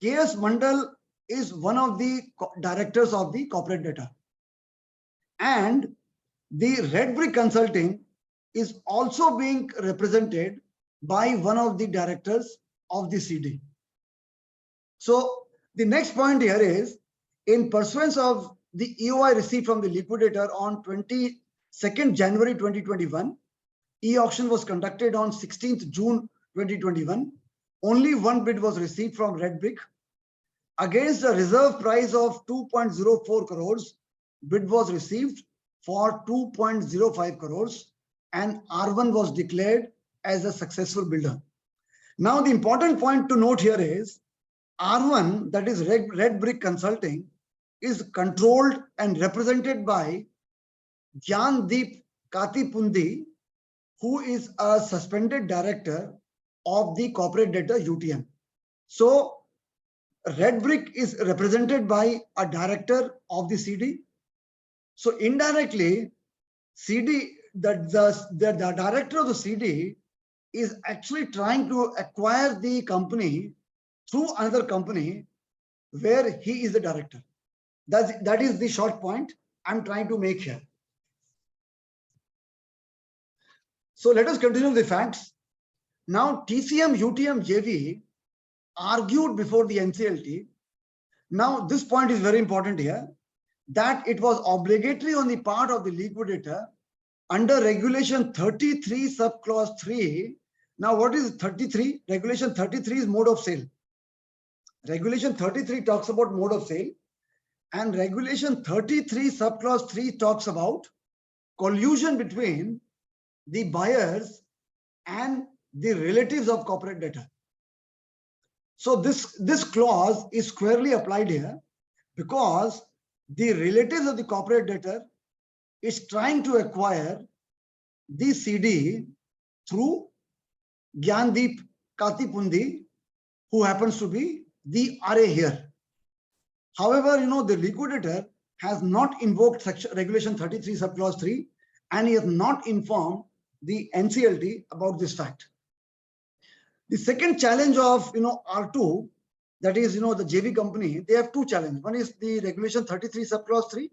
K.S. Mandal is one of the directors of the corporate debtor. And the Red Brick Consulting is also being represented by one of the directors of the CD. So the next point here is, in pursuance of the EOI received from the liquidator on 22nd January 2021, e-auction was conducted on 16th June 2021. Only one bid was received from Red Brick. Against a reserve price of 2.04 crores, bid was received for 2.05 crores, and R1 was declared as a successful bidder. Now, the important point to note here is R1, that is Red Brick Consulting, is controlled and represented by Gyandeep Katipundi, who is a suspended director of the corporate debtor UTM. So Red Brick is represented by a director of the CD. So indirectly, CD, the director of the CD is actually trying to acquire the company through another company where he is the director. That is the short point I'm trying to make here. So let us continue the facts. Now, TCM UTM JV argued before the NCLT. Now, this point is very important here. that it was obligatory on the part of the liquidator under regulation 33 subclause 3. Now what is 33? Regulation 33 is mode of sale. Regulation 33 talks about mode of sale, and regulation 33 subclause 3 talks about collusion between the buyers and the relatives of corporate debtor. So this clause is squarely applied here because the relatives of the corporate debtor is trying to acquire the CD through Gyandeep Katipundi, who happens to be the RA here. However, the liquidator has not invoked regulation 33 subclause 3, and he has not informed the NCLT about this fact. The second challenge of R2, that is the JV company, they have two challenges. One is the regulation 33 subclause 3,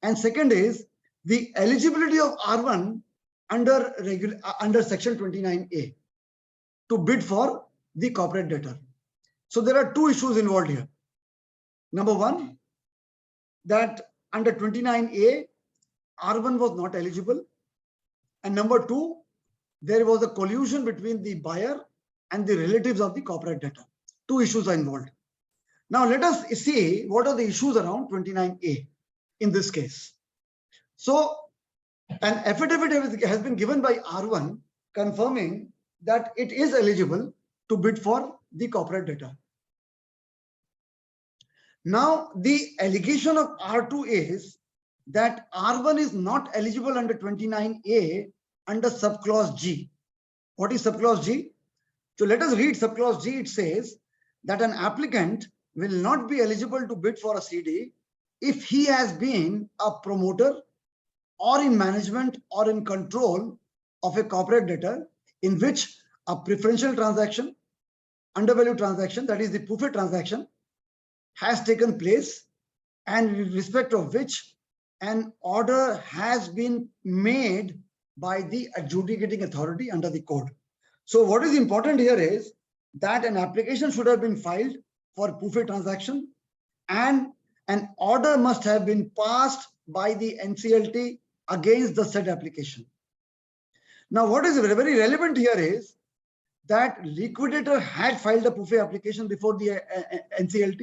and second is the eligibility of R1 under section 29A to bid for the corporate debtor. So there are two issues involved here. Number one, that under 29A, R1 was not eligible. And number two, there was a collusion between the buyer and the relatives of the corporate debtor. Two issues are involved. Now let us see what are the issues around 29A in this case. So an affidavit has been given by R1 confirming that it is eligible to bid for the corporate debtor. Now the allegation of R2 is that R1 is not eligible under 29A under subclause G. What is subclause G? So let us read subclause G. It says that an applicant will not be eligible to bid for a CD if he has been a promoter or in management or in control of a corporate debtor in which a preferential transaction, undervalue transaction, that is the PUFE transaction, has taken place, and in respect of which an order has been made by the adjudicating authority under the code. So what is important here is that an application should have been filed for PUFE transaction, and an order must have been passed by the NCLT against the said application. Now what is very relevant here is that liquidator had filed a PUFE application before the NCLT,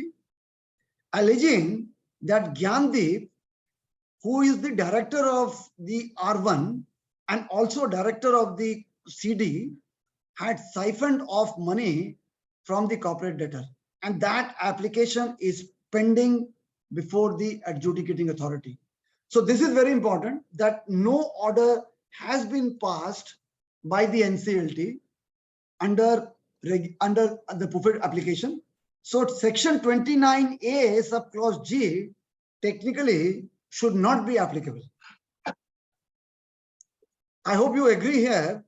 alleging that Gyandeep, who is the director of the R1 and also director of the CD, had siphoned off money from the corporate debtor, and that application is pending before the adjudicating authority. So this is very important, that no order has been passed by the NCLT under the PUFE application. So section 29A subclause G technically should not be applicable. I hope you agree here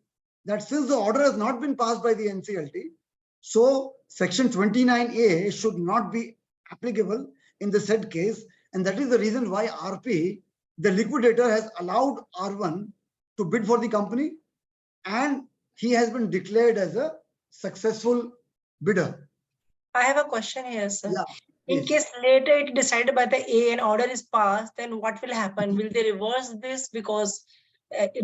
that since the order has not been passed by the NCLT, so section 29A should not be applicable in the said case, and that is the reason why RP, the liquidator, has allowed R1 to bid for the company, and he has been declared as a successful bidder. I have a question here, sir. Yeah, In please. case later it decided by the A and order is passed, then what will happen? Will they reverse this? Because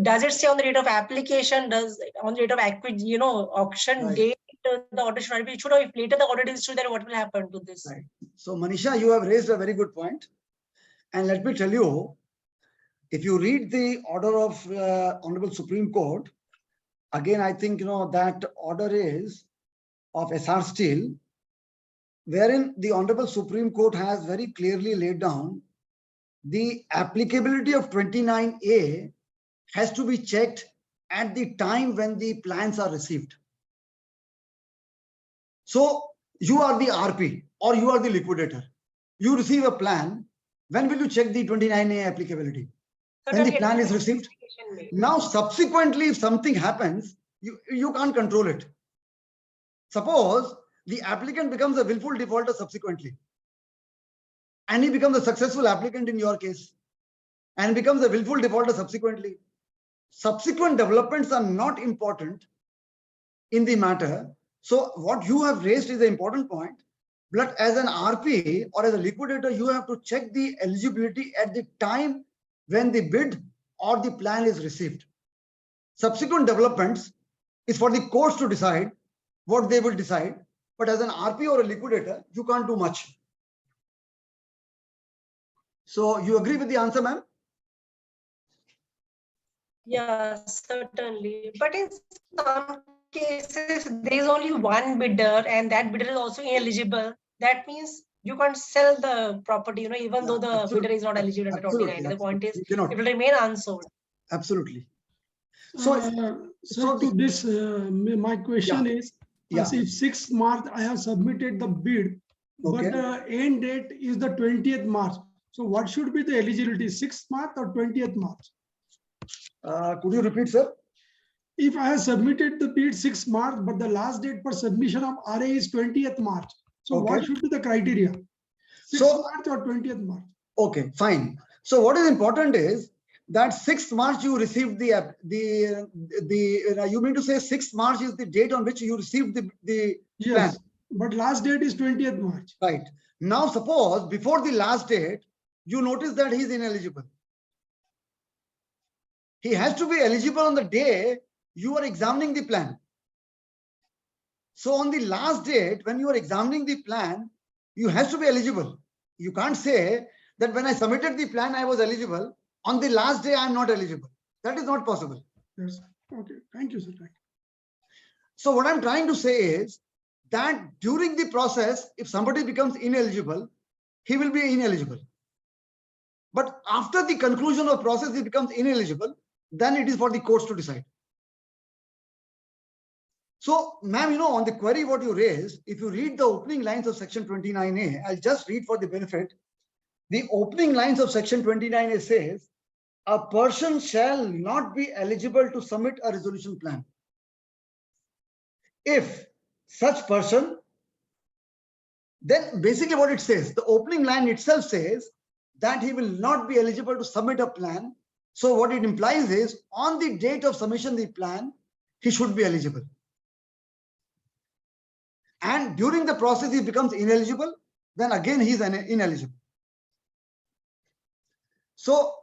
does it say on the date of application? Does on the date of auction Right. date the order should not be issued? Or if later the order is issued, then what will happen to this? Right. So Manisha, you have raised a very good point. And let me tell you, if you read the order of Honorable Supreme Court, again, I think that order is of SR Steel, wherein the Honorable Supreme Court has very clearly laid down the applicability of 29A has to be checked at the time when the plans are received. So you are the RP or you are the liquidator. You receive a plan. When will you check the 29A applicability? When the plan is received. Now, subsequently, if something happens, you can't control it. Suppose the applicant becomes a willful defaulter subsequently, and he becomes a successful applicant in your case, and becomes a willful defaulter subsequently. Subsequent developments are not important in the matter. So what you have raised is an important point, But as an RP or as a liquidator, you have to check the eligibility at the time when the bid or the plan is received. Subsequent developments is for the courts to decide what they will decide. But as an RP or a liquidator, you can't do much. So you agree with the answer, ma'am? Yeah, certainly. But in some cases, there is only one bidder and that bidder is also ineligible. That means you can't sell the property, even though the Absolutely. bidder is not eligible under Absolutely. 29. The point is, You cannot. it will remain unsold. Absolutely. So, So to this, my question is, yeah. if 6th March I have submitted the bid, Okay. but the end date is the 20th March. So what should be the eligibility, 6th March or 20th March? Could you repeat, sir? If I have submitted the bid 6th March, but the last date for submission of RA is 20th March. So Okay. what should be the criteria? 6th So- March or 20th March? Okay, fine. So what is important is that 6th March you received you mean to say 6th March is the date on which you received the plan. Yes, but last date is 20th March. Right. Now suppose before the last date, you notice that he is ineligible. He has to be eligible on the day you are examining the plan. So on the last date, when you are examining the plan, you have to be eligible. You can't say that when I submitted the plan, I was eligible. On the last day, I am not eligible. That is not possible. Yes. Okay. Thank you, sir. Thank you. So what I'm trying to say is that during the process, if somebody becomes ineligible, he will be ineligible. But after the conclusion of process, he becomes ineligible, then it is for the courts to decide. So, ma'am, on the query what you raised, if you read the opening lines of section 29A, I'll just read for the benefit. The opening lines of section 29A says, a person shall not be eligible to submit a resolution plan if such person, then basically what it says, the opening line itself says that he will not be eligible to submit a plan. So what it implies is on the date of submission of the plan, he should be eligible. And during the process, he becomes ineligible, then again he is ineligible. So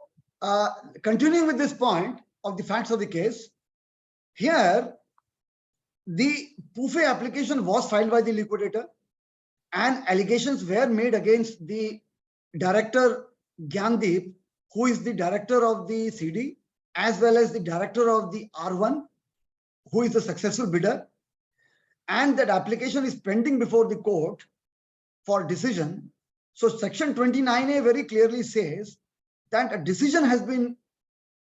continuing with this point of the facts of the case, here the PUFE application was filed by the liquidator and allegations were made against the director Gyandeep, who is the director of the CD, as well as the director of the R1, who is the successful bidder. And that application is pending before the court for decision. So section 29A very clearly says that a decision has been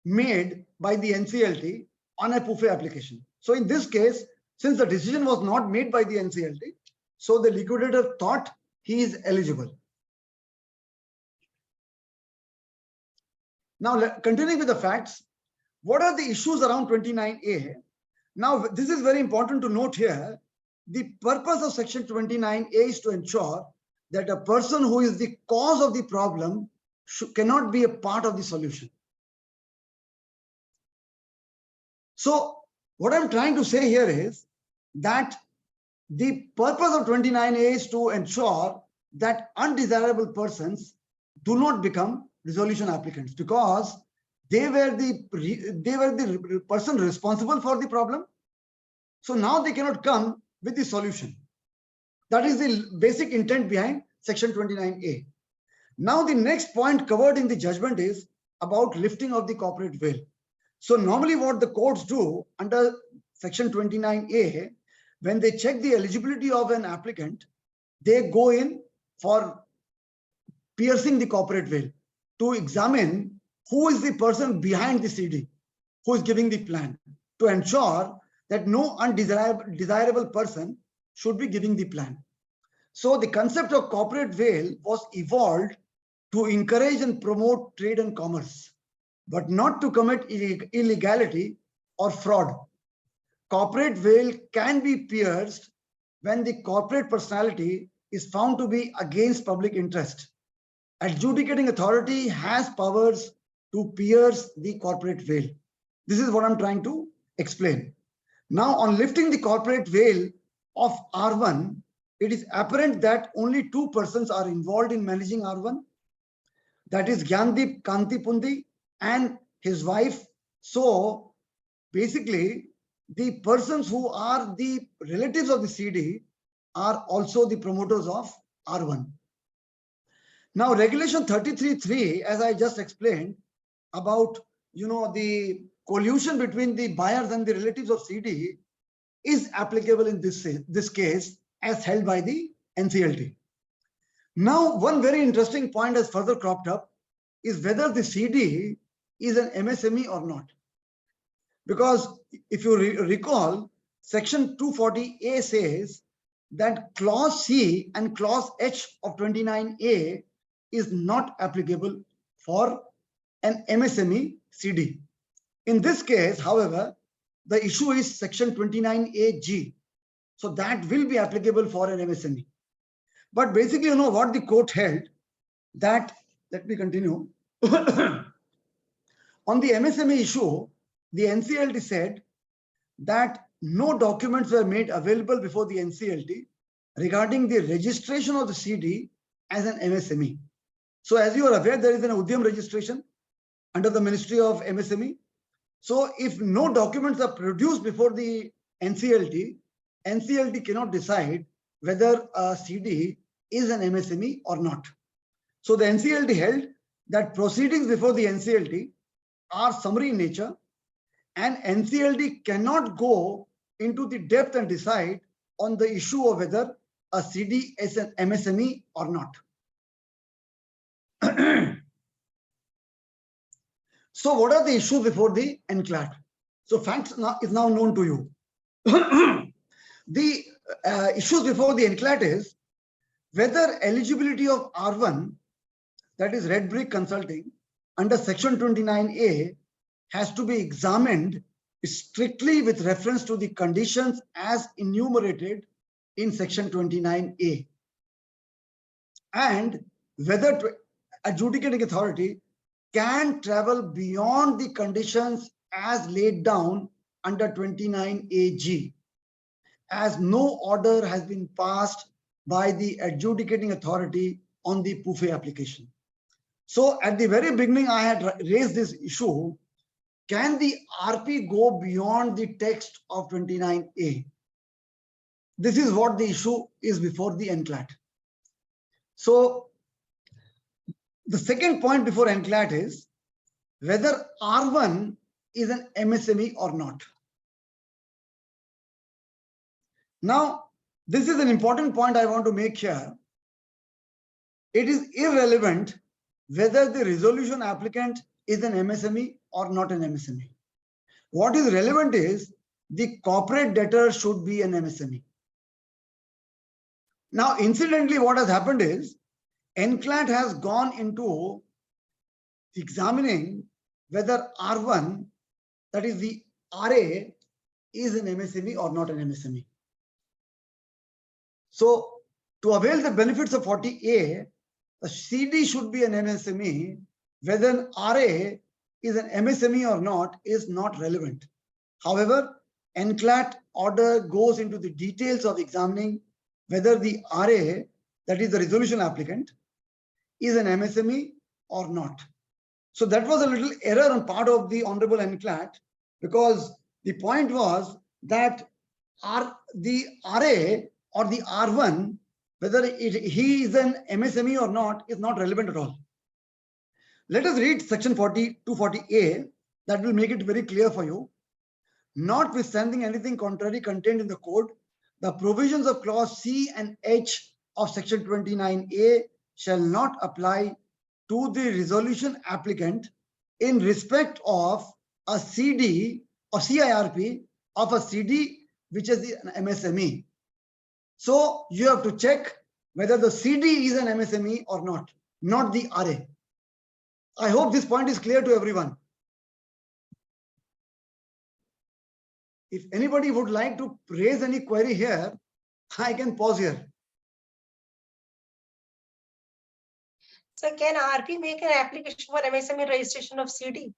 made by the NCLT on a PUFE application. So in this case, since the decision was not made by the NCLT, so the liquidator thought he is eligible. Now, continuing with the facts, what are the issues around 29A? Now, this is very important to note here. The purpose of section 29A is to ensure that a person who is the cause of the problem cannot be a part of the solution. So what I'm trying to say here is that the purpose of 29A is to ensure that undesirable persons do not become resolution applicants, because they were the person responsible for the problem. So now they cannot come with the solution. That is the basic intent behind section 29A. Now the next point covered in the judgment is about lifting of the corporate veil. So normally what the courts do under section 29A, when they check the eligibility of an applicant, they go in for piercing the corporate veil to examine who is the person behind the CD, who is giving the plan, to ensure that no undesirable person should be giving the plan. So the concept of corporate veil was evolved to encourage and promote trade and commerce, but not to commit illegality or fraud. Corporate veil can be pierced when the corporate personality is found to be against public interest. Adjudicating authority has powers to pierce the corporate veil. This is what I'm trying to explain. Now, on lifting the corporate veil of R1, it is apparent that only two persons are involved in managing R1. That is Gyandeep Kantipundi and his wife. So basically, the persons who are the relatives of the CD are also the promoters of R1. Now, Regulation 33(3), as I just explained about, the collusion between the buyers and the relatives of CD is applicable in this case as held by the NCLT. Now, one very interesting point has further cropped up is whether the CD is an MSME or not. Because if you recall, Section 240A says that Clause C and Clause H of 29A is not applicable for an MSME CD. In this case, however, the issue is Section 29AG. So that will be applicable for an MSME. But basically, what the court held that, let me continue. On the MSME issue, the NCLT said that no documents were made available before the NCLT regarding the registration of the CD as an MSME. So as you are aware, there is an Udyam registration under the Ministry of MSME. So if no documents are produced before the NCLT, NCLT cannot decide whether a CD is an MSME or not. So the NCLT held that proceedings before the NCLT are summary in nature, and NCLT cannot go into the depth and decide on the issue of whether a CD is an MSME or not. So what are the issues before the NCLAT? So facts is now known to you. The issues before the NCLAT is whether eligibility of R1, that is Red Brick Consulting, under Section 29A has to be examined strictly with reference to the conditions as enumerated in Section 29A, and whether adjudicating authority can travel beyond the conditions as laid down under 29AG, as no order has been passed by the adjudicating authority on the PUFE application. So at the very beginning, I had raised this issue. Can the RP go beyond the text of 29A? This is what the issue is before the NCLAT. So the second point before NCLAT is whether R1 is an MSME or not. Now, this is an important point I want to make here. It is irrelevant whether the resolution applicant is an MSME or not an MSME. What is relevant is the corporate debtor should be an MSME. Now, incidentally, what has happened is NCLAT has gone into examining whether R1, that is the RA, is an MSME or not an MSME. So to avail the benefits of 40A, the CD should be an MSME. Whether an RA is an MSME or not is not relevant. However, NCLAT order goes into the details of examining whether the RA, that is the resolution applicant, is an MSME or not. So that was a little error on part of the Honorable NCLAT, because the point was that the RA or the R1, whether he is an MSME or not, is not relevant at all. Let us read section 240A. That will make it very clear for you. Notwithstanding anything contrary contained in the code, the provisions of clause C and H of section 29A shall not apply to the resolution applicant in respect of a CD or CIRP of a CD which is an MSME. So you have to check whether the CD is an MSME or not the RA. I hope this point is clear to everyone. If anybody would like to raise any query here, I can pause here. So can RP make an application for MSME registration of CD?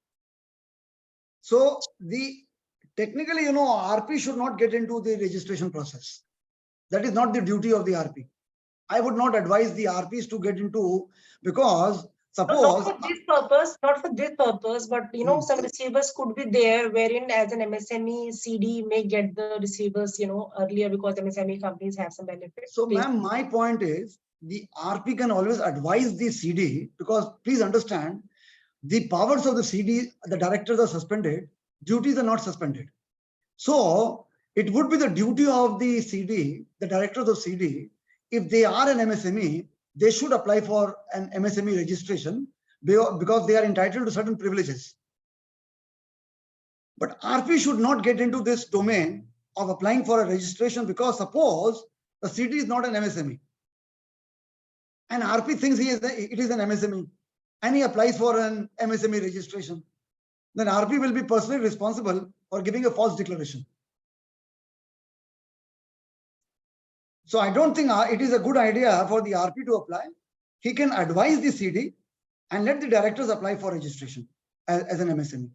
So technically, RP should not get into the registration process. That is not the duty of the RP. I would not advise the RPs to get into, because Not suppose for this purpose, not for this purpose, but you know, Hmm. some receivers could be there wherein as an MSME CD may get the receivers, you know, earlier because MSME companies have some benefits. So, ma'am, my point is the RP can always advise the CD, because please understand, the powers of the CD, the directors are suspended, duties are not suspended. So it would be the duty of the CD, the directors of CD, if they are an MSME, they should apply for an MSME registration because they are entitled to certain privileges. But RP should not get into this domain of applying for a registration, because suppose the CD is not an MSME and RP thinks it is an MSME and he applies for an MSME registration, then RP will be personally responsible for giving a false declaration. So I don't think it is a good idea for the RP to apply. He can advise the CD and let the directors apply for registration as an MSME.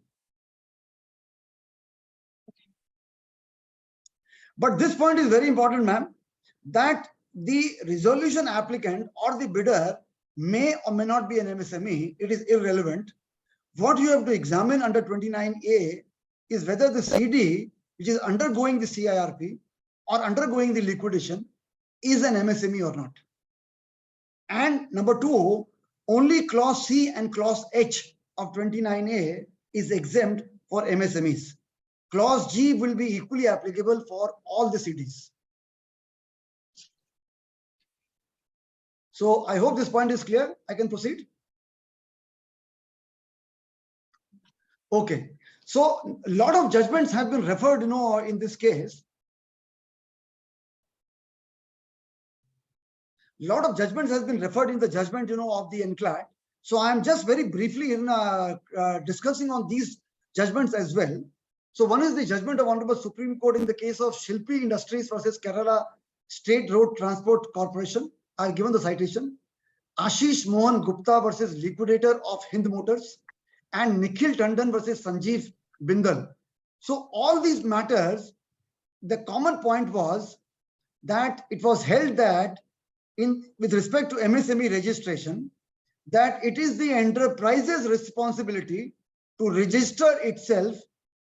But this point is very important, ma'am, that the resolution applicant or the bidder may or may not be an MSME. It is irrelevant. What you have to examine under 29A is whether the CD, which is undergoing the CIRP or undergoing the liquidation, is an MSME or not. And number two, only clause C and clause H of 29A is exempt for MSMEs. Clause G will be equally applicable for all the CDs. So I hope this point is clear. I can proceed. Okay. So a lot of judgments have been referred, in this case. A lot of judgments has been referred in the judgment, of the NCLAT. So I am just very briefly discussing on these judgments as well. So one is the judgment of Honorable Supreme Court in the case of Shilpi Industries versus Kerala State Road Transport Corporation. I have given the citation. Ashish Mohan Gupta versus Liquidator of Hind Motors, and Nikhil Tandon versus Sanjeev Bindal. So all these matters, the common point was that it was held that with respect to MSME registration, that it is the enterprise's responsibility to register itself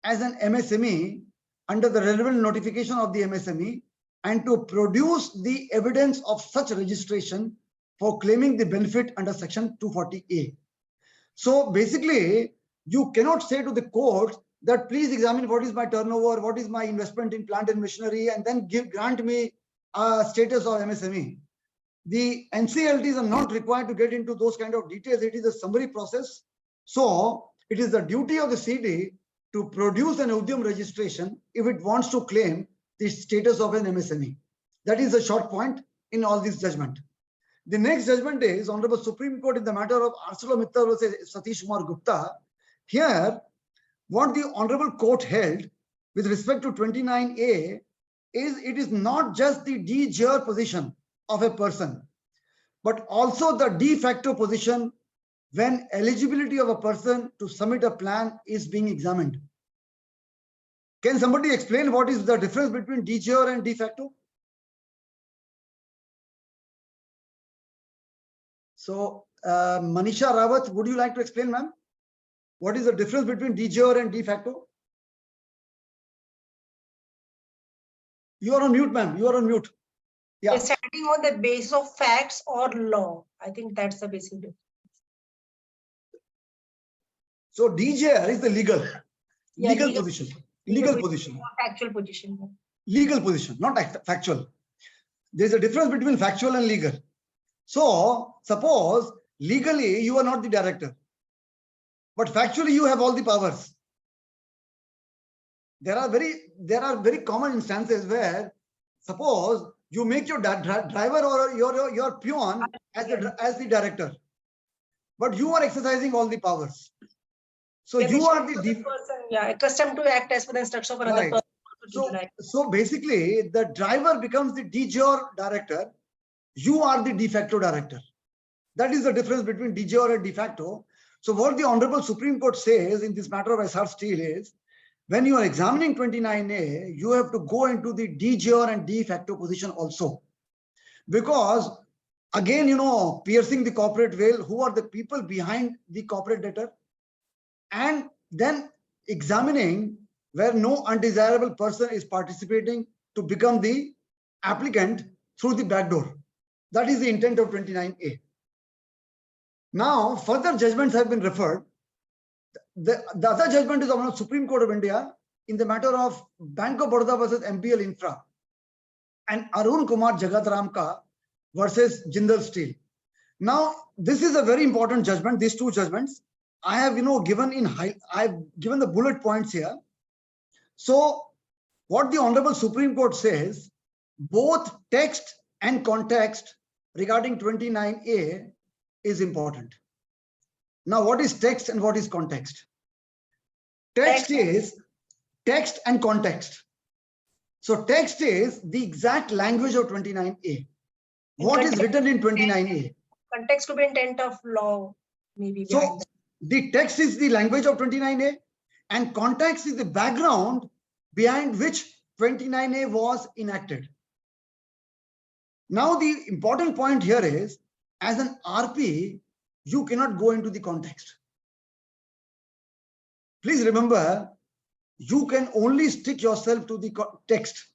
as an MSME under the relevant notification of the MSME and to produce the evidence of such registration for claiming the benefit under section 240A. So basically, you cannot say to the court that please examine what is my turnover, what is my investment in plant and machinery, and then grant me a status of MSME. The NCLTs are not required to get into those kind of details. It is a summary process. So it is the duty of the CD to produce an Udyam registration if it wants to claim the status of an MSME. That is a short point in all this judgment. The next judgment is Honorable Supreme Court in the matter of ArcelorMittal versus Satish Kumar Gupta. Here, what the Honorable Court held with respect to 29A is it is not just the de jure position of a person, but also the de facto position when eligibility of a person to submit a plan is being examined. Can somebody explain what is the difference between de jure and de facto? So, Manisha Rawat, would you like to explain, ma'am? What is the difference between de jure and de facto? You are on mute, ma'am. You are on mute. Yeah. Deciding on the basis of facts or law. I think that's the basic difference. So de jure is the legal position. Legal position. Factual position. Legal position, not factual. There is a difference between factual and legal. So suppose legally you are not the director, but factually you have all the powers. There are very common instances where suppose you make your driver or your peon as the director, but you are exercising all the powers. So you are the person, accustomed to act as per the instruction of another person. So basically, the driver becomes the de jure director. You are the de facto director. That is the difference between de jure and de facto. So what the Honorable Supreme Court says in this matter of Essar Steel is, when you are examining 29A, you have to go into the de jure and de facto position also. Because again, piercing the corporate veil, who are the people behind the corporate debtor? And then examining where no undesirable person is participating to become the applicant through the back door. That is the intent of 29A. Now, further judgments have been referred. The other judgment is of the Supreme Court of India in the matter of Bank of Baroda versus MPL Infra and Arun Kumar Jagatramka versus Jindal Steel. Now, this is a very important judgment, these two judgments. I have, I've given the bullet points here. So what the Honorable Supreme Court says, both text and context regarding 29A is important. Now, what is text and what is context? Text is text and context. So text is the exact language of 29A. What is written in 29A? Context to be intent of law, maybe. So the text is the language of 29A and context is the background behind which 29A was enacted. Now, the important point here is, as an RP, you cannot go into the context. Please remember, you can only stick yourself to the text.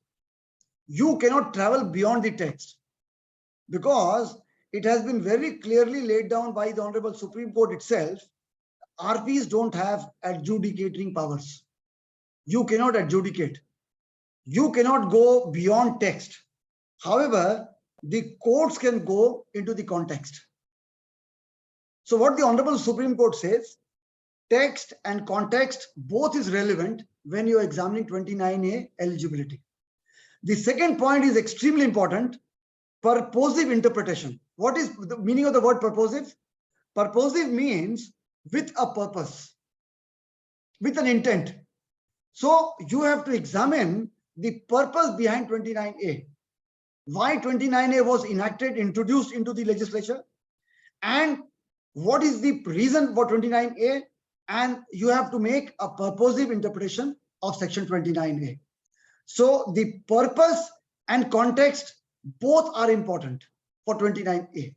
You cannot travel beyond the text because it has been very clearly laid down by the Honorable Supreme Court itself. RPs don't have adjudicating powers. You cannot adjudicate. You cannot go beyond text. However, the courts can go into the context. So what the Honorable Supreme Court says, text and context both is relevant when you are examining 29A eligibility. The second point is extremely important, purposive interpretation. What is the meaning of the word purposive? Purposive means with a purpose, with an intent. So you have to examine the purpose behind 29A. Why 29A was enacted, introduced into the legislature, and what is the reason for 29A, and you have to make a purposive interpretation of section 29A. So the purpose and context both are important for 29A.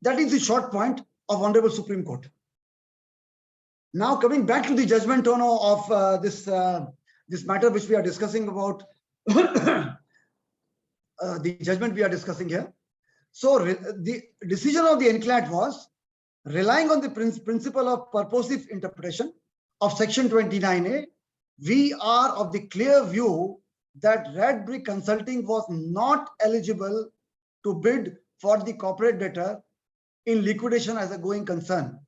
That is the short point of Honorable Supreme Court. Now coming back to the judgment of this matter which we are discussing about, the judgment we are discussing here. So the decision of the NCLAT was relying on the principle of purposive interpretation of section 29A. We are of the clear view that Red Brick Consulting was not eligible to bid for the corporate debtor in liquidation as a going concern.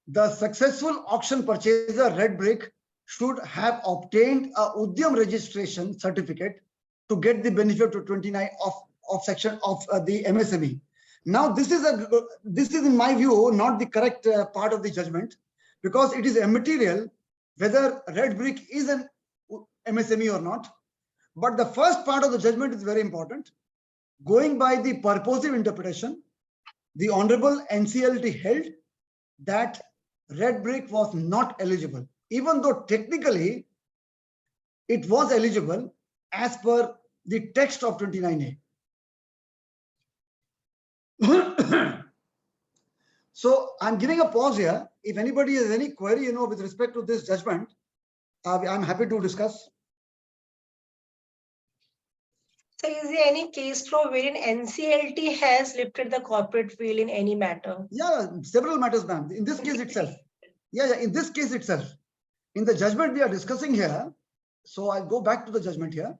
The successful auction purchaser Red Brick should have obtained a Udyam registration certificate to get the benefit to 29 of section of the MSME. Now, this is in my view not the correct part of the judgment, because it is immaterial whether Red Brick is an MSME or not. But the first part of the judgment is very important. Going by the purposive interpretation, the Honorable NCLT held that Red Brick was not eligible, even though technically it was eligible as per the text of 29A. So I'm giving a pause here. If anybody has any query, with respect to this judgment, I'm happy to discuss. So is there any case law wherein NCLT has lifted the corporate veil in any matter? Yeah, several matters, ma'am. In this case itself. Yeah, in this case itself. In the judgment we are discussing here, so I'll go back to the judgment here.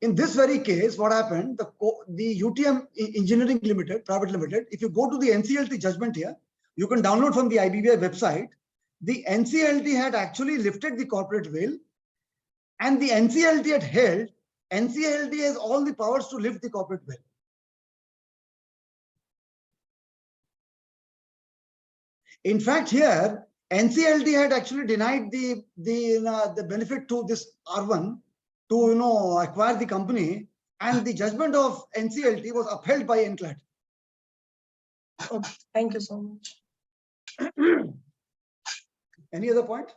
In this very case, what happened, the UTM Engineering Limited, Private Limited, if you go to the NCLT judgment here, you can download from the IBC website. The NCLT had actually lifted the corporate veil, and the NCLT had held, NCLT has all the powers to lift the corporate veil. In fact, here, NCLT had actually denied the benefit to this R1 to acquire the company, and the judgment of NCLT was upheld by NCLAT. Okay, thank you so much. Any other point?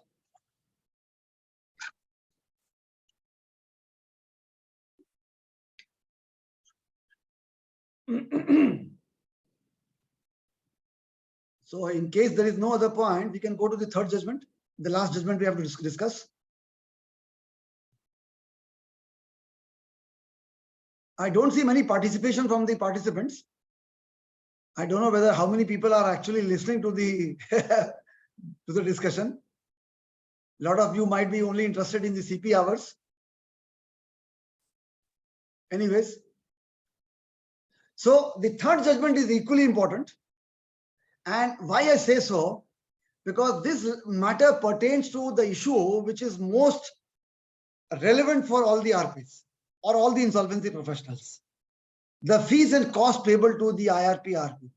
So in case there is no other point, we can go to the third judgment, the last judgment we have to discuss. I don't see many participation from the participants. I don't know whether how many people are actually listening to the to the discussion. A lot of you might be only interested in the CP hours. Anyways, so the third judgment is equally important. And why I say so? Because this matter pertains to the issue which is most relevant for all the RPs or all the insolvency professionals. The fees and costs payable to the IRP RP.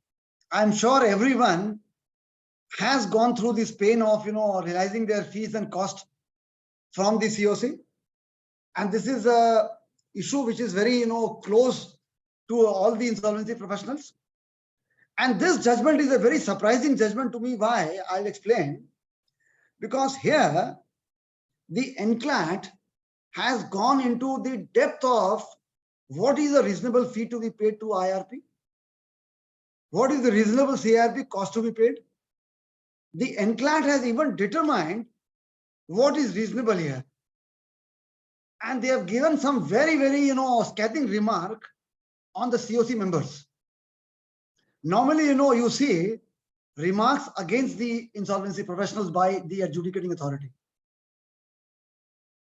I'm sure everyone has gone through this pain of realizing their fees and cost from the COC. And this is a issue which is very close to all the insolvency professionals. And this judgment is a very surprising judgment to me. Why? I'll explain. Because here the NCLAT has gone into the depth of what is a reasonable fee to be paid to IRP, what is the reasonable CIRP cost to be paid. The NCLAT has even determined what is reasonable here. And they have given some very, very, scathing remark on the COC members. Normally, you see remarks against the insolvency professionals by the adjudicating authority.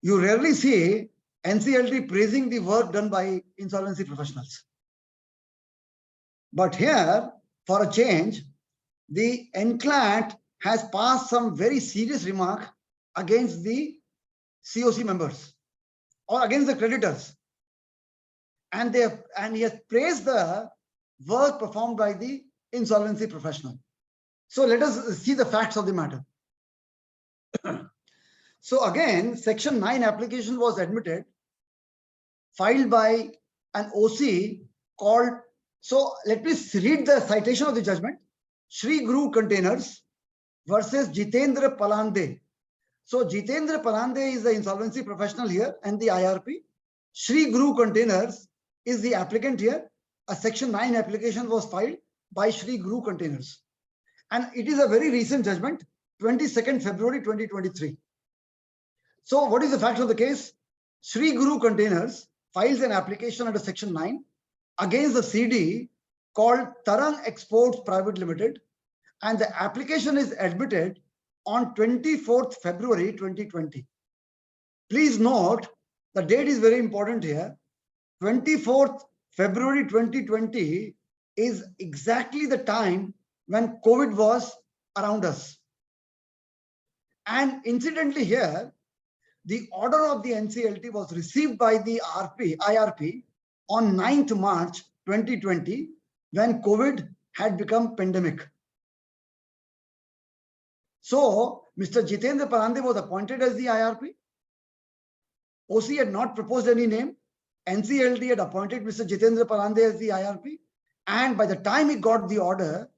You rarely see NCLT praising the work done by insolvency professionals. But here, for a change, the NCLAT has passed some very serious remark against the COC members or against the creditors. And he has praised the work performed by the insolvency professional. So let us see the facts of the matter. So again, Section 9 application was admitted, filed by an OC called, so let me read the citation of the judgment. Shri Guru Containers versus Jitendra Palande. So Jitendra Palande is the insolvency professional here and the IRP. Shri Guru Containers is the applicant here. A Section 9 application was filed by Shri Guru Containers. And it is a very recent judgment, 22nd February 2023. So what is the fact of the case? Shri Guru Containers files an application under Section 9 against the CD called Tarang Exports Private Limited. And the application is admitted on 24th February 2020. Please note, the date is very important here. 24th February 2020 is exactly the time when COVID was around us. And incidentally here, the order of the NCLT was received by the IRP on 9th March 2020 when COVID had become pandemic. So Mr. Jitendra Palande was appointed as the IRP. OC had not proposed any name. NCLT had appointed Mr. Jitendra Palande as the IRP. And by the time he got the order,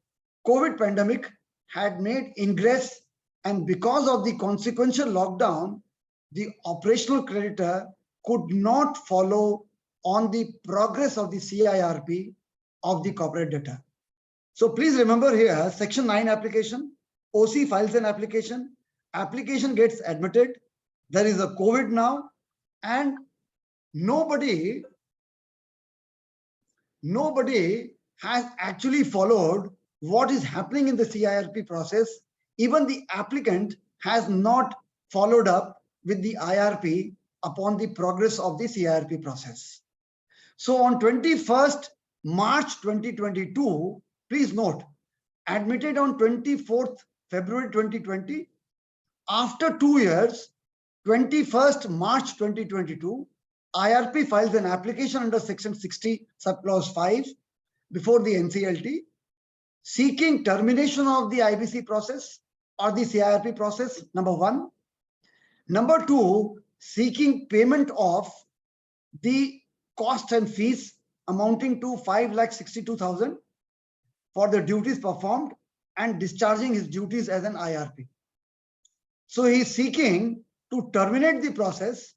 COVID pandemic had made ingress, and because of the consequential lockdown, the operational creditor could not follow on the progress of the CIRP of the corporate debtor. So please remember here, Section 9 application, OC files an application, application gets admitted, there is a COVID now, and nobody has actually followed what is happening in the CIRP process. Even the applicant has not followed up with the IRP upon the progress of the CIRP process. So on 21st March 2022, please note, admitted on 24th February 2020, after 2 years, 21st March 2022, IRP files an application under Section 60 subclause 5 before the NCLT, seeking termination of the IBC process or the CIRP process, number 1. Number 2, seeking payment of the cost and fees amounting to 5,62,000 for the duties performed and discharging his duties as an IRP. So he is seeking to terminate the process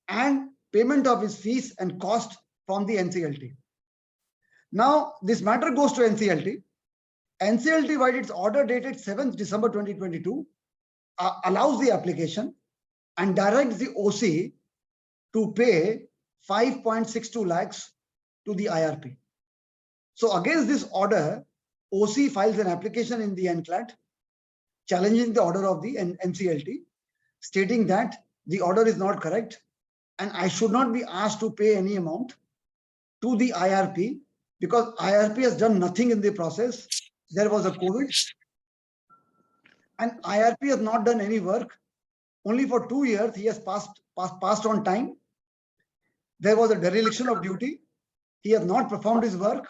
and payment of his fees and cost from the NCLT. Now, this matter goes to NCLT. NCLT, by its order dated 7th December 2022, allows the application and directs the OC to pay 5.62 lakhs to the IRP. So against this order, OC files an application in the NCLAT challenging the order of the NCLT, stating that the order is not correct and I should not be asked to pay any amount to the IRP because IRP has done nothing in the process. There was a COVID and IRP has not done any work. Only for 2 years he has passed on time. There was a dereliction of duty. He has not performed his work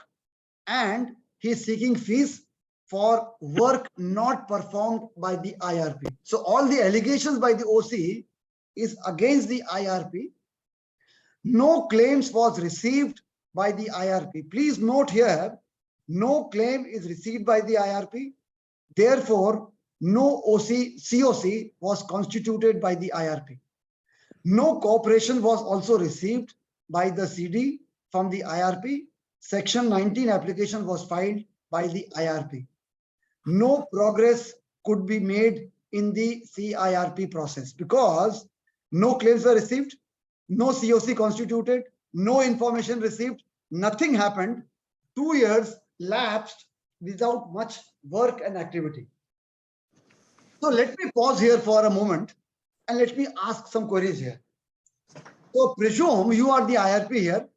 and he is seeking fees for work not performed by the IRP. So all the allegations by the OC is against the IRP. No claims was received by the IRP. Please note here, no claim is received by the IRP. Therefore, no COC was constituted by the IRP. No cooperation was also received by the CD from the IRP. Section 19 application was filed by the IRP. No progress could be made in the CIRP process because no claims were received, no COC constituted, no information received, nothing happened. 2 years lapsed without much work and activity. So let me pause here for a moment and let me ask some queries here. So presume you are the IRP here.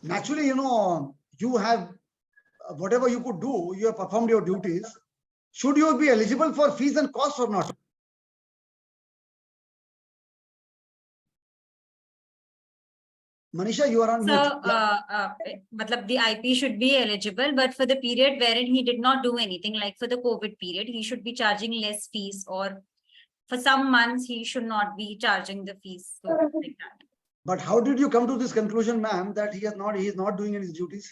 Naturally, you have whatever you could do, you have performed your duties. Should you be eligible for fees and costs or not? Manisha, you are on So, mute. the IP should be eligible, but for the period wherein he did not do anything, like for the COVID period, he should be charging less fees, or for some months he should not be charging the fees. So, like that. But how did you come to this conclusion, ma'am, that he is not doing his duties?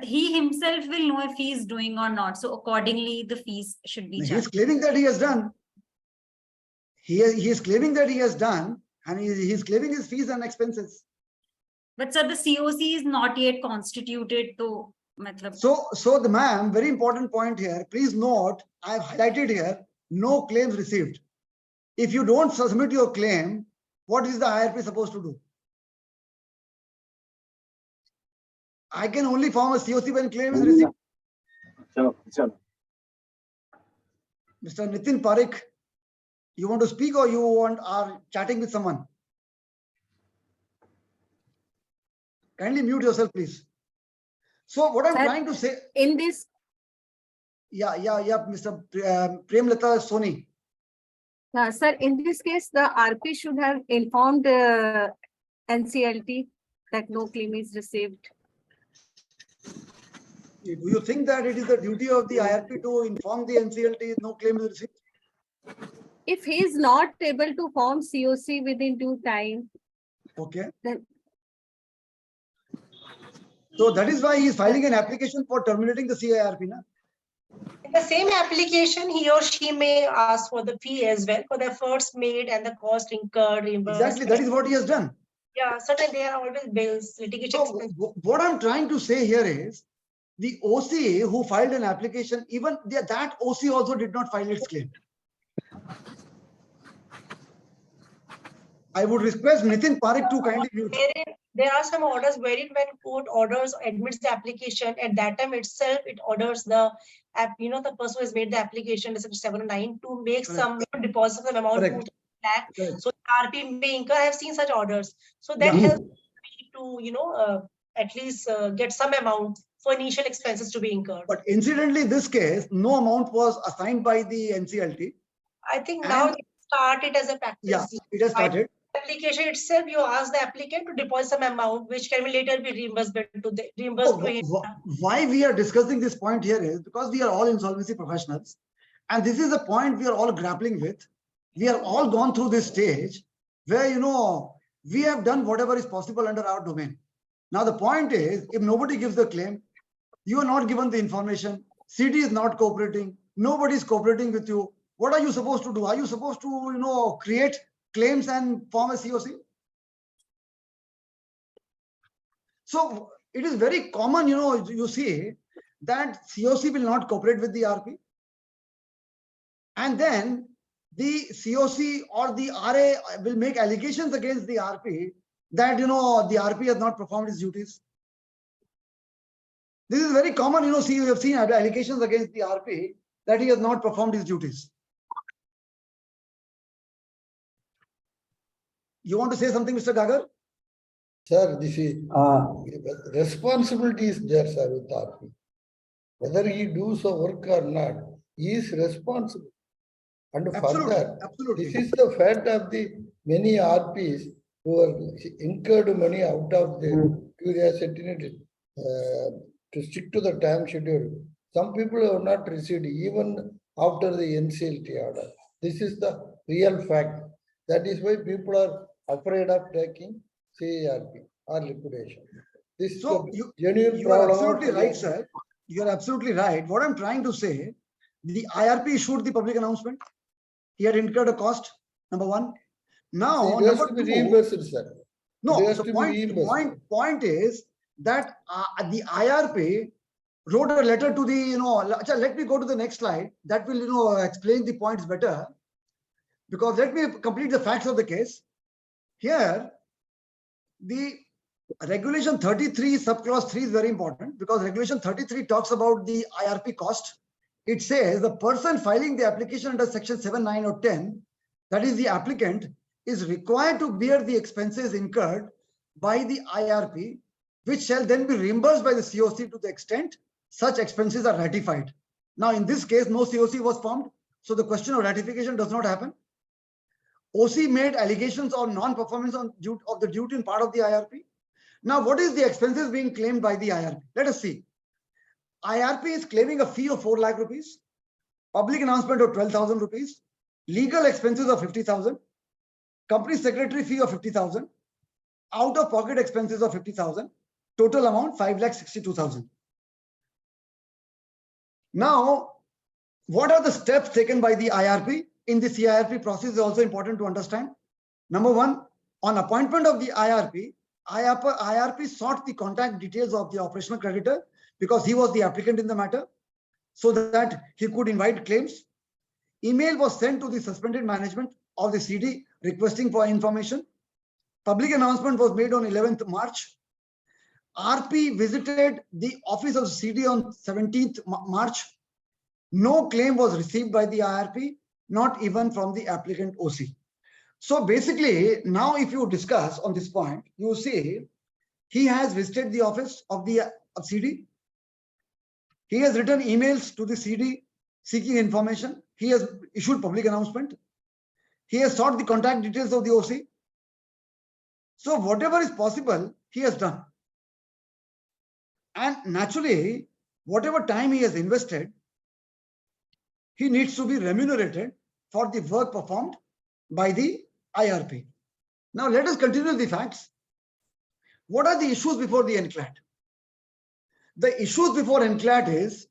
He himself will know if he is doing or not. So accordingly, the fees should be He is charged. claiming that he has done. He is claiming that he has done, and he is claiming his fees and expenses. But sir, the COC is not yet constituted to. So the ma'am, very important point here. Please note, I have highlighted here, no claims received. If you don't submit your claim, what is the IRP supposed to do? I can only form a COC when claim is received. Sure. Mr. Nitin Parekh, you want to speak or you are chatting with someone? Kindly mute yourself, please. So what I'm trying to say in this. Yeah, Mr. Premlata Soni. Sir, in this case, the RP should have informed NCLT that no claim is received. Do you think that it is the duty of the IRP to inform the NCLT no claim is received? If he is not able to form COC within due time, okay, then. So that is why he is filing an application for terminating the CIRP, na? In the same application, he or she may ask for the fee as well for the efforts made and the cost incurred, reimbursed. Exactly, that is what he has done. Yeah, certainly there are always bills, litigation expenses. What I'm trying to say here is, the OC who filed an application, even that OC also did not file its claim. I would request Nitin Parekh to kindly mute. There are some orders wherein when court orders or admits the application, at that time itself it orders the the person who has made the application, section 709, to make some deposit of amount to that. So RP may incur. I have seen such orders. So that helps me to at least get some amount for initial expenses to be incurred. But incidentally, in this case, no amount was assigned by the NCLT. I think now it started as a practice. Yeah, it has started. Application itself, you ask the applicant to deposit some amount, which can later be reimbursed to him. Why we are discussing this point here is because we are all insolvency professionals, and this is a point we are all grappling with. We are all gone through this stage where we have done whatever is possible under our domain. Now the point is, if nobody gives the claim, you are not given the information, CD is not cooperating, Nobody is cooperating with you. What are you supposed to do? Are you supposed to, create claims and form a COC? So it is very common, you see that COC will not cooperate with the RP. And then the COC or the RA will make allegations against the RP that, the RP has not performed its duties. This is very common, see, we have seen allegations against the RP that he has not performed his duties. You want to say something, Mr. Gagar? Sir, this is responsibility is there, sir, with RP. Whether he does the work or not, he is responsible. And further, Absolutely. this is the fact of the many RPs who are incurred money out of the curiosity to stick to the time schedule. Some people have not received even after the NCLT order. This is the real fact. That is why people are afraid of taking CARP or liquidation. This So is the genuine you are problem. absolutely right, sir. You are absolutely right. What I'm trying to say, the IRP issued the public announcement. He had incurred a cost, number one. Now, it has number to be two, reimbursed, sir. no, It has the to be reimbursed. point is that the IRP wrote a letter to the, let me go to the next slide. That will, explain the points better. Because let me complete the facts of the case. Here, the regulation 33 subclause 3 is very important because regulation 33 talks about the IRP cost. It says the person filing the application under section 7, 9 or 10, that is the applicant, is required to bear the expenses incurred by the IRP, which shall then be reimbursed by the COC to the extent such expenses are ratified. Now, in this case, no COC was formed, so the question of ratification does not happen. OC made allegations of non-performance of the duty in part of the IRP. Now, what is the expenses being claimed by the IRP? Let us see. IRP is claiming a fee of 4 lakh rupees, public announcement of 12,000 rupees, legal expenses of 50,000, company secretary fee of 50,000, out-of-pocket expenses of 50,000, total amount 5,62,000. Now, what are the steps taken by the IRP in the CIRP process is also important to understand. Number one, on appointment of the IRP sought the contact details of the operational creditor because he was the applicant in the matter so that he could invite claims. Email was sent to the suspended management of the CD requesting for information. Public announcement was made on 11th March. RP visited the office of CD on 17th March. No claim was received by the IRP, not even from the applicant OC. So basically, now if you discuss on this point, you see he has visited the office of the CD. He has written emails to the CD seeking information. He has issued public announcement. He has sought the contact details of the OC. So whatever is possible, he has done. And naturally, whatever time he has invested, he needs to be remunerated for the work performed by the IRP. Now let us continue the facts. What are the issues before the NCLAT? The issues before NCLAT is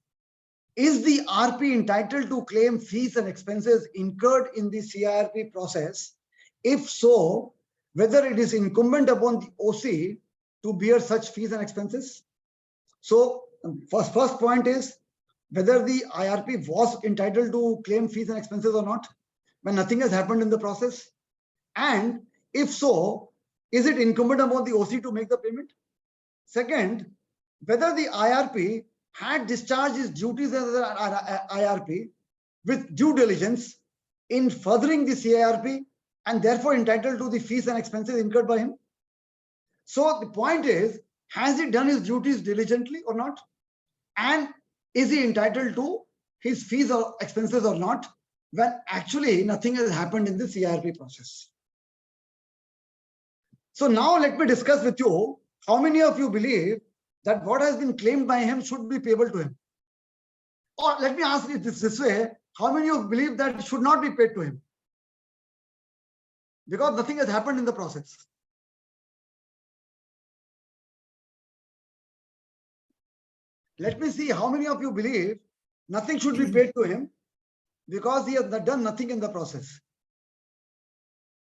the RP entitled to claim fees and expenses incurred in the CIRP process? If so, whether it is incumbent upon the OC to bear such fees and expenses? So first point is whether the IRP was entitled to claim fees and expenses or not when nothing has happened in the process. And if so, is it incumbent upon the OC to make the payment? Second, whether the IRP had discharged his duties as an IRP with due diligence in furthering the CIRP and therefore entitled to the fees and expenses incurred by him. So the point is, has he done his duties diligently or not? And is he entitled to his fees or expenses or not when actually nothing has happened in the CIRP process? So now let me discuss with you, how many of you believe that what has been claimed by him should be payable to him? Or let me ask it this way, how many of you believe that it should not be paid to him? Because nothing has happened in the process. Let me see how many of you believe Nothing should be paid to him because he has done nothing in the process.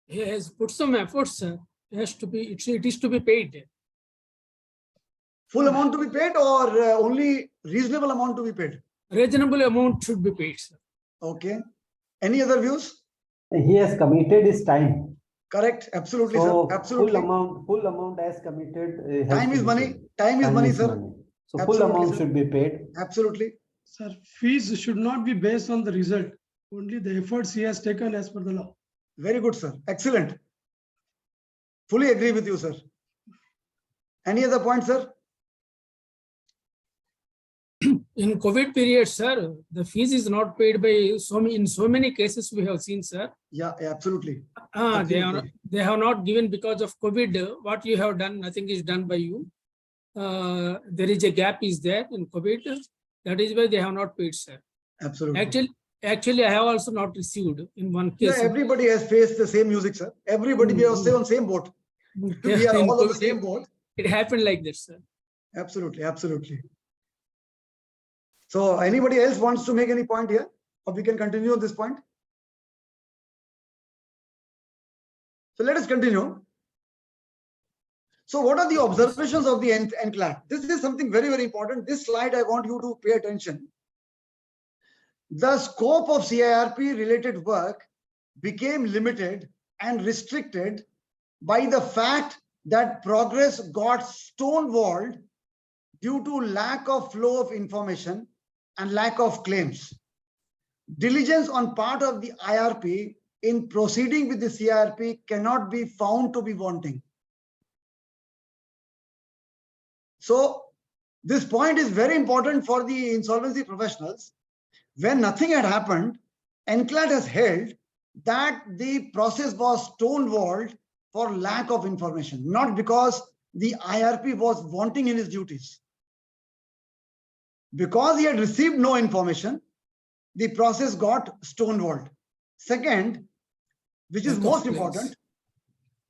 He has put some efforts, sir. It is to be paid. Full amount to be paid or only reasonable amount to be paid? Reasonable amount should be paid, sir. Okay. Any other views? He has committed his time. Correct. Absolutely, So sir. Absolutely. full amount as committed. Has Time to is be money. paid. Time is money, is sir. money. So Absolutely, full amount sir. should be paid. Absolutely. Sir, fees should not be based on the result, only the efforts he has taken as per the law. Very good, sir. Excellent. Fully agree with you, sir. Any other point, sir? In COVID period, sir, the fees is not paid by in so many cases we have seen, sir. Yeah, absolutely. They have not given because of COVID. What you have done, nothing is done by you. There is a gap is there in COVID. That is why they have not paid, sir. Absolutely. Actually, I have also not received in one case. Yeah, everybody has faced the same music, sir. Everybody we are on same boat. We are all on the same boat. It happened like that, sir. Absolutely, absolutely. So anybody else wants to make any point here? Or we can continue on this point? So let us continue. So what are the observations of the NCLAT? This is something very, very important. This slide, I want you to pay attention. The scope of CIRP related work became limited and restricted by the fact that progress got stonewalled due to lack of flow of information and lack of claims. Diligence on part of the IRP in proceeding with the CIRP cannot be found to be wanting. So this point is very important for the insolvency professionals. When nothing had happened, NCLAT has held that the process was stonewalled for lack of information, not because the IRP was wanting in his duties. Because he had received no information, the process got stonewalled. Second, which is most important,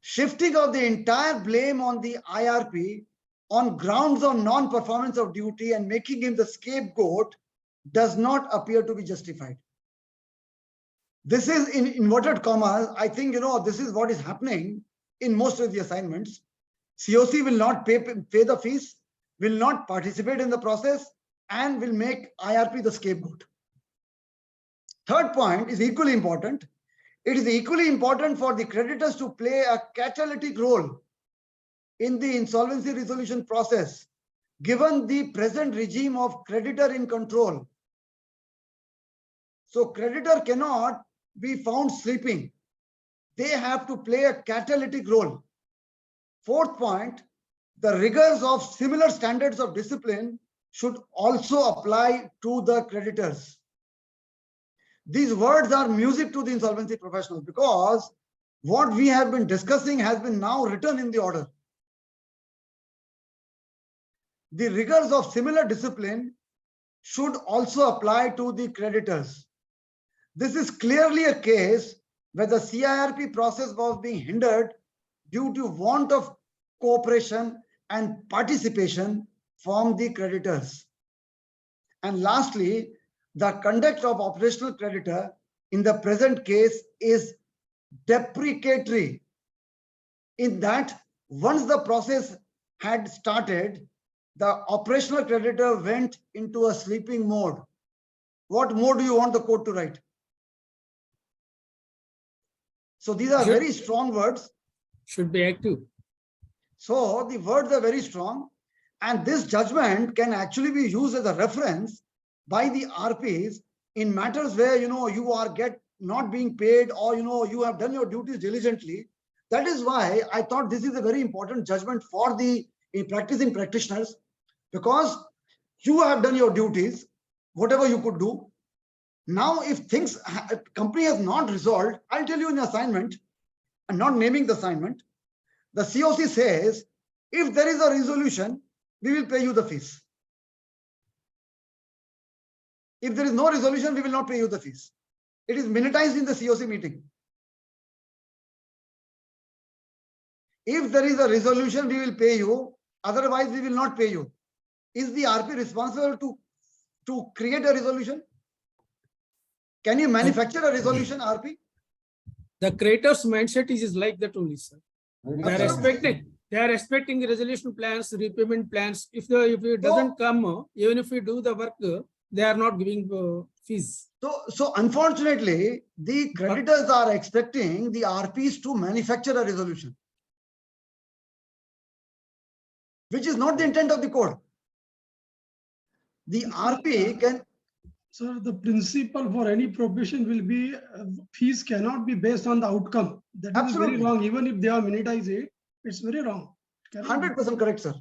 shifting of the entire blame on the IRP on grounds of non-performance of duty and making him the scapegoat does not appear to be justified. This is in inverted commas. I think, this is what is happening in most of the assignments. COC will not pay the fees, will not participate in the process, and will make IRP the scapegoat. Third point is equally important. It is equally important for the creditors to play a catalytic role in the insolvency resolution process, given the present regime of creditor in control. So creditor cannot be found sleeping. They have to play a catalytic role. Fourth point, the rigors of similar standards of discipline should also apply to the creditors. These words are music to the insolvency professionals because what we have been discussing has been now written in the order. The rigors of similar discipline should also apply to the creditors. This is clearly a case where the CIRP process was being hindered due to want of cooperation and participation from the creditors. And lastly, the conduct of operational creditor in the present case is deprecatory in that once the process had started, the operational creditor went into a sleeping mode. What mode do you want the court to write? So these are very strong words. Should be active. So the words are very strong, and this judgment can actually be used as a reference by the RPs in matters where you are not being paid, or you have done your duties diligently. That is why I thought this is a very important judgment for the practicing practitioners, because you have done your duties, whatever you could do. Now, if company has not resolved, I'll tell you in the assignment, and not naming the assignment, the COC says, if there is a resolution, we will pay you the fees. If there is no resolution, we will not pay you the fees. It is minutized in the COC meeting. If there is a resolution, we will pay you. Otherwise, we will not pay you. Is the RP responsible to to create a resolution? Can you manufacture a resolution, RP? The creator's mindset is like that only, sir. They are Absolutely. expecting the resolution plans, repayment plans. If it doesn't come, even if we do the work, they are not giving fees. So unfortunately, the creditors are expecting the RPs to manufacture a resolution, which is not the intent of the code. The RP can. Sir, the principle for any probation will be fees cannot be based on the outcome. That is Absolutely. very wrong. Even if they are monetize it, it's very wrong. 100% correct, sir.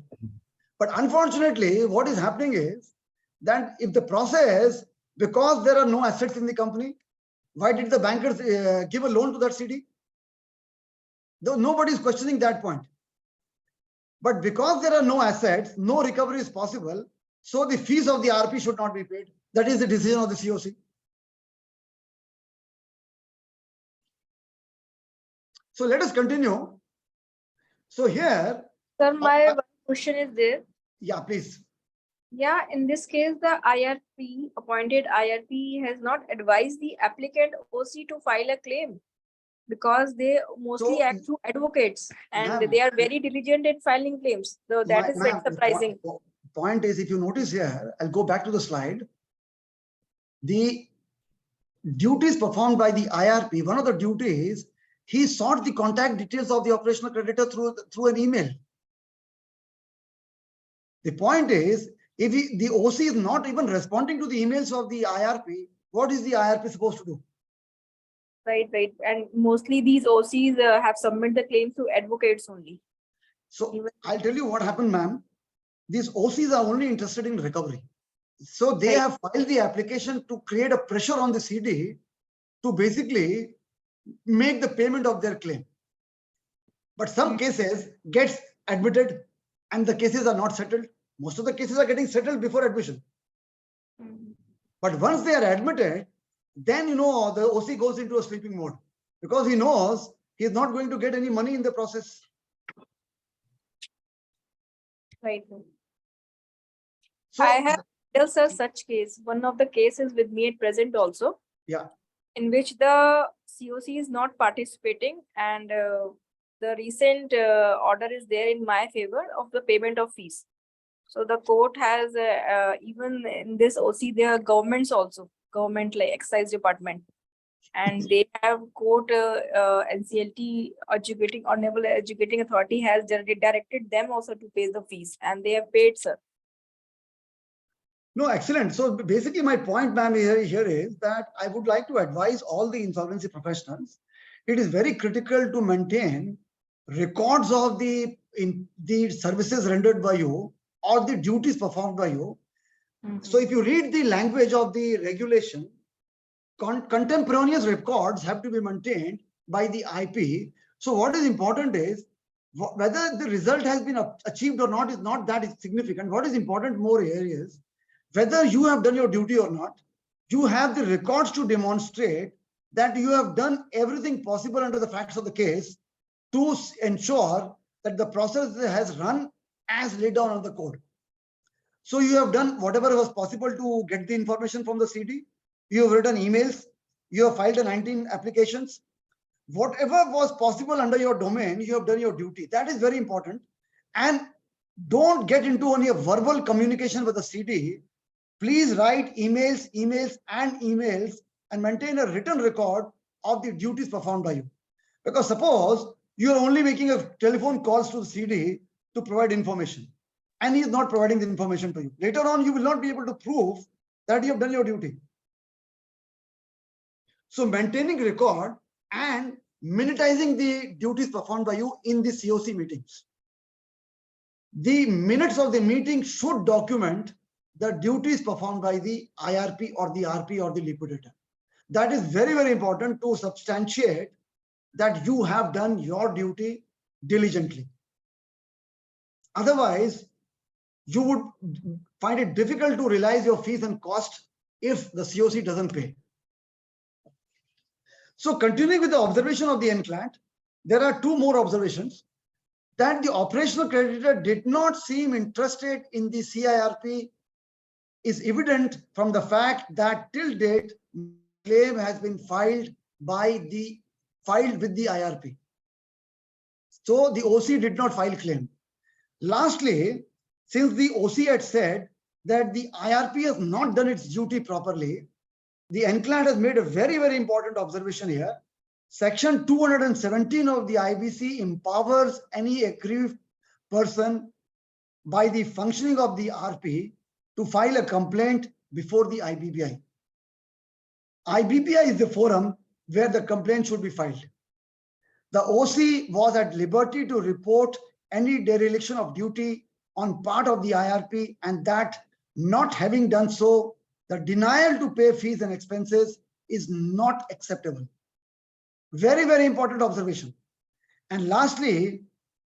But unfortunately, what is happening is that if the process, because there are no assets in the company, why did the bankers give a loan to that CD? Though nobody is questioning that point. But because there are no assets, no recovery is possible, so the fees of the RP should not be paid. That is the decision of the COC. So let us continue. So here. Sir, my one question is there. Yeah, please. Yeah, in this case, the IRP, appointed IRP has not advised the applicant OC to file a claim because they mostly act through advocates and they are very diligent in filing claims. So that is very surprising. Point is, if you notice here, I'll go back to the slide. The duties performed by the IRP, one of the duties, he sought the contact details of the operational creditor through an email. The point is, if the OC is not even responding to the emails of the IRP, what is the IRP supposed to do? Right. And mostly these OCs have submitted the claims to advocates only. So I'll tell you what happened, ma'am. These OCs are only interested in recovery. So they have filed the application to create a pressure on the CD to basically make the payment of their claim. But some cases gets admitted and the cases are not settled. Most of the cases are getting settled before admission. But once they are admitted, then, the OC goes into a sleeping mode because he knows he is not going to get any money in the process. Right. So I have such case. One of the cases with me at present also. Yeah. In which the COC is not participating and the recent order is there in my favor of the payment of fees. So the court has even in this OC, there are governments also, government like excise department. And they have court NCLT educating or naval educating authority has directed them also to pay the fees and they have paid, sir. No, excellent. So basically my point, ma'am, here is that I would like to advise all the insolvency professionals. It is very critical to maintain records of the services rendered by you or the duties performed by you. So if you read the language of the regulation, contemporaneous records have to be maintained by the IP. So what is important is whether the result has been achieved or not is not that significant. What is important more here is whether you have done your duty or not, you have the records to demonstrate that you have done everything possible under the facts of the case to ensure that the process has run as laid down on the code. So you have done whatever was possible to get the information from the CD. You have written emails. You have filed 19 applications. Whatever was possible under your domain, you have done your duty. That is very important. And don't get into only a verbal communication with the CD. Please write emails and maintain a written record of the duties performed by you. Because suppose you are only making a telephone calls to the CD to provide information and he is not providing the information to you. Later on, you will not be able to prove that you have done your duty. So maintaining record and minutizing the duties performed by you in the COC meetings. The minutes of the meeting should document the duties performed by the IRP or the RP or the liquidator. That is very, very important to substantiate that you have done your duty diligently. Otherwise, you would find it difficult to realize your fees and cost if the COC doesn't pay. So continuing with the observation of the end client, there are two more observations. That the operational creditor did not seem interested in the CIRP is evident from the fact that till date, claim has been filed with the IRP. So the OC did not file claim. Lastly, since the OC had said that the IRP has not done its duty properly, the NCLAT has made a very, very important observation here. Section 217 of the IBC empowers any aggrieved person by the functioning of the RP to file a complaint before the IBBI. IBBI is the forum where the complaint should be filed. The OC was at liberty to report any dereliction of duty on part of the IRP, and that not having done so, the denial to pay fees and expenses is not acceptable. Very, very important observation. And lastly,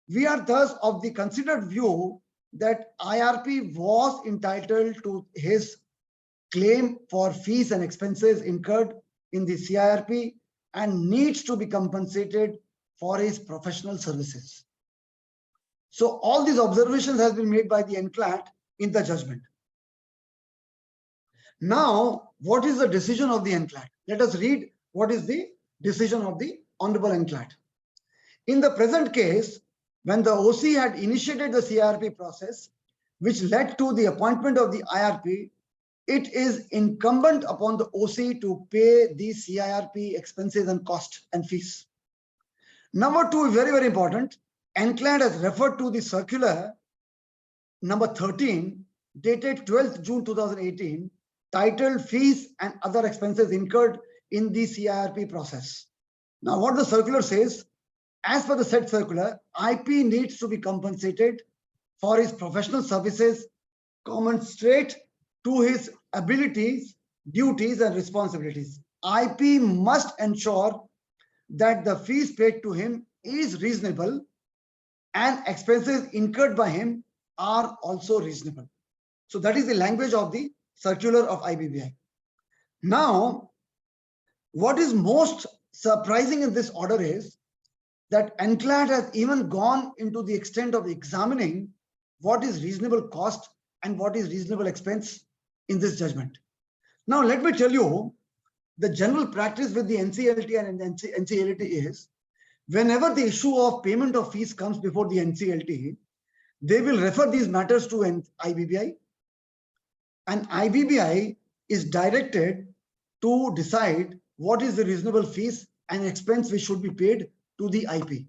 we are thus of the considered view that IRP was entitled to his claim for fees and expenses incurred in the CIRP and needs to be compensated for his professional services. So all these observations have been made by the NCLAT in the judgment. Now, what is the decision of the NCLAT? Let us read what is the decision of the Honorable NCLAT. In the present case, when the OC had initiated the CIRP process, which led to the appointment of the IRP, it is incumbent upon the OC to pay the CIRP expenses and cost and fees. Number two, very, very important, NCLAT has referred to the circular number 13, dated 12th June 2018, titled Fees and Other Expenses Incurred in the CIRP Process. Now, what the circular says, as per the said circular, IP needs to be compensated for his professional services commensurate to his abilities, duties, and responsibilities. IP must ensure that the fees paid to him is reasonable and expenses incurred by him are also reasonable. So that is the language of the circular of IBBI. Now, what is most surprising in this order is that NCLAT has even gone into the extent of examining what is reasonable cost and what is reasonable expense in this judgment. Now, let me tell you, the general practice with the NCLT and NCLT is, whenever the issue of payment of fees comes before the NCLT, they will refer these matters to an IBBI, and IBBI is directed to decide what is the reasonable fees and expense which should be paid to the IP.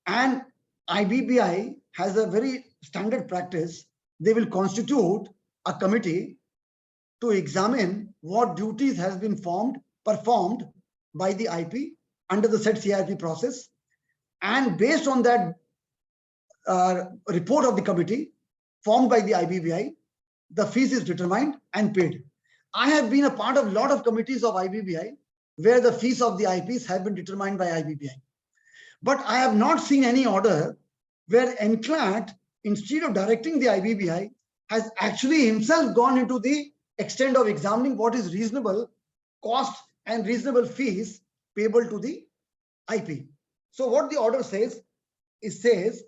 And IBBI has a very standard practice. They will constitute a committee to examine what duties has been performed by the IP under the said CIRP process. And based on that report of the committee formed by the IBBI, the fees is determined and paid. I have been a part of a lot of committees of IBBI where the fees of the IPs have been determined by IBBI. But I have not seen any order where NCLAT, instead of directing the IBBI, has actually himself gone into the extent of examining what is reasonable cost and reasonable fees payable to the IP. So what the order says, it says,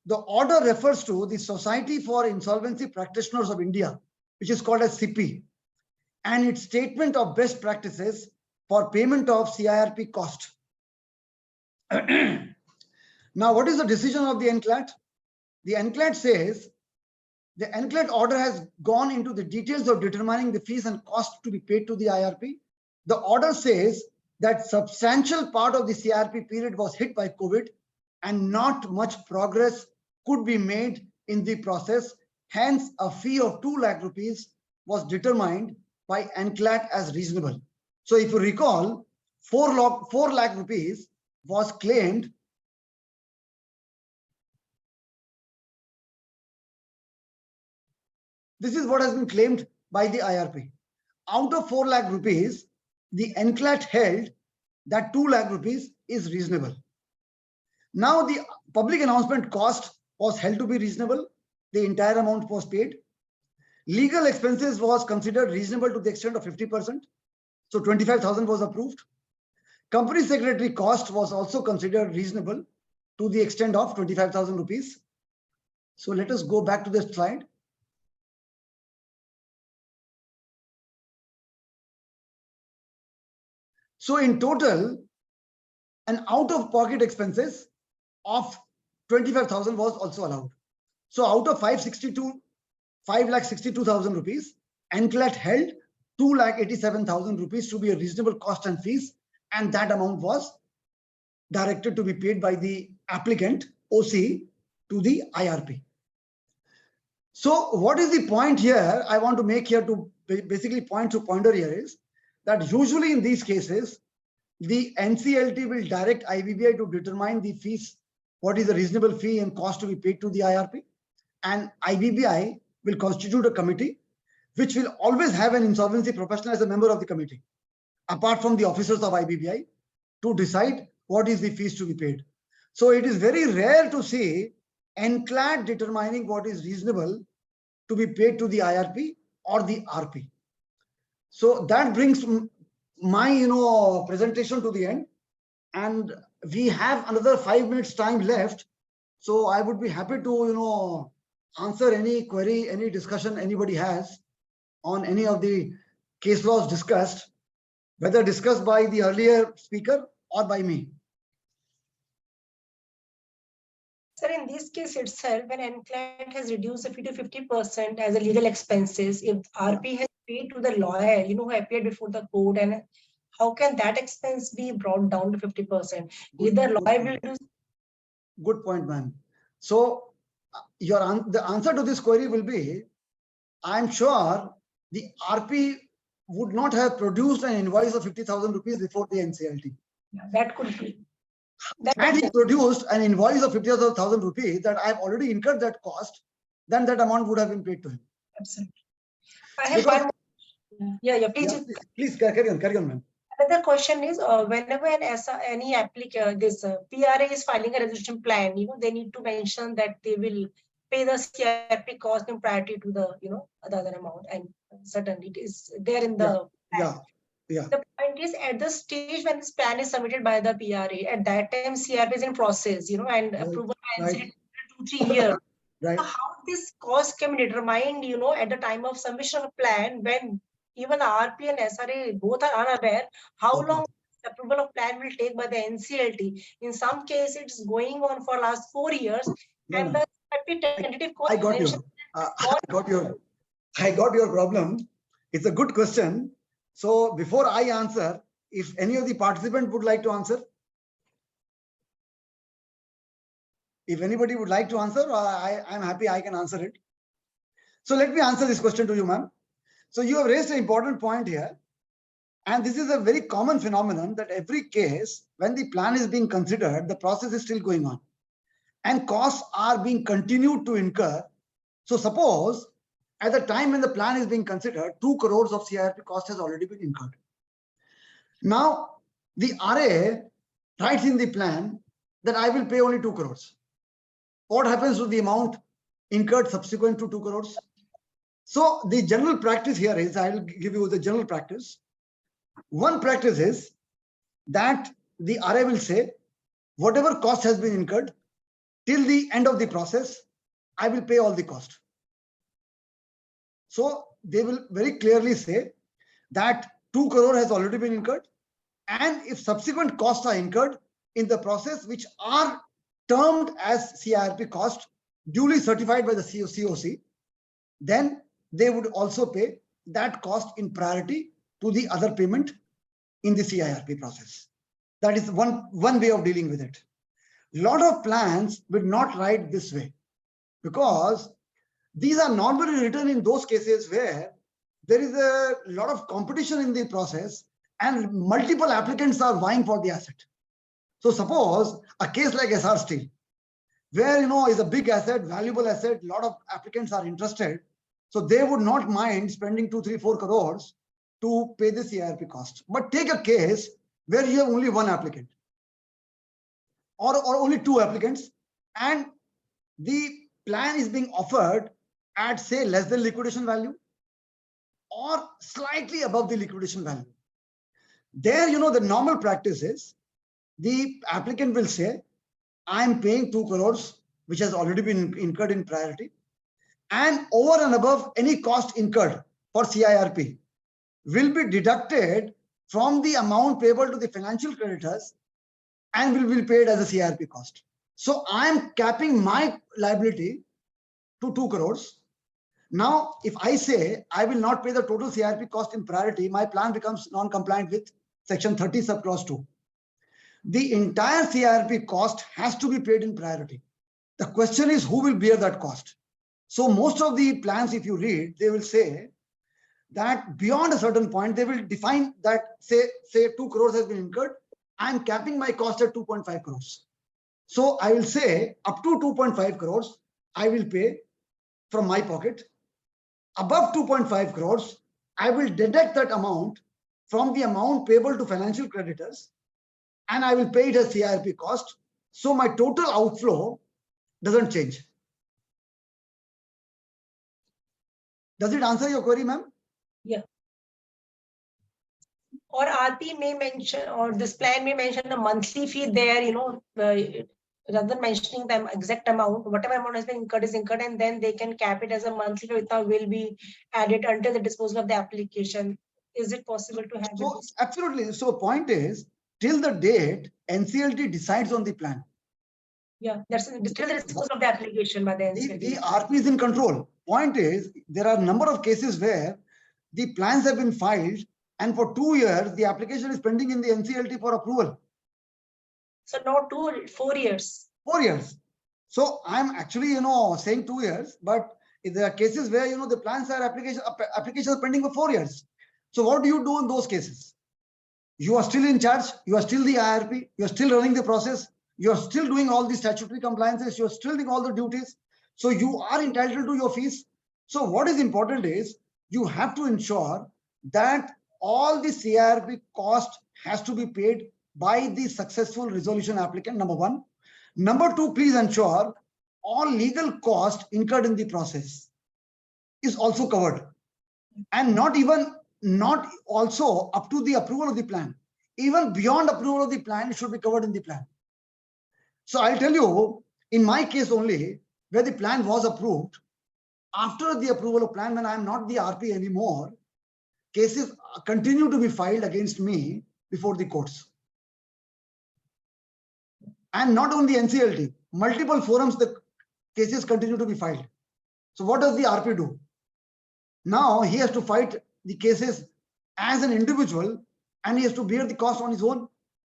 the order refers to the Society for Insolvency Practitioners of India, which is called as SIPI, and its statement of best practices for payment of CIRP cost. Now, what is the decision of the NCLAT? The NCLAT says, the NCLAT order has gone into the details of determining the fees and cost to be paid to the IRP. The order says that substantial part of the CIRP period was hit by COVID and not much progress could be made in the process. Hence, a fee of 2 lakh rupees was determined by NCLAT as reasonable. So if you recall, 4 lakh rupees was claimed. This is what has been claimed by the IRP. Out of 4 lakh rupees, the NCLAT held that 2 lakh rupees is reasonable. Now the public announcement cost was held to be reasonable. The entire amount was paid. Legal expenses was considered reasonable to the extent of 50%. So 25,000 was approved. Company secretary cost was also considered reasonable to the extent of 25,000 rupees. So let us go back to the slide. So in total, an out-of-pocket expenses of 25,000 was also allowed. So out of 5,62,000 rupees, NCLAT held 2,87,000 rupees to be a reasonable cost and fees, and that amount was directed to be paid by the applicant OC to the IRP. So what is the point here I want to make here to basically pointer here is that usually in these cases, the NCLT will direct IBBI to determine the fees, what is the reasonable fee and cost to be paid to the IRP, and IBBI will constitute a committee which will always have an insolvency professional as a member of the committee, apart from the officers of IBBI, to decide what is the fees to be paid. So it is very rare to see NCLAT determining what is reasonable to be paid to the IRP or the RP. So that brings my presentation to the end, and we have another 5 minutes time left. So I would be happy to answer any query, any discussion anybody has on any of the case laws discussed, whether discussed by the earlier speaker or by me. Sir, in this case itself, when NCLAT has reduced the fee to 50% as a legal expenses, if RP has paid to the lawyer, who appeared before the court, and how can that expense be brought down to 50%? Either lawyer will do. Good point, ma'am. So the answer to this query will be, I'm sure the RP would not have produced an invoice of 50,000 rupees before the NCLT. That could be. Had he produced an invoice of 50,000 rupees that I have already incurred that cost, then that amount would have been paid to him. Absolutely. I have one. Please carry on, ma'am. Another question is, whenever any applicant, this PRA is filing a resolution plan, they need to mention that they will pay the CRP cost in priority to the, the other amount, and certainly it is there in the plan. Yeah. The point is, at the stage when this plan is submitted by the PRA, at that time CRP is in process, and approval by NCLT 2-3 years. Right. So how this cost can be determined, at the time of submission of plan, when even RP and SRA both are unaware how long the approval of plan will take by the NCLT. In some cases, it's going on for last 4 years, and the tentative cost. I got you. I got your problem. It's a good question. So before I answer, if any of the participants would like to answer, if anybody would like to answer, I'm happy I can answer it. So let me answer this question to you, ma'am. So you have raised an important point here. And this is a very common phenomenon that every case, when the plan is being considered, the process is still going on. And costs are being continued to incur. So suppose at the time when the plan is being considered, 2 crores of CIRP cost has already been incurred. Now, the RA writes in the plan that I will pay only 2 crores. What happens to the amount incurred subsequent to 2 crores? So the general practice here is, I will give you the general practice. One practice is that the RA will say, whatever cost has been incurred till the end of the process, I will pay all the cost. So they will very clearly say that 2 crore has already been incurred, and if subsequent costs are incurred in the process which are termed as CIRP cost, duly certified by the COC, then they would also pay that cost in priority to the other payment in the CIRP process. That is one way of dealing with it. A lot of plans will not write this way, because these are normally written in those cases where there is a lot of competition in the process and multiple applicants are vying for the asset. So suppose a case like SR Steel, where is a big asset, valuable asset, a lot of applicants are interested. So they would not mind spending 2, 3, 4 crores to pay the CIRP cost. But take a case where you have only one applicant or only 2 applicants, and the plan is being offered at, say, less than liquidation value or slightly above the liquidation value. There, the normal practice is the applicant will say, I'm paying 2 crores, which has already been incurred in priority, and over and above any cost incurred for CIRP will be deducted from the amount payable to the financial creditors and will be paid as a CRP cost. So I am capping my liability to 2 crores. Now, if I say I will not pay the total CRP cost in priority, my plan becomes non-compliant with section 30 subclause 2. The entire CRP cost has to be paid in priority. The question is who will bear that cost? So most of the plans, if you read, they will say that beyond a certain point, they will define that say 2 crores has been incurred. I'm capping my cost at 2.5 crores. So I will say up to 2.5 crores, I will pay from my pocket. Above 2.5 crores, I will deduct that amount from the amount payable to financial creditors and I will pay it as CRP cost. So my total outflow doesn't change. Does it answer your query, ma'am? Yeah. Or RP may mention, or this plan may mention a monthly fee there, rather than mentioning the exact amount, whatever amount has been incurred is incurred, and then they can cap it as a monthly fee will be added until the disposal of the application. Is it possible to have So, it? absolutely. So point is, till the date, NCLT decides on the plan. Yeah, that's still the disposal of the application by the NCLT. The RP is in control. Point is, there are a number of cases where the plans have been filed and for 2 years, the application is pending in the NCLT for approval. So not 4 years. 4 years. So I'm actually, saying 2 years, but there are cases where, the plans are applications are pending for 4 years. So what do you do in those cases? You are still in charge. You are still the IRP. You are still running the process. You are still doing all the statutory compliances. You are still doing all the duties. So you are entitled to your fees. So what is important is you have to ensure that all the CRP cost has to be paid by the successful resolution applicant, number one. Number two, please ensure all legal cost incurred in the process is also covered. And not also up to the approval of the plan. Even beyond approval of the plan, it should be covered in the plan. So I'll tell you, in my case only, where the plan was approved, after the approval of plan, when I'm not the RP anymore, cases continue to be filed against me before the courts. And not only NCLT, multiple forums, the cases continue to be filed. So what does the RP do? Now he has to fight the cases as an individual and he has to bear the cost on his own.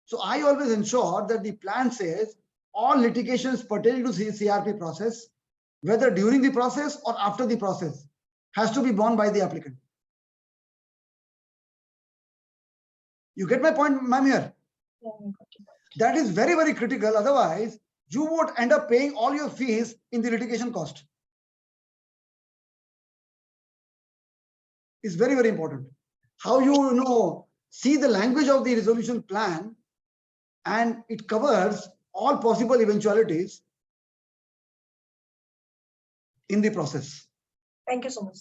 So I always ensure that the plan says all litigations pertaining to the CRP process, whether during the process or after the process, has to be borne by the applicant. You get my point, ma'am, here? That is very, very critical. Otherwise, you would end up paying all your fees in the litigation cost. It's very, very important. How you see the language of the resolution plan, and it covers all possible eventualities in the process. Thank you so much.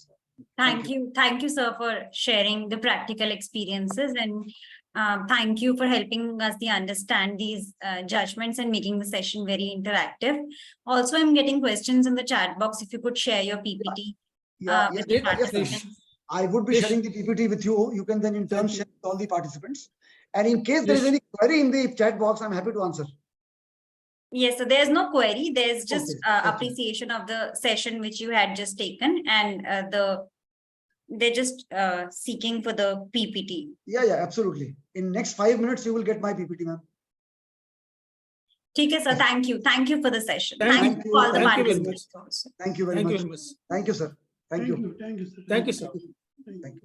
Thank you, sir, for sharing the practical experiences, and thank you for helping us understand these judgments and making the session very interactive. Also, I'm getting questions in the chat box. If you could share your PPT. With the participants. I would be sharing the PPT with you. You can then in turn share with all the participants. And in case there is any query in the chat box, I'm happy to answer. Yes, so there's no query. There's just appreciation of the session which you had just taken, and they're just seeking for the PPT. Yeah, absolutely. In next 5 minutes, you will get my PPT, ma'am. Okay, sir. Thank you. Thank you for the session. Thank you. For all the Thank you very participants also. Thank you very much. Thank you, sir. Thank you. Thank you, sir. Thank you, sir. Thank you.